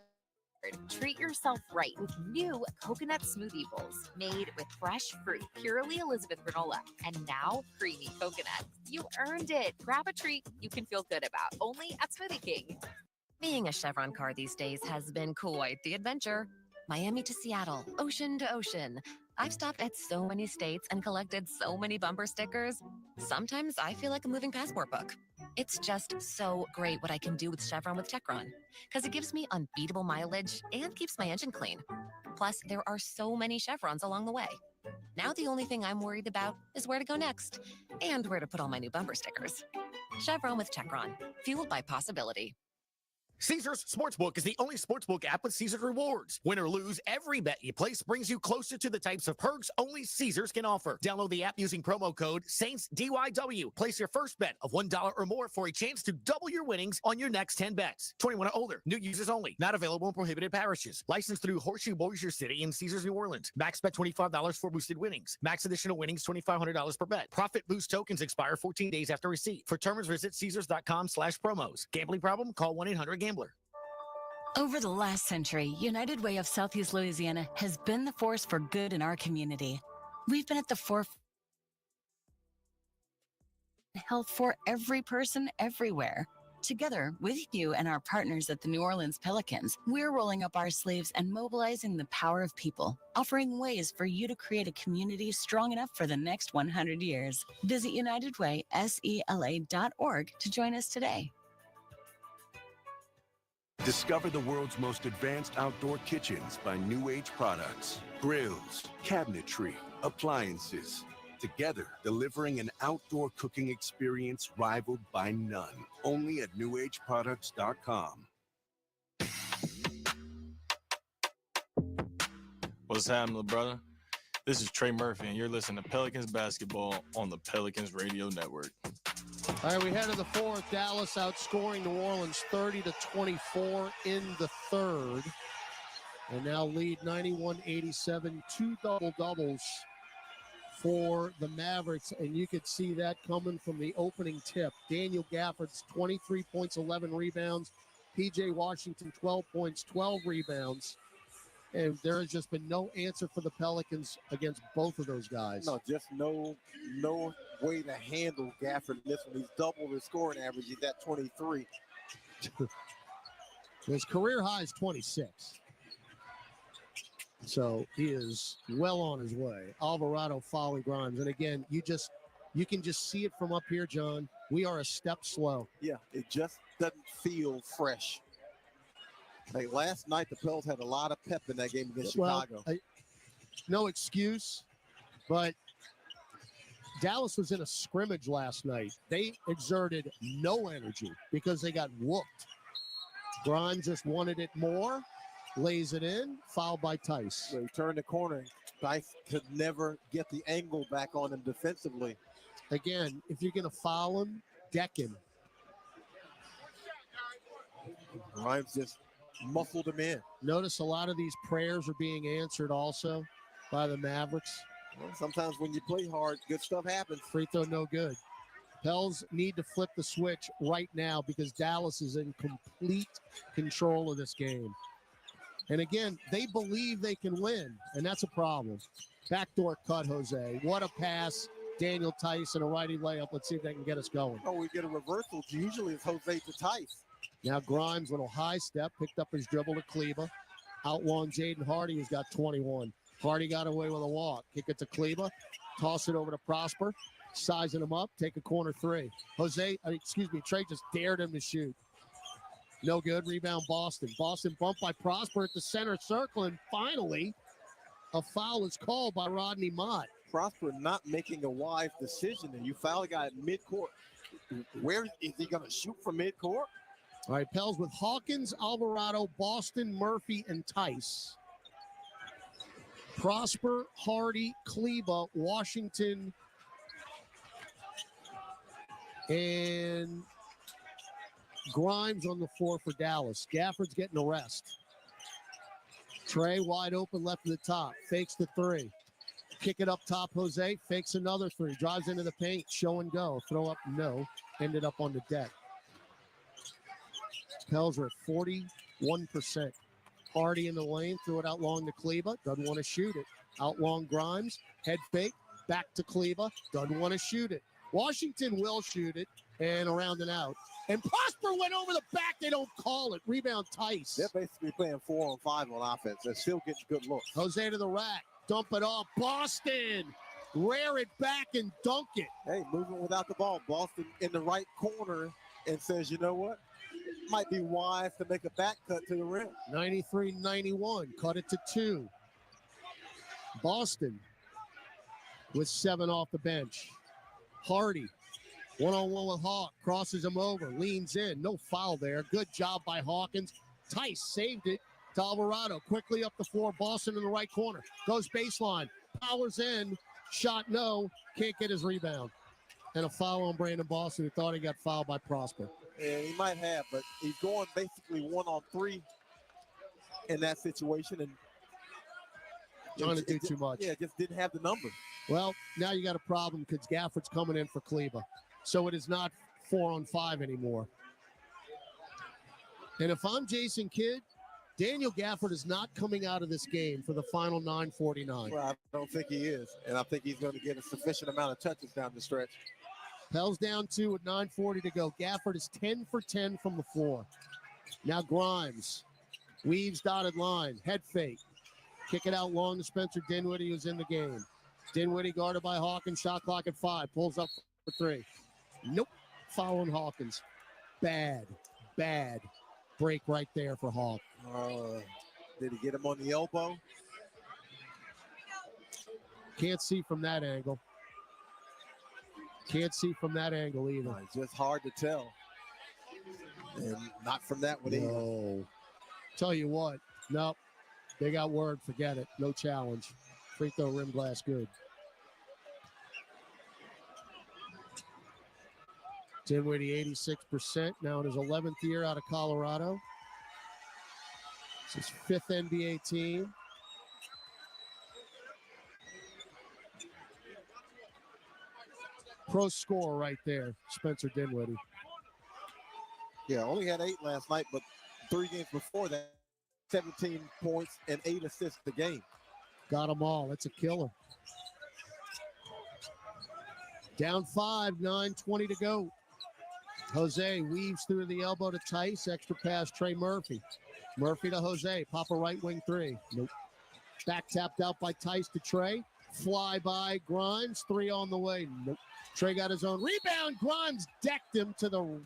treat yourself right with new coconut smoothie bowls made with fresh fruit, purely Elizabeth granola, and now creamy coconut. You earned it. Grab a treat you can feel good about, only at Smoothie King. Being a Chevron car these days has been quite the adventure. Miami to Seattle, ocean to ocean. I've stopped at so many states and collected so many bumper stickers. Sometimes I feel like a moving passport book. It's just so great what I can do with Chevron with Techron, because it gives me unbeatable mileage and keeps my engine clean. Plus, there are so many Chevrons along the way. Now the only thing I'm worried about is where to go next and where to put all my new bumper stickers. Chevron with Techron, fueled by possibility. Caesars Sportsbook is the only sportsbook app with Caesars rewards. Win or lose, every bet you place brings you closer to the types of perks only Caesars can offer. Download the app using promo code SAINTSDYW. Place your first bet of $1 or more for a chance to double your winnings on your next 10 bets. 21 or older. New users only. Not available in prohibited parishes. Licensed through Horseshoe Bossier City and Caesars New Orleans. Max bet $25 for boosted winnings. Max additional winnings $2,500 per bet. Profit boost tokens expire 14 days after receipt. For terms, visit Caesars.com/promos. Gambling problem? Call 1-800-GAMBLER. Over the last century, United Way of Southeast Louisiana has been the force for good in our community. We've been at the forefront of health for every person everywhere. Together with you and our partners at the New Orleans Pelicans, we're rolling up our sleeves and mobilizing the power of people, offering ways for you to create a community strong enough for the next 100 years. Visit UnitedWaySELA.org to join us today. Discover the world's most advanced outdoor kitchens by New Age Products. Grills, cabinetry, appliances. Together, delivering an outdoor cooking experience rivaled by none. Only at NewAgeProducts.com. What's happening, brother? This is Trey Murphy, and you're listening to Pelicans basketball on the Pelicans Radio Network. All right, we head to the 4th. Dallas outscoring New Orleans 30-24 in the 3rd. And now lead 91-87, 2 double-doubles for the Mavericks. And you could see that coming from the opening tip. Daniel Gafford's 23 points, 11 rebounds. P.J. Washington, 12 points, 12 rebounds. And there has just been no answer for the Pelicans against both of those guys. No, just no way to handle Gafford in this one. He's doubled his scoring average. He's at 23. His career high is 26. So he is well on his way. Alvarado following Grimes. And again, you can just see it from up here, John. We are a step slow. Yeah, it just doesn't feel fresh. Like last night, the Pels had a lot of pep in that game against Chicago. No excuse, but Dallas was in a scrimmage last night. They exerted no energy because they got whooped. Grimes just wanted it more, lays it in, fouled by Tice. So he turned the corner. Tice could never get the angle back on him defensively. Again, if you're going to foul him, deck him. Grimes just muffled him in. Notice a lot of these prayers are being answered also by the Mavericks. Well, sometimes when you play hard, good stuff happens. Free throw, no good. Pels need to flip the switch right now because Dallas is in complete control of this game. And again, they believe they can win, and that's a problem. Backdoor cut, Jose. What a pass. Daniel Tice and a righty layup. Let's see if they can get us going. Oh, we get a reversal. Usually it's Jose to Tice. Now Grimes, little high step, picked up his dribble to Kleba. Outlawing Jaden Hardy, who's got 21. Hardy got away with a walk. Kick it to Kleba. Toss it over to Prosper. Sizing him up. Take a corner three. Trey just dared him to shoot. No good. Rebound Boston. Boston bumped by Prosper at the center circle. And finally, a foul is called by Rodney Mott. Prosper not making a wise decision. And you foul a guy at midcourt. Where is he going to shoot from midcourt? All right, Pels with Hawkins, Alvarado, Boston, Murphy, and Tice. Prosper, Hardy, Kleba, Washington, and Grimes on the floor for Dallas. Gafford's getting a rest. Trey wide open left to the top. Fakes the three. Kick it up top, Jose. Fakes another three. Drives into the paint. Show and go. Throw up, no. Ended up on the deck. Pels are at 41%. Hardy in the lane. Threw it out long to Kleba. Doesn't want to shoot it. Out long Grimes. Head fake. Back to Kleba. Doesn't want to shoot it. Washington will shoot it. And around and out. And Prosper went over the back. They don't call it. Rebound Tice. They're basically playing 4-on-5 on offense. They're still getting good looks. Jose to the rack. Dump it off. Boston. Rear it back and dunk it. Hey, moving without the ball. Boston in the right corner and says, you know what? Might be wise to make a back cut to the rim. 93-91. Cut it to 2. Boston with 7 off the bench. Hardy. One-on-one with Hawk. Crosses him over. Leans in. No foul there. Good job by Hawkins. Tice saved it to Alvarado. Quickly up the floor. Boston in the right corner. Goes baseline. Powers in. Shot no. Can't get his rebound. And a foul on Brandon Boston, who thought he got fouled by Prosper. Yeah, he might have, but he's going basically 1-on-3 in that situation. And trying to do too much. Yeah, just didn't have the numbers. Well, now you got a problem because Gafford's coming in for Kleba. So it is not 4-on-5 anymore. And if I'm Jason Kidd, Daniel Gafford is not coming out of this game for the final 9:49. Well, I don't think he is. And I think he's going to get a sufficient amount of touches down the stretch. Pels down 2 with 9:40 to go. Gafford is 10 for 10 from the floor. Now Grimes weaves dotted line. Head fake. Kick it out long to Spencer Dinwiddie, who's in the game. Dinwiddie guarded by Hawkins. Shot clock at 5. Pulls up for 3. Nope. Following Hawkins. Bad break right there for Hawk. Did he get him on the elbow? Can't see from that angle. Can't see from that angle either. It's just hard to tell. And not from that one either. Tell you what. Nope. They got word. Forget it. No challenge. Free throw rim glass good. Dinwiddie 86%. Now in his 11th year out of Colorado. It's his 5th NBA team. Pro score right there, Spencer Dinwiddie. Yeah, only had 8 last night, but 3 games before that, 17 points and 8 assists a game. Got them all. That's a killer. Down 5, 9:20 to go. Jose weaves through the elbow to Tice. Extra pass, Trey Murphy. Murphy to Jose. Pop a right wing 3. Nope. Back tapped out by Tice to Trey. Fly by Grimes. 3 on the way. Nope. Trey got his own rebound. Grimes decked him to the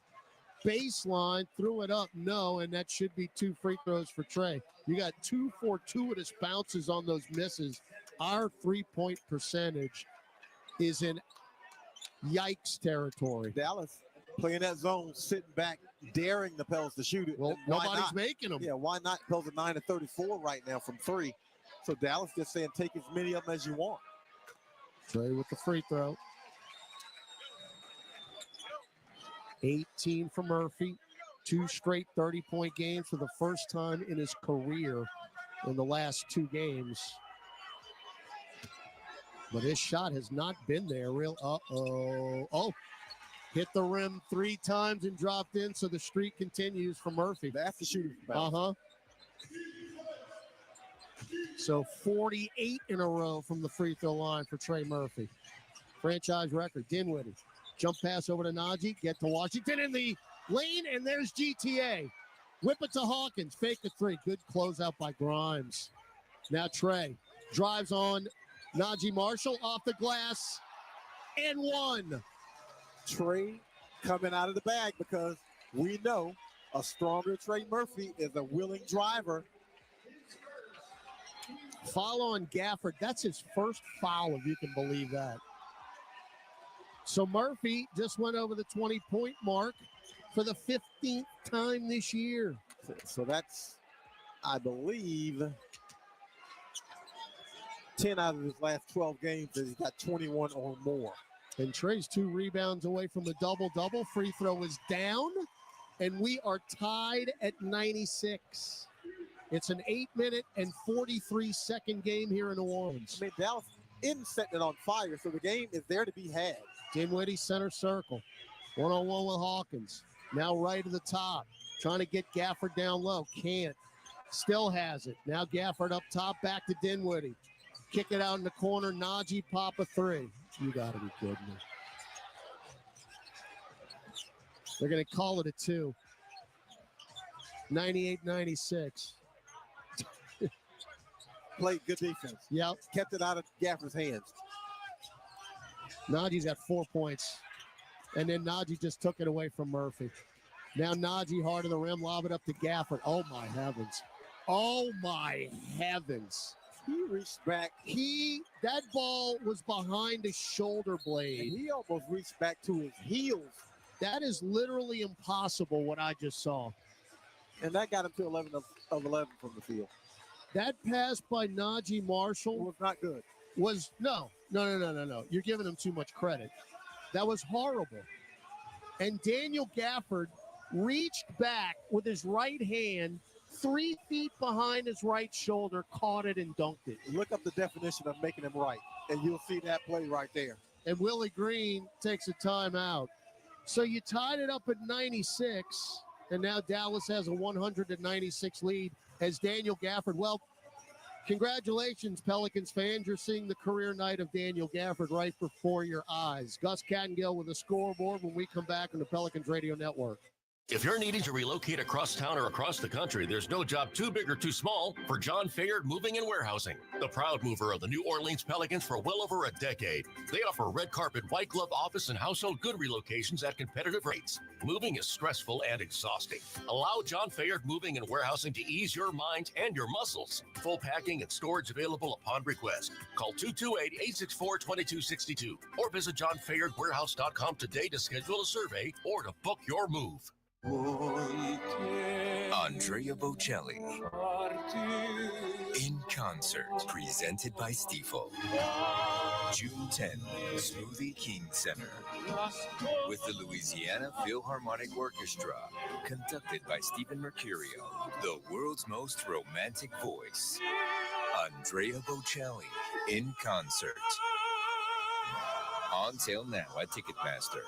baseline. Threw it up. No, and that should be 2 free throws for Trey. You got 2 fortuitous bounces on those misses. Our 3-point percentage is in yikes territory. Dallas playing that zone, sitting back, daring the Pels to shoot it. Well, nobody's making them. Yeah, why not? Pels are 9 of 34 right now from 3. So Dallas just saying take as many of them as you want. Trey with the free throw. 18 for Murphy. 2 straight 30-point games for the first time in his career in the last 2 games. But his shot has not been there. Oh, hit the rim 3 times and dropped in, so the streak continues for Murphy. That's the shooting. So 48 in a row from the free throw line for Trey Murphy. Franchise record. Dinwiddie. Jump pass over to Najee. Get to Washington in the lane, and there's GTA. Whip it to Hawkins. Fake the 3. Good closeout by Grimes. Now Trey drives on Najee Marshall off the glass and 1. Trey coming out of the bag because we know a stronger Trey Murphy is a willing driver. Foul on Gafford. That's his first foul, if you can believe that. So Murphy just went over the 20-point mark for the 15th time this year. So that's, I believe, 10 out of his last 12 games that he's got 21 or more. And Trey's 2 rebounds away from a double-double. Free throw is down, and we are tied at 96. It's an 8-minute and 43-second game here in New Orleans. I mean, Dallas isn't setting it on fire, so the game is there to be had. Dinwiddie center circle. 1-on-1 with Hawkins. Now right to the top. Trying to get Gafford down low. Can't. Still has it. Now Gafford up top. Back to Dinwiddie. Kick it out in the corner. Najee pop a 3. You got to be kidding me. They're going to call it a 2. 98-96. Played good defense. Yep. Kept it out of Gafford's hands. Najee's got 4 points. And then Najee just took it away from Murphy. Now Najee hard to the rim, lob it up to Gafford. Oh, my heavens. Oh, my heavens. He reached back. That ball was behind his shoulder blade. And he almost reached back to his heels. That is literally impossible, what I just saw. And that got him to 11 of 11 from the field. That pass by Najee Marshall was not good. No. You're giving him too much credit. That was horrible. And Daniel Gafford reached back with his right hand 3 feet behind his right shoulder, caught it and dunked it. Look up the definition of making him right, and you'll see that play right there. And Willie Green takes a timeout. So you tied it up at 96, and now Dallas has a 196 lead as Daniel Gafford. Well, congratulations, Pelicans fans. You're seeing the career night of Daniel Gafford right before your eyes. Gus Cattingill with a scoreboard when we come back on the Pelicans Radio Network. If you're needing to relocate across town or across the country, there's no job too big or too small for John Fayard Moving and Warehousing, the proud mover of the New Orleans Pelicans for well over a decade. They offer red carpet, white glove office and household good relocations at competitive rates. Moving is stressful and exhausting. Allow John Fayard Moving and Warehousing to ease your mind and your muscles. Full packing and storage available upon request. Call 228-864-2262 or visit johnfayardwarehouse.com today to schedule a survey or to book your move. Andrea Bocelli in concert, presented by Stifel. June 10, Smoothie King Center, with the Louisiana Philharmonic Orchestra, conducted by Stephen Mercurio, the world's most romantic voice. Andrea Bocelli in concert. On sale now at Ticketmaster.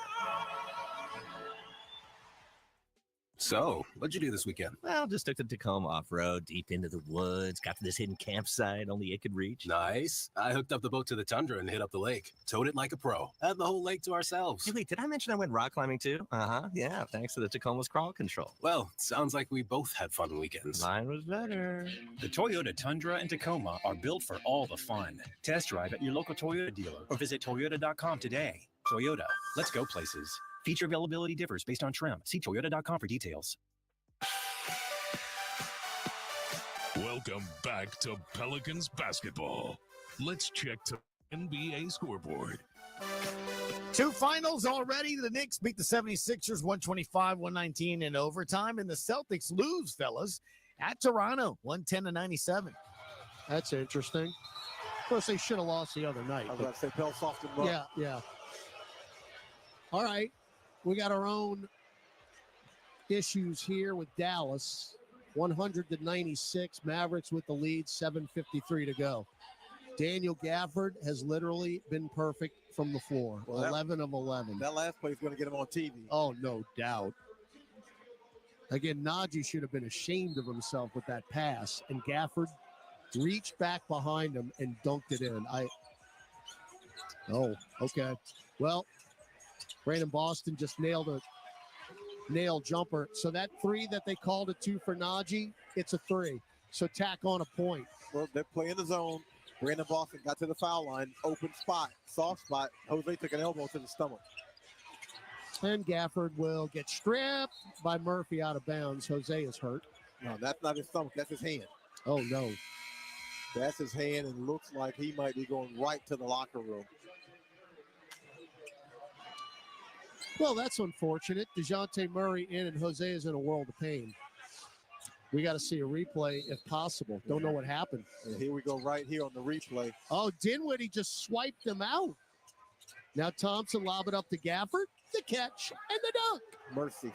So, what'd you do this weekend? Well, just took the Tacoma off-road, deep into the woods, got to this hidden campsite only it could reach. Nice. I hooked up the boat to the tundra and hit up the lake. Towed it like a pro. Had the whole lake to ourselves. Hey, wait, did I mention I went rock climbing too? Yeah, thanks to the Tacoma's crawl control. Well, sounds like we both had fun weekends. Mine was better. The Toyota Tundra and Tacoma are built for all the fun. Test drive at your local Toyota dealer or visit Toyota.com today. Toyota, let's go places. Feature availability differs based on trim. See Toyota.com for details. Welcome back to Pelicans basketball. Let's check to NBA scoreboard. 2 finals already. The Knicks beat the 76ers 125-119 in overtime, and the Celtics lose, fellas, at Toronto 110-97. That's interesting. Of course, they should have lost the other night. I was about to say Pell softened up. Yeah. All right. We got our own issues here with Dallas. 100-96, Mavericks with the lead, 7:53 to go. Daniel Gafford has literally been perfect from the floor, 11 of 11. That last play is going to get him on TV. Oh, no doubt. Again, Najee should have been ashamed of himself with that pass, and Gafford reached back behind him and dunked it in. Oh, okay. Well, Brandon Boston just nailed a jumper. So that three that they called it to for Najee, it's a three. So tack on a point. Well, they're playing the zone. Brandon Boston got to the foul line, open spot, soft spot. Jose took an elbow to the stomach. And Gafford will get stripped by Murphy out of bounds. Jose is hurt. No, that's not his stomach. That's his hand. Oh, no. That's his hand, and looks like he might be going right to the locker room. Well, that's unfortunate. DeJounte Murray in, and Jose is in a world of pain. We got to see a replay if possible. Don't know what happened. And here we go right here on the replay. Oh, Dinwiddie just swiped them out. Now Thompson lob it up to Gafford. The catch and the dunk. Mercy.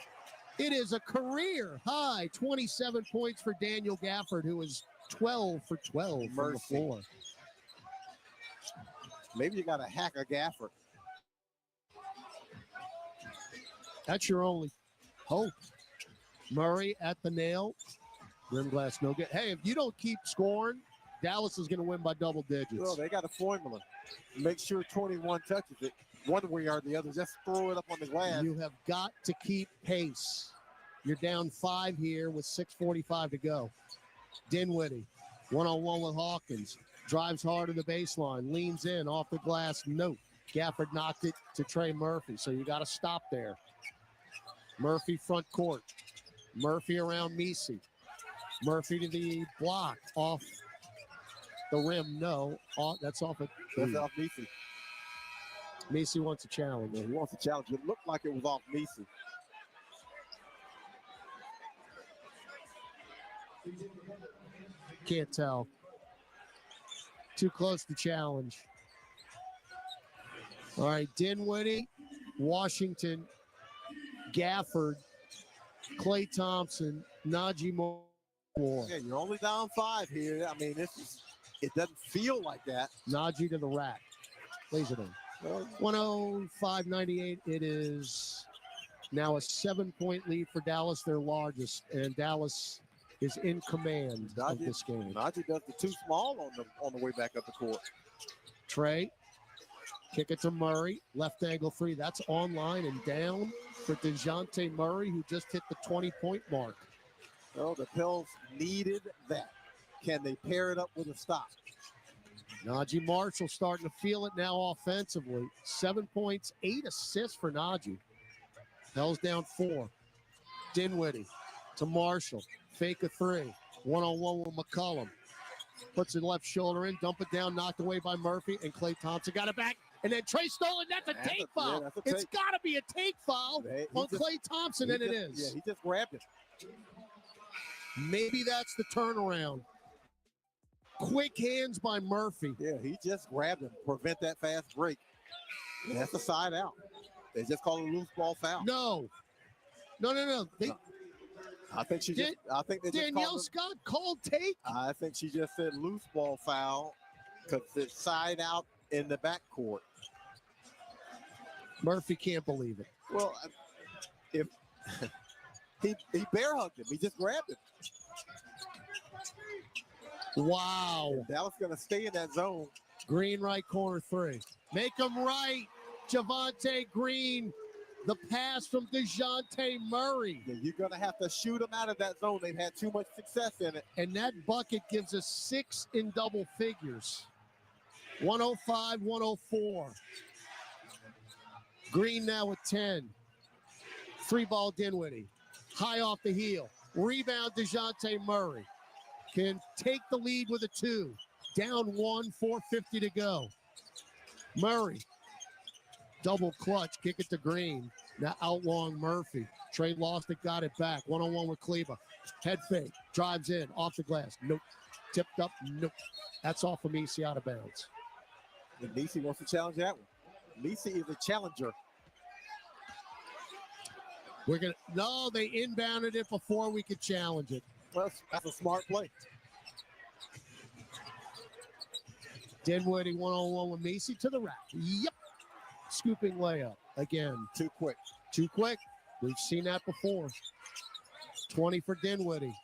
It is a career high 27 points for Daniel Gafford, who is 12 for 12 from the floor. Maybe you got to hack a Gafford. That's your only hope. Murray at the nail. Rim glass, no good. Hey, if you don't keep scoring, Dallas is going to win by double digits. Well, they got a formula. Make sure 21 touches it. One way or the other, just throw it up on the glass. You have got to keep pace. You're down 5 here with 6:45 to go. Dinwiddie, one-on-one with Hawkins. Drives hard to the baseline, leans in, off the glass, no. Gafford knocked it to Trey Murphy, so you got to stop there. Murphy front court. Murphy around Messi. Murphy to the block, off the rim, no. That's off it. That's off Messi. Messi wants a challenge. Yeah, he wants a challenge. It looked like it was off Messi. Can't tell. Too close to challenge. All right, Dinwiddie, Washington, Gafford, Klay Thompson, Najee Moore. Yeah, you're only down 5 here. I mean, it doesn't feel like that. Najee to the rack. Lays it in. 105-98. It is now a 7-point lead for Dallas, their largest, and Dallas is in command of this game. Najee does the too small on the way back up the court. Trey, kick it to Murray, left angle three. That's online and down for DeJounte Murray, who just hit the 20-point mark. Well, the Pels needed that. Can they pair it up with a stop? Najee Marshall starting to feel it now offensively. 7 points, 8 assists for Najee. Pels down 4. Dinwiddie to Marshall. Fake a three. One-on-one with McCollum. Puts the left shoulder in, dump it down, knocked away by Murphy, and Klay Thompson got it back. And then Trey Stolen, that's a take foul. Yeah, it's got to be a take foul on Klay Thompson, and it is. Yeah, he just grabbed it. Maybe that's the turnaround. Quick hands by Murphy. Yeah, he just grabbed him. Prevent that fast break. And that's a side out. They just call it a loose ball foul. No. I think she just. I think they just Danielle Scott called take. I think she just said loose ball foul because it's side out in the backcourt. Murphy can't believe it. Well, if he bear hugged him, he just grabbed him. Wow. And Dallas going to stay in that zone. Green right corner three. Make him right. Javonte Green. The pass from DeJounte Murray. Yeah, you're going to have to shoot him out of that zone. They've had too much success in it. And that bucket gives us 6 in double figures. 105-104. Green now with 10. 3-ball Dinwiddie. High off the heel. Rebound DeJounte Murray. Can take the lead with a 2. Down 1, 4:50 to go. Murray. Double clutch, kick it to Green. Now out long Murphy. Trey lost it, got it back. One-on-one with Kleba. Head fake, drives in, off the glass. Nope. Tipped up, nope. That's off of Messi out of bounds. And Messi wants to challenge that one. Messi is a challenger. No, they inbounded it before we could challenge it. Well, that's a smart play. Dinwiddie one-on-one with Macy to the rack. Yep. Scooping layup. Again. Too quick. Too quick. We've seen that before. 20 for Dinwiddie.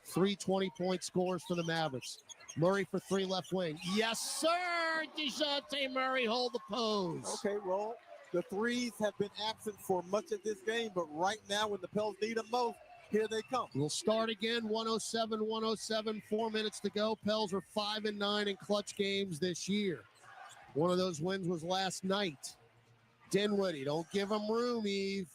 3 20-point scores for the Mavericks. Murray for 3 left wing. Yes, sir! DeJounte Murray hold the pose. Okay, well, the threes have been absent for much of this game, but right now when the Pels need them most, here they come. We'll start again, 107-107, 4 minutes to go. Pels are 5-9 in clutch games this year. One of those wins was last night. Dinwiddie, don't give him room, Eve.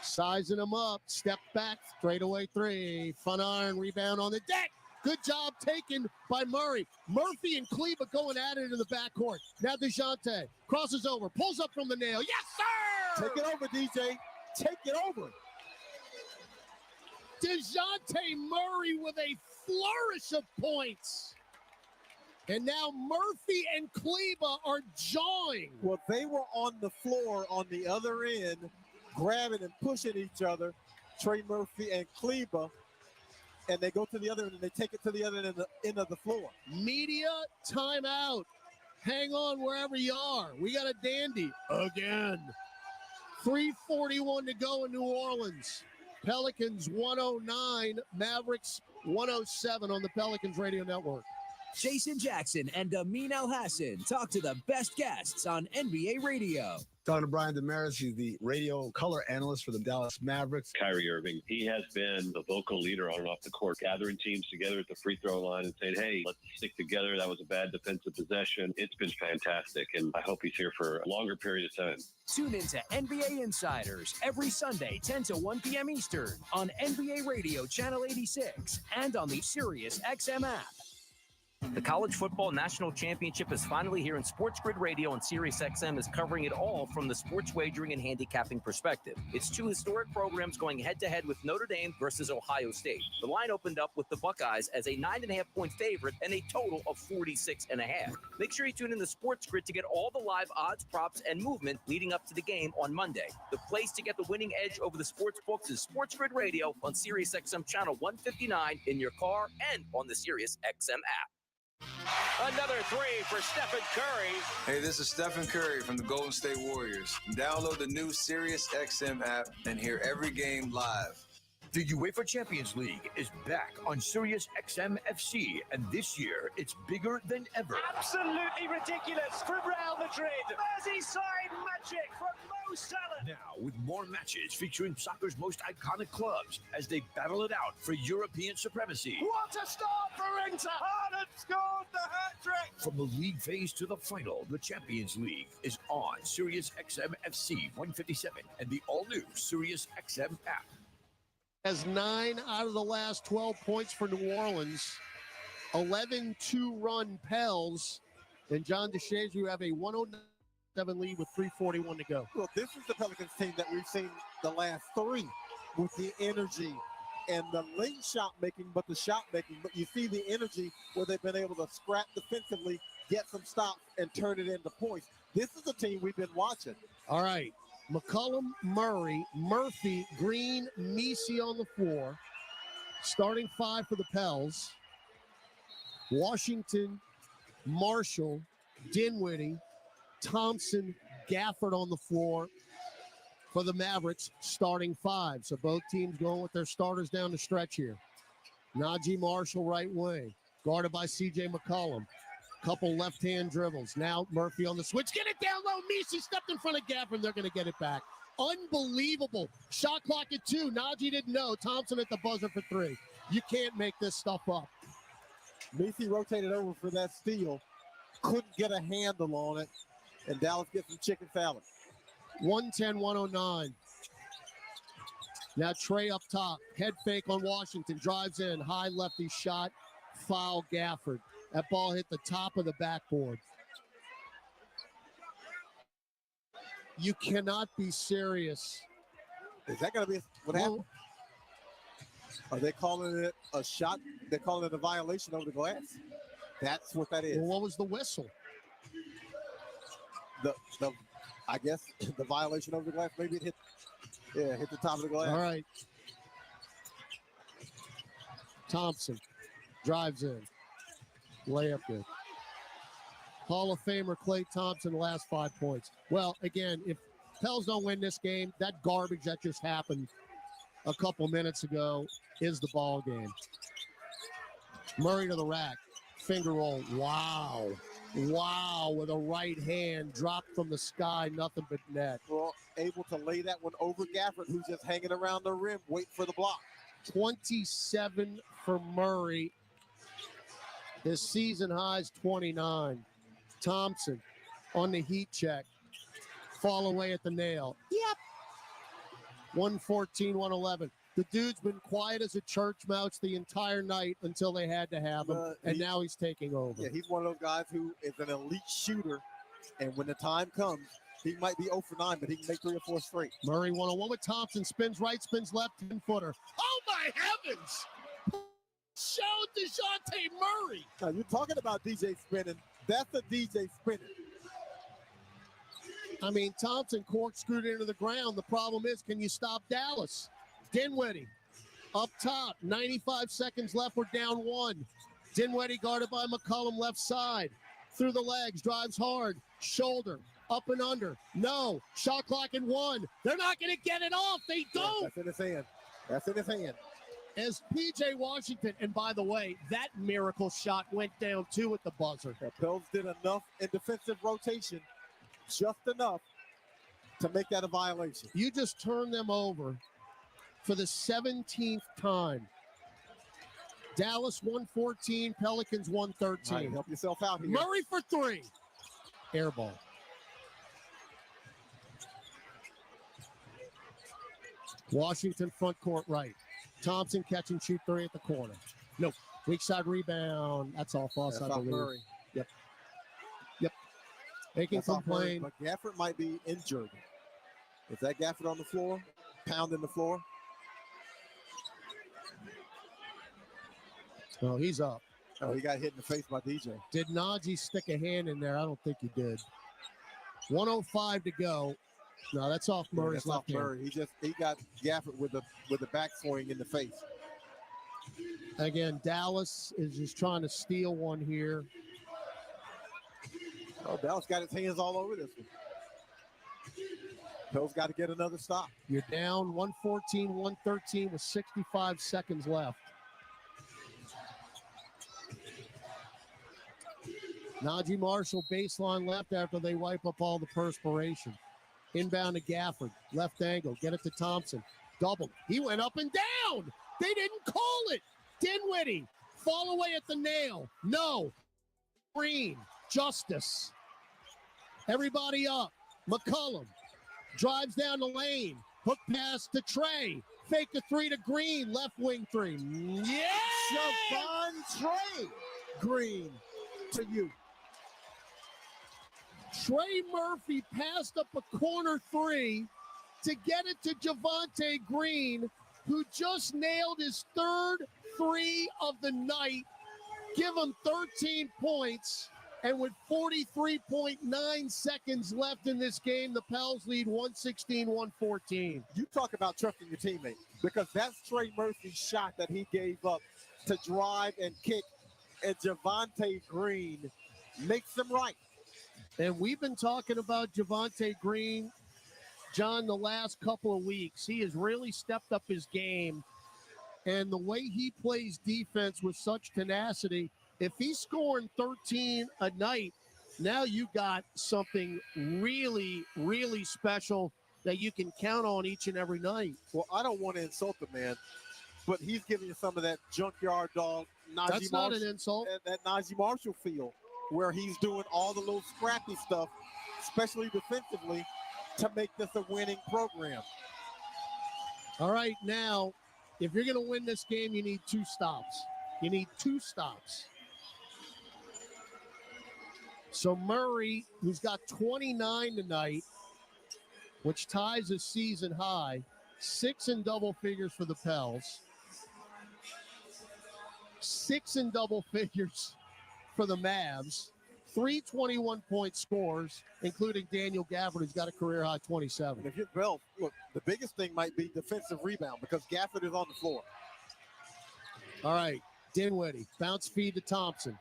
Sizing him up, step back, straightaway 3. Fun iron, rebound on the deck. Good job taken by Murray. Murphy and Kleber going at it in the backcourt. Now DeJounte crosses over, pulls up from the nail. Yes, sir! Take it over, DJ. Take it over. DeJounte Murray with a flourish of points. And now Murphy and Kleber are jawing. Well, they were on the floor on the other end, grabbing and pushing each other, Trey Murphy and Kleber, and they go to the other end and they take it to the other end of the floor. Media timeout. Hang on wherever you are. We got a dandy again. 3:41 to go in New Orleans. Pelicans 109, Mavericks 107 on the Pelicans Radio Network. Jason Jackson and Amin Al-Hassan talk to the best guests on NBA radio. Talking to Brian Damaris, he's the radio color analyst for the Dallas Mavericks. Kyrie Irving, he has been the vocal leader on and off the court, gathering teams together at the free throw line and saying, hey, let's stick together. That was a bad defensive possession. It's been fantastic, and I hope he's here for a longer period of time. Tune into NBA Insiders every Sunday, 10 to 1 p.m. Eastern on NBA Radio Channel 86 and on the Sirius XM app. The College Football National Championship is finally here, and Sports Grid Radio and SiriusXM is covering it all from the sports wagering and handicapping perspective. It's 2 historic programs going head-to-head with Notre Dame versus Ohio State. The line opened up with the Buckeyes as a 9.5-point favorite and a total of 46.5. Make sure you tune in to Sports Grid to get all the live odds, props, and movement leading up to the game on Monday. The place to get the winning edge over the sports books is Sports Grid Radio on SiriusXM Channel 159 in your car and on the SiriusXM app. Another 3 for Stephen Curry. Hey, this is Stephen Curry from the Golden State Warriors. Download the new SiriusXM app and hear every game live. The UEFA Champions League is back on Sirius XM FC, and this year it's bigger than ever. Absolutely ridiculous from Real Madrid. Merseyside magic from Mo Salah. Now, with more matches featuring soccer's most iconic clubs as they battle it out for European supremacy. What a start for Inter! Haaland scored the hat-trick! From the league phase to the final, the Champions League is on Sirius XM FC 157 and the all-new Sirius XM app. Has 9 out of the last 12 points for New Orleans. 11 2-run Pels. And John DeShazier, you have a 107 lead with 3:41 to go. Well, this is the Pelicans team that we've seen the last 3 with the energy and the late shot making, but the shot making. But you see the energy where they've been able to scrap defensively, get some stops, and turn it into points. This is the team we've been watching. All right. McCollum, Murray, Murphy, Green, Messi on the floor. Starting 5 for the Pels. Washington, Marshall, Dinwiddie, Thompson, Gafford on the floor for the Mavericks, starting 5. So both teams going with their starters down the stretch here. Najee Marshall, right wing, guarded by C.J. McCollum. Couple left-hand dribbles. Now Murphy on the switch. Get it down low. Messi stepped in front of Gafford. They're going to get it back. Unbelievable. Shot clock at 2. Najee didn't know. Thompson at the buzzer for 3. You can't make this stuff up. Messi rotated over for that steal. Couldn't get a handle on it. And Dallas gets some chicken salad. 110-109. Now Trey up top. Head fake on Washington. Drives in. High lefty shot. Foul Gafford. That ball hit the top of the backboard. You cannot be serious. Is that going to be what happened? Are they calling it a shot? They're calling it a violation over the glass. That's what that is. Well, what was the whistle? I guess the violation over the glass. Maybe it hit. Yeah, hit the top of the glass. All right. Thompson drives in. Layup good. Hall of Famer Klay Thompson, last 5 points. Well, again, if Pels don't win this game, that garbage that just happened a couple minutes ago is the ball game. Murray to the rack. Finger roll. Wow. Wow. With a right hand dropped from the sky. Nothing but net. Well, able to lay that one over Gafford, who's just hanging around the rim, waiting for the block. 27 for Murray. His season high is 29. Thompson on the heat check. Fall away at the nail. Yep. 114, 111. The dude's been quiet as a church mouse the entire night until they had to have him, and now he's taking over. Yeah, he's one of those guys who is an elite shooter, and when the time comes, he might be 0 for 9, but he can make 3 or 4 straight. Murray 1-on-1 with Thompson. Spins right, spins left, 10-footer. Oh, my heavens! Show DeJounte Murray. Now, you're talking about DJ spinning. That's a DJ spinning. I mean, Thompson corkscrewed into the ground. The problem is, can you stop Dallas? Dinwiddie up top. 95 seconds left. We're down 1. Dinwiddie guarded by McCollum left side. Through the legs. Drives hard. Shoulder. Up and under. No. Shot clock in 1. They're not going to get it off. They don't. That's in his hand. That's in his hand. As P.J. Washington, and by the way, that miracle shot went down 2 at the buzzer. The Pels did enough in defensive rotation, just enough to make that a violation. You just turned them over for the 17th time. Dallas 114, Pelicans 113. Right, help yourself out here. Murray for 3. Air ball. Washington front court right. Thompson catch and shoot 3 at the corner. Nope. Weak side rebound. That's off us, I believe. Murray. Yep. They can complain. But Gafford might be injured. Is that Gafford on the floor? Pounding the floor? Oh, he's up. Oh, he got hit in the face by DJ. Did Najee stick a hand in there? I don't think he did. 1:05 to go. No, that's off Murray's left hand. Murray. He got Gafford with the back swing in the face. Again, Dallas is just trying to steal one here. Oh, Dallas got his hands all over this one. Pels got to get another stop. You're down 114, 113 with 65 seconds left. Najee Marshall baseline left after they wipe up all the perspiration. Inbound to Gafford. Left angle. Get it to Thompson. Double. He went up and down. They didn't call it. Dinwiddie. Fall away at the nail. No. Green. Justice. Everybody up. McCollum. Drives down the lane. Hook pass to Trey. Fake the 3 to Green. Left wing 3. Yeah! Javon Trey Green to you. Trey Murphy passed up a corner 3 to get it to Javonte Green, who just nailed his 3rd 3 of the night. Give him 13 points. And with 43.9 seconds left in this game, the Pels lead 116-114. You talk about trusting your teammate, because that's Trey Murphy's shot that he gave up to drive and kick, and Javonte Green makes them right. And we've been talking about Javonte Green, John, the last couple of weeks. He has really stepped up his game. And the way he plays defense with such tenacity, if he's scoring 13 a night, now you got something really, really special that you can count on each and every night. Well, I don't want to insult the man, but he's giving you some of that junkyard dog, Najee That's Marshall, not an insult. That Najee Marshall feel, where he's doing all the little scrappy stuff, especially defensively, to make this a winning program. All right, now, if you're going to win this game, you need 2 stops. You need 2 stops. So Murray, who's got 29 tonight, which ties his season high, 6 in double figures for the Pels, 6 in double figures for the Mavs. 3 21-point scores, including Daniel Gafford, who's got a career-high 27. And if you're Bell, look, the biggest thing might be defensive rebound because Gafford is on the floor. All right, Dinwiddie, bounce feed to Thompson.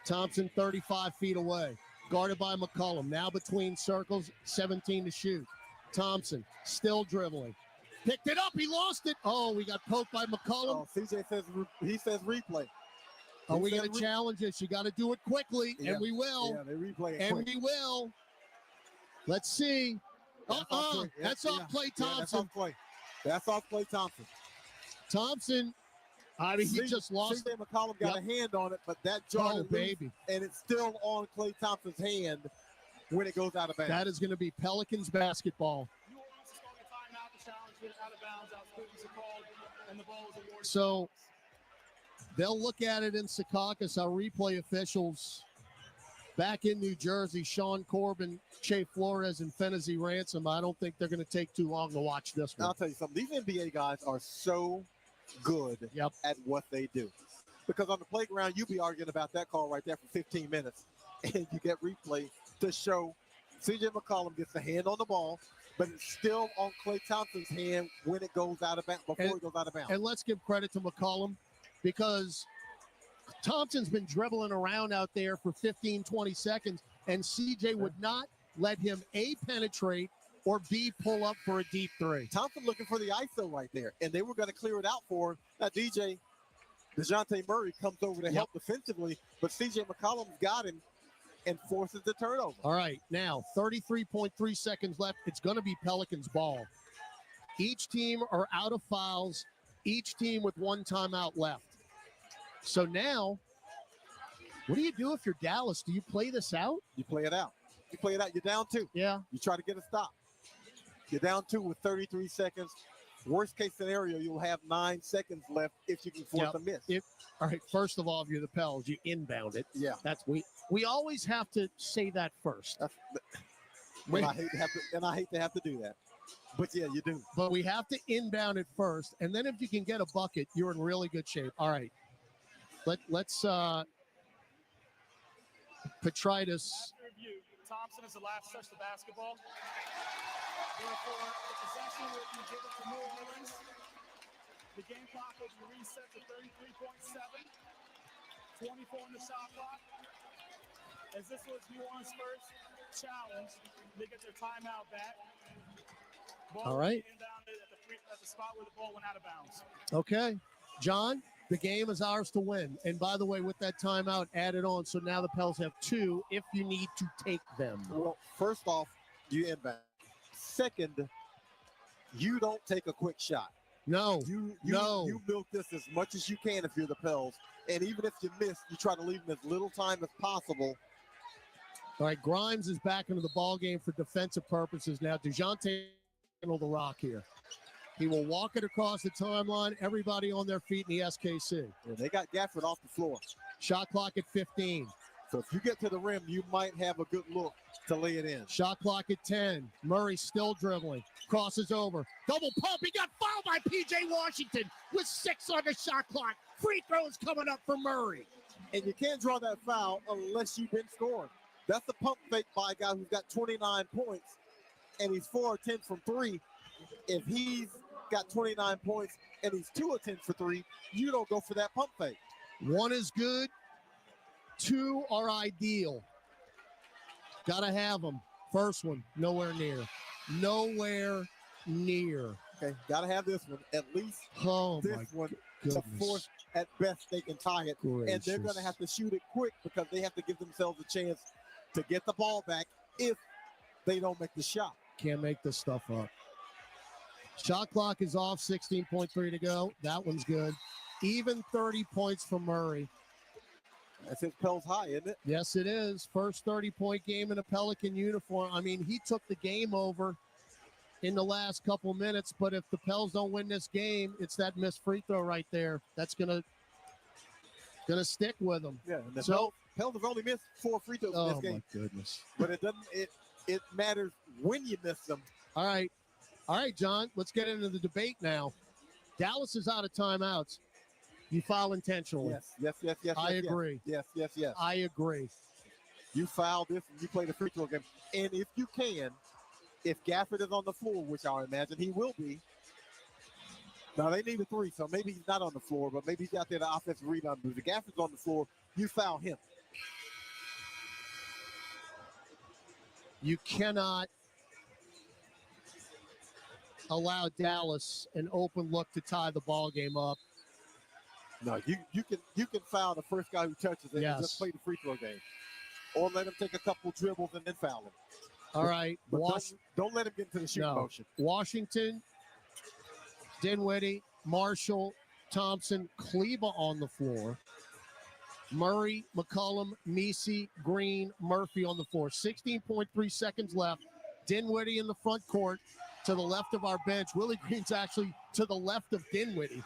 Thompson 35 feet away, guarded by McCollum. Now between circles, 17 to shoot. Thompson still dribbling. Picked it up, he lost it. Oh, we got poked by McCollum. Oh, CJ says replay. Are we going to challenge this? You got to do it quickly, Yeah. and we will. Yeah, they replay it And quick. we will. Let's see. That's off Klay Thompson. That's off Klay Thompson. Thompson, I mean, he just lost. CJ McCollum got a hand on it, but that jar loose, baby. And it's still on Klay Thompson's hand when it goes out of bounds. That is going to be Pelicans basketball. So they'll look at it in Secaucus. Our replay officials back in New Jersey, Sean Corbin, Shea Flores, and Fennessy Ransom. I don't think they're going to take too long to watch this one. I'll tell you something. These NBA guys are so good at what they do. Because on the playground, you'll be arguing about that call right there for 15 minutes. And you get replay to show CJ McCollum gets the hand on the ball, but it's still on Klay Thompson's hand when it goes out of bounds, before it goes out of bounds. And let's give credit to McCollum because Thompson's been dribbling around out there for 15, 20 seconds, and CJ would not let him A, penetrate, or B, pull up for a deep three. Thompson looking for the ISO right there, and they were going to clear it out for him. Now, DeJounte Murray comes over to help defensively, but CJ McCollum's got him and forces the turnover. All right, now 33.3 seconds left. It's going to be Pelicans ball. Each team are out of fouls, each team with one timeout left. So now, what do you do if you're Dallas? Do you play this out? You play it out. You play it out. You're down 2. Yeah. You try to get a stop. You're down 2 with 33 seconds. Worst case scenario, you'll have 9 seconds left if you can force a miss. All right, first of all, if you're the Pels, you inbound it. Yeah. That's we always have to say that first. And I hate to have to do that. But yeah, you do. But we have to inbound it first, and then if you can get a bucket, you're in really good shape. All right. Let's Petritus. After review, Thompson is the last touch the basketball. Therefore, the possession will be given to New Orleans. The game clock will be reset to 33.7. 24 on the shot clock. As this was New Orleans' first challenge, they get their timeout back. Ball All right. inbounded at the spot where the ball went out of bounds. Okay. John, the game is ours to win. And by the way, with that timeout added on, so now the Pels have 2 if you need to take them. Well, first off, you inbound. Second, you don't take a quick shot. No. You milk this as much as you can if you're the Pels. And even if you miss, you try to leave them as little time as possible. All right, Grimes is back into the ball game for defensive purposes now. DeJounte handle the rock here. He will walk it across the timeline. Everybody on their feet in the SKC. Yeah, they got Gafford off the floor. Shot clock at 15. So if you get to the rim, you might have a good look to lay it in. Shot clock at 10. Murray still dribbling. Crosses over. Double pump. He got fouled by P.J. Washington with 6 on the shot clock. Free throws coming up for Murray. And you can't draw that foul unless you've been scoring. That's the pump fake by a guy who's got 29 points, and he's 4 of 10 from 3. If he's got 29 points and he's 2 of 10 for 3, you don't go for that pump fake. 1 is good. 2 are ideal. Got to have them. First one, nowhere near. Nowhere near. Okay, got to have this one. At least this one. The fourth, at best, they can tie it. Gracious. And they're going to have to shoot it quick because they have to give themselves a chance to get the ball back if they don't make the shot. Can't make this stuff up. Shot clock is off, 16.3 to go. That one's good. Even 30 points for Murray. That's his Pels high, isn't it? Yes, it is. First 30-point game in a Pelican uniform. I mean, he took the game over in the last couple minutes, but if the Pels don't win this game, it's that missed free throw right there. That's gonna stick with them. Yeah, and the Pels have only missed 4 free throws in this game. Oh, my goodness. But it doesn't. It matters when you miss them. All right, John, let's get into the debate now. Dallas is out of timeouts. You foul intentionally. Yes. I agree. Yes. I agree. You foul this and you play the free throw game. And if you can, if Gafford is on the floor, which I imagine he will be, now they need a 3, so maybe he's not on the floor, but maybe he's out there to offensive rebound. But if Gafford's on the floor, you foul him. You cannot allow Dallas an open look to tie the ball game up. No, you can foul the first guy who touches it and just play the free throw game. Or let him take a couple dribbles and then foul him. All right. But don't let him get into the shooting motion. Washington, Dinwiddie, Marshall, Thompson, Kleba on the floor. Murray, McCollum, Messi, Green, Murphy on the floor. 16.3 seconds left. Dinwiddie in the front court to the left of our bench. Willie Green's actually to the left of Dinwiddie.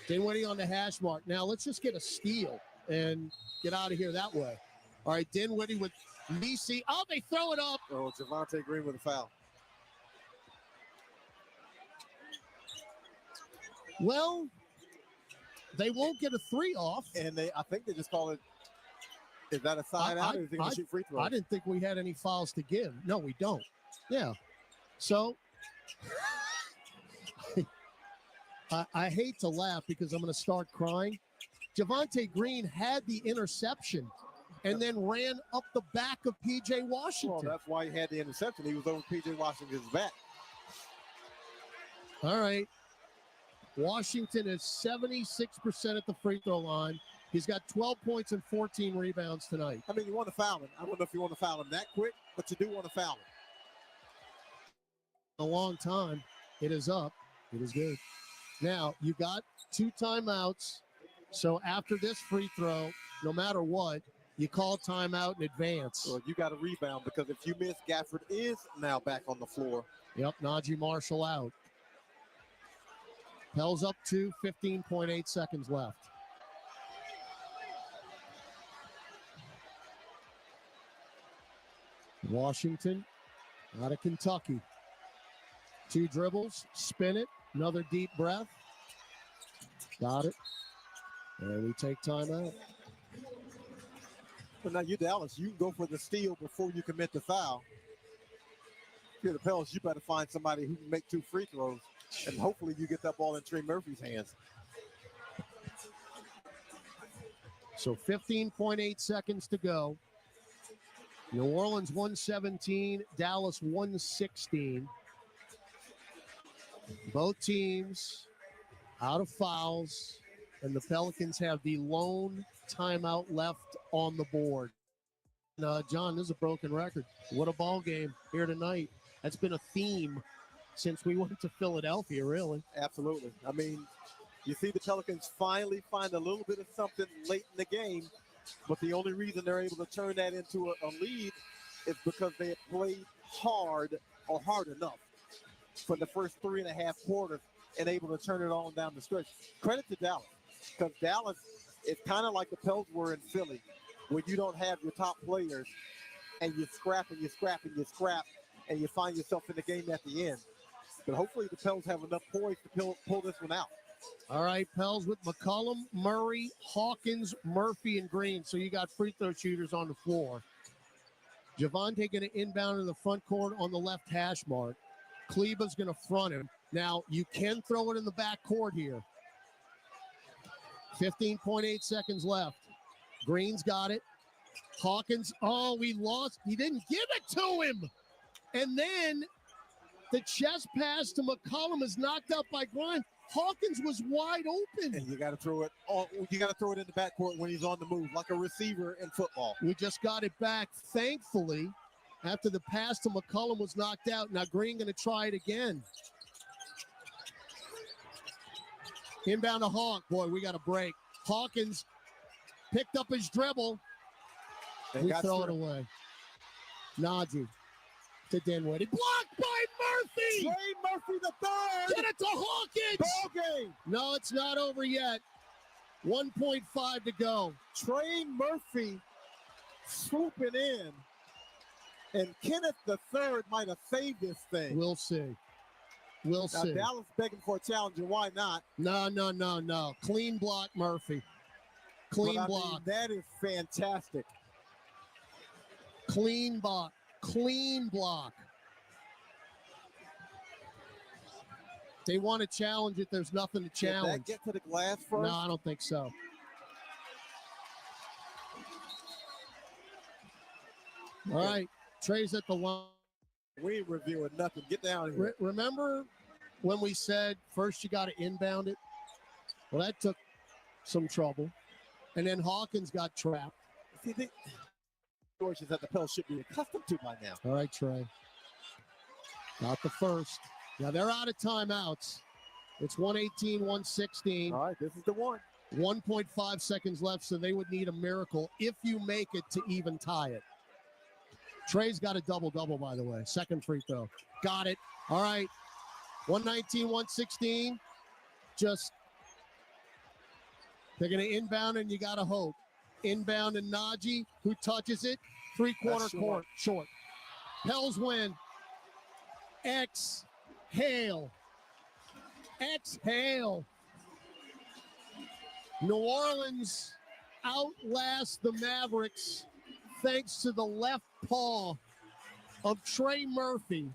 Dinwiddie on the hash mark. Now let's just get a steal and get out of here that way. All right, Dinwiddie with Messi. Oh, they throw it up. Oh, Javonte Green with a foul. Well, they won't get a 3 off. And I think they just call it, is that a side out or is he going to shoot free throws? I didn't think we had any fouls to give. No, we don't. Yeah. So, I hate to laugh because I'm going to start crying. Javonte Green had the interception and then ran up the back of P.J. Washington. Well, that's why he had the interception. He was over P.J. Washington's back. All right. Washington is 76% at the free throw line. He's got 12 points and 14 rebounds tonight. I mean, you want to foul him. I don't know if you want to foul him that quick, but you do want to foul him. A long time. It is up. It is good. Now, you got 2 timeouts. So after this free throw, no matter what, you call timeout in advance. Well, you got to rebound because if you miss, Gafford is now back on the floor. Yep, Najee Marshall out. Pels up 2, 15.8 seconds left. Washington out of Kentucky. 2 dribbles, spin it, another deep breath. Got it. And we take timeout. But now you Dallas, you can go for the steal before you commit the foul. If you're the Pels, you better find somebody who can make 2 free throws. And hopefully you get that ball in Trey Murphy's hands. So 15.8 seconds to go. New Orleans 117, Dallas 116. Both teams out of fouls, and the Pelicans have the lone timeout left on the board. John, this is a broken record. What a ball game here tonight. That's been a theme since we went to Philadelphia, really. Absolutely. I mean, you see the Pelicans finally find a little bit of something late in the game, but the only reason they're able to turn that into a lead is because they have played hard or hard enough for the first 3.5 quarters and able to turn it on down the stretch. Credit to Dallas, because Dallas is kind of like the Pels were in Philly, where you don't have your top players and you scrap and you scrap and you scrap and you find yourself in the game at the end. But hopefully the Pels have enough poise to pull this one out. All right, Pels with McCollum, Murray, Hawkins, Murphy, and Green. So you got free throw shooters on the floor. Javonte going to inbound in the front court on the left hash mark. Kleba's going to front him. Now, you can throw it in the back court here. 15.8 seconds left. Green's got it. Hawkins, we lost. He didn't give it to him. And then the chest pass to McCollum is knocked out by Grimes. Hawkins was wide open. And you got to throw it. You got to throw it in the backcourt when he's on the move, like a receiver in football. We just got it back, thankfully, after the pass to McCollum was knocked out. Now Green going to try it again. Inbound to Hawk. Boy, we got a break. Hawkins picked up his dribble. We throw it away. Najee to Dinwiddie. Blocked by Murphy. Trey Murphy the third. Get it to Hawkins. Ball game. No, it's not over yet. 1.5 to go. Trey Murphy swooping in. And Kenneth the third might have saved this thing. We'll see. We'll see. Dallas begging for a challenge, and why not? No. Clean block, Murphy. Clean block. That is fantastic. Clean block. Clean block. They want to challenge it. There's nothing to challenge. Did that get to the glass first? No, I don't think so. All right. Trey's at the line. We ain't reviewing nothing. Get down here. Remember when we said first you got to inbound it? Well, that took some trouble. And then Hawkins got trapped. See, the situations that the Pels should be accustomed to by now. All right, Trey. Not the first. Now, they're out of timeouts. It's 118-116. All right, this is the one. 1.5 seconds left, so they would need a miracle if you make it to even tie it. Trey's got a double-double, by the way. Second free throw. Got it. All right. 119-116. Just, they're going to inbound, and you got to hope. Inbound and Najee, who touches it. Three-quarter court. Short. Pels win. Exhale. Exhale. New Orleans outlast the Mavericks thanks to the left paw of Trey Murphy,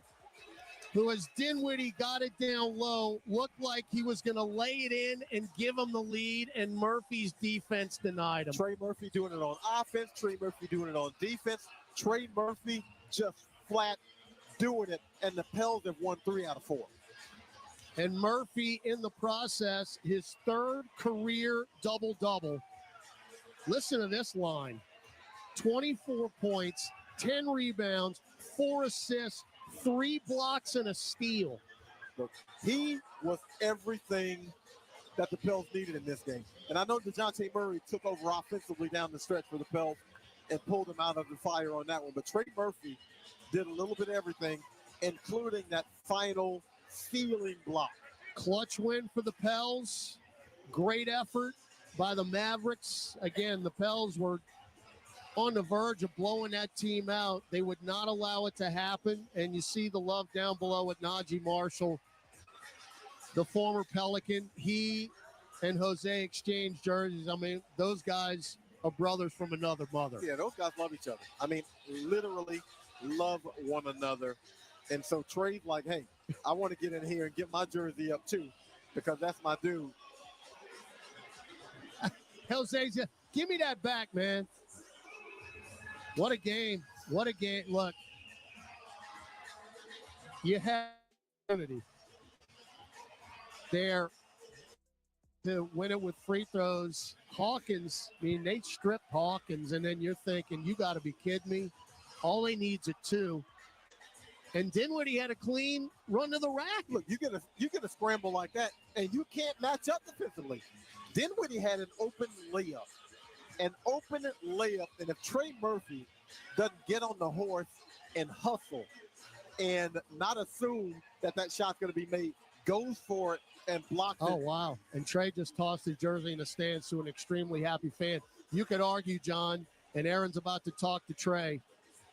who, as Dinwiddie got it down low, looked like he was going to lay it in and give him the lead, and Murphy's defense denied him. Trey Murphy doing it on offense. Trey Murphy doing it on defense. Trey Murphy just flat doing it, and the Pels have won 3 out of 4. And Murphy, in the process, his third career double-double. Listen to this line. 24 points, 10 rebounds, 4 assists, 3 blocks, and a steal. Look, he was everything that the Pels needed in this game. And I know DeJounte Murray took over offensively down the stretch for the Pels and pulled him out of the fire on that one. But Trey Murphy did a little bit of everything, including that final stealing block. Clutch win for the Pels. Great effort by the Mavericks. Again, the Pels were on the verge of blowing that team out. They would not allow it to happen. And you see the love down below with Najee Marshall, the former Pelican. He and Jose exchanged jerseys. I mean, those guys are brothers from another mother. Yeah, those guys love each other. I mean, literally love one another. And so Trey's like, hey, I want to get in here and get my jersey up too, because that's my dude. Jose's, give me that back, man. What a game. What a game. Look, you have opportunity there to win it with free throws. Hawkins, I mean, they stripped Hawkins, and then you're thinking, you got to be kidding me. All he needs are 2. And Dinwiddie had a clean run to the rack. Look, you get a scramble like that, and you can't match up defensively. Dinwiddie had an open layup. And if Trey Murphy doesn't get on the horse and hustle and not assume that shot's going to be made, goes for it and blocks it. Oh, wow. And Trey just tossed his jersey in the stands to an extremely happy fan. You could argue, John, and Aaron's about to talk to Trey.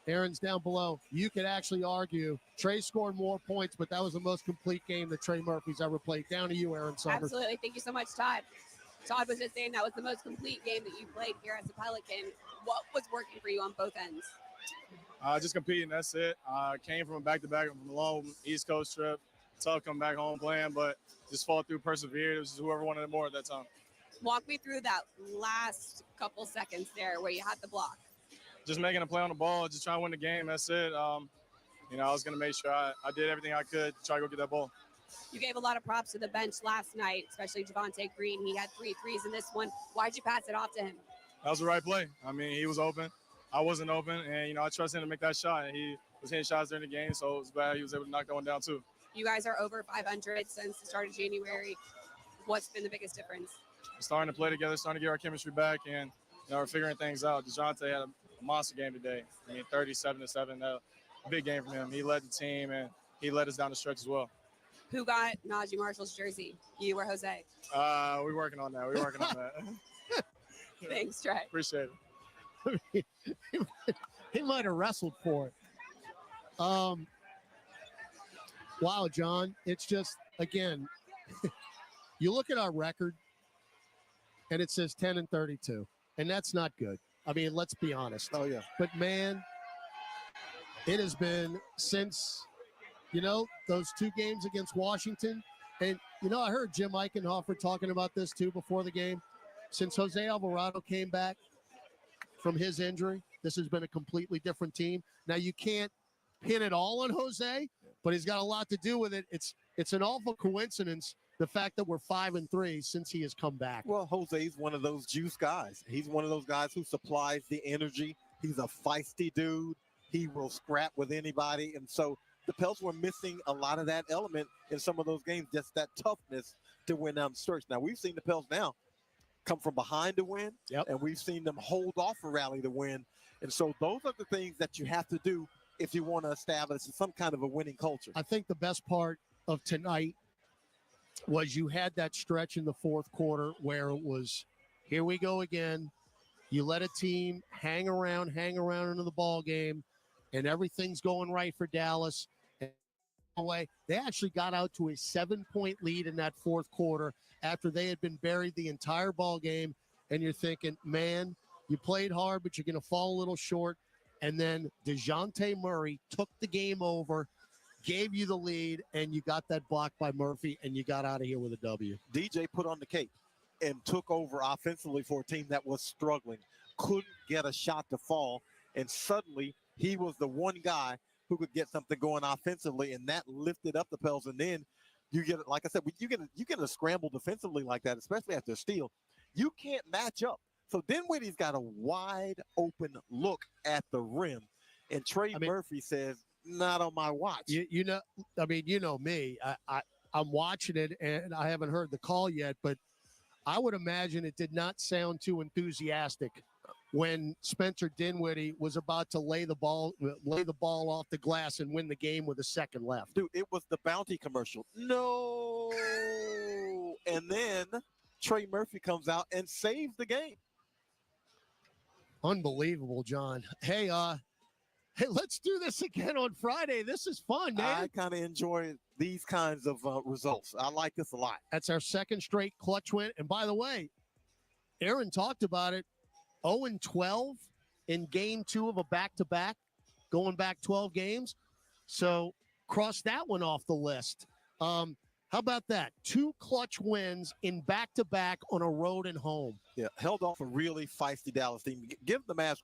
Aaron's down below. You could actually argue Trey scored more points, but that was the most complete game that Trey Murphy's ever played. Down to you, Aaron Summers. Absolutely. Thank you so much, Todd. Todd was just saying that was the most complete game that you played here as a Pelican. What was working for you on both ends? Just competing, that's it. Came from a back-to-back from a long East Coast trip. Tough coming back home playing, but just fought through, persevered. It was just whoever wanted it more at that time. Walk me through that last couple seconds there where you had the block. Just making a play on the ball, just trying to win the game. That's it. I was going to make sure I did everything I could to try to go get that ball. You gave a lot of props to the bench last night, especially Javonte Green. He had 3 threes in this one. Why'd you pass it off to him? That was the right play. I mean, he was open. I wasn't open, and, I trusted him to make that shot. And he was hitting shots during the game, so it was glad he was able to knock that one down too. You guys are over 500 since the start of January. What's been the biggest difference? We're starting to play together, starting to get our chemistry back, and we're figuring things out. DeJounte had a monster game today. I mean, 37-7, a big game from him. He led the team, and he led us down the stretch as well. Who got Najee Marshall's jersey? You or Jose? We're working on that. Thanks, Trey. Appreciate it. He might have wrestled for it. Wow, John. It's just, again, you look at our record, and it says 10-32, and that's not good. I mean, let's be honest. Oh, yeah. But, man, It has been since, those 2 games against Washington. And, I heard Jim Eichenhofer talking about this, too, before the game. Since Jose Alvarado came back from his injury, this has been a completely different team. Now, you can't pin it all on Jose, but he's got a lot to do with it. It's an awful coincidence, the fact that we're 5-3 since he has come back. Well, Jose's one of those juice guys. He's one of those guys who supplies the energy. He's a feisty dude. He will scrap with anybody. And so the Pels were missing a lot of that element in some of those games, just that toughness to win down the stretch. Now, we've seen the Pels now come from behind to win, and we've seen them hold off a rally to win. And so those are the things that you have to do if you want to establish some kind of a winning culture. I think the best part of tonight was you had that stretch in the fourth quarter where it was, here we go again. You let a team hang around into the ball game, and everything's going right for Dallas. And they actually got out to a 7-point lead in that fourth quarter after they had been buried the entire ball game. And you're thinking, man, you played hard, but you're going to fall a little short. And then DeJounte Murray took the game over, gave you the lead, and you got that block by Murphy, and you got out of here with a W. DJ put on the cape and took over offensively for a team that was struggling, couldn't get a shot to fall, and suddenly he was the one guy who could get something going offensively, and that lifted up the Pels. And then you get, like I said, you get a scramble defensively like that, especially after a steal. You can't match up. So Dinwiddie's got a wide open look at the rim, and Trey Murphy says, "Not on my watch." You know me. I'm watching it, and I haven't heard the call yet, but I would imagine it did not sound too enthusiastic when Spencer Dinwiddie was about to lay the ball off the glass and win the game with a second left. Dude, it was the Bounty commercial. No. And then Trey Murphy comes out and saves the game. Unbelievable, John. Hey, let's do this again on Friday. This is fun, man. I kind of enjoy these kinds of results. I like this a lot. That's our second straight clutch win. And by the way, Aaron talked about it. 0-12 in game 2 of a back-to-back, going back 12 games. So cross that one off the list. How about that? 2 clutch wins in back-to-back on a road and home. Yeah, held off a really feisty Dallas team. Give the Mavs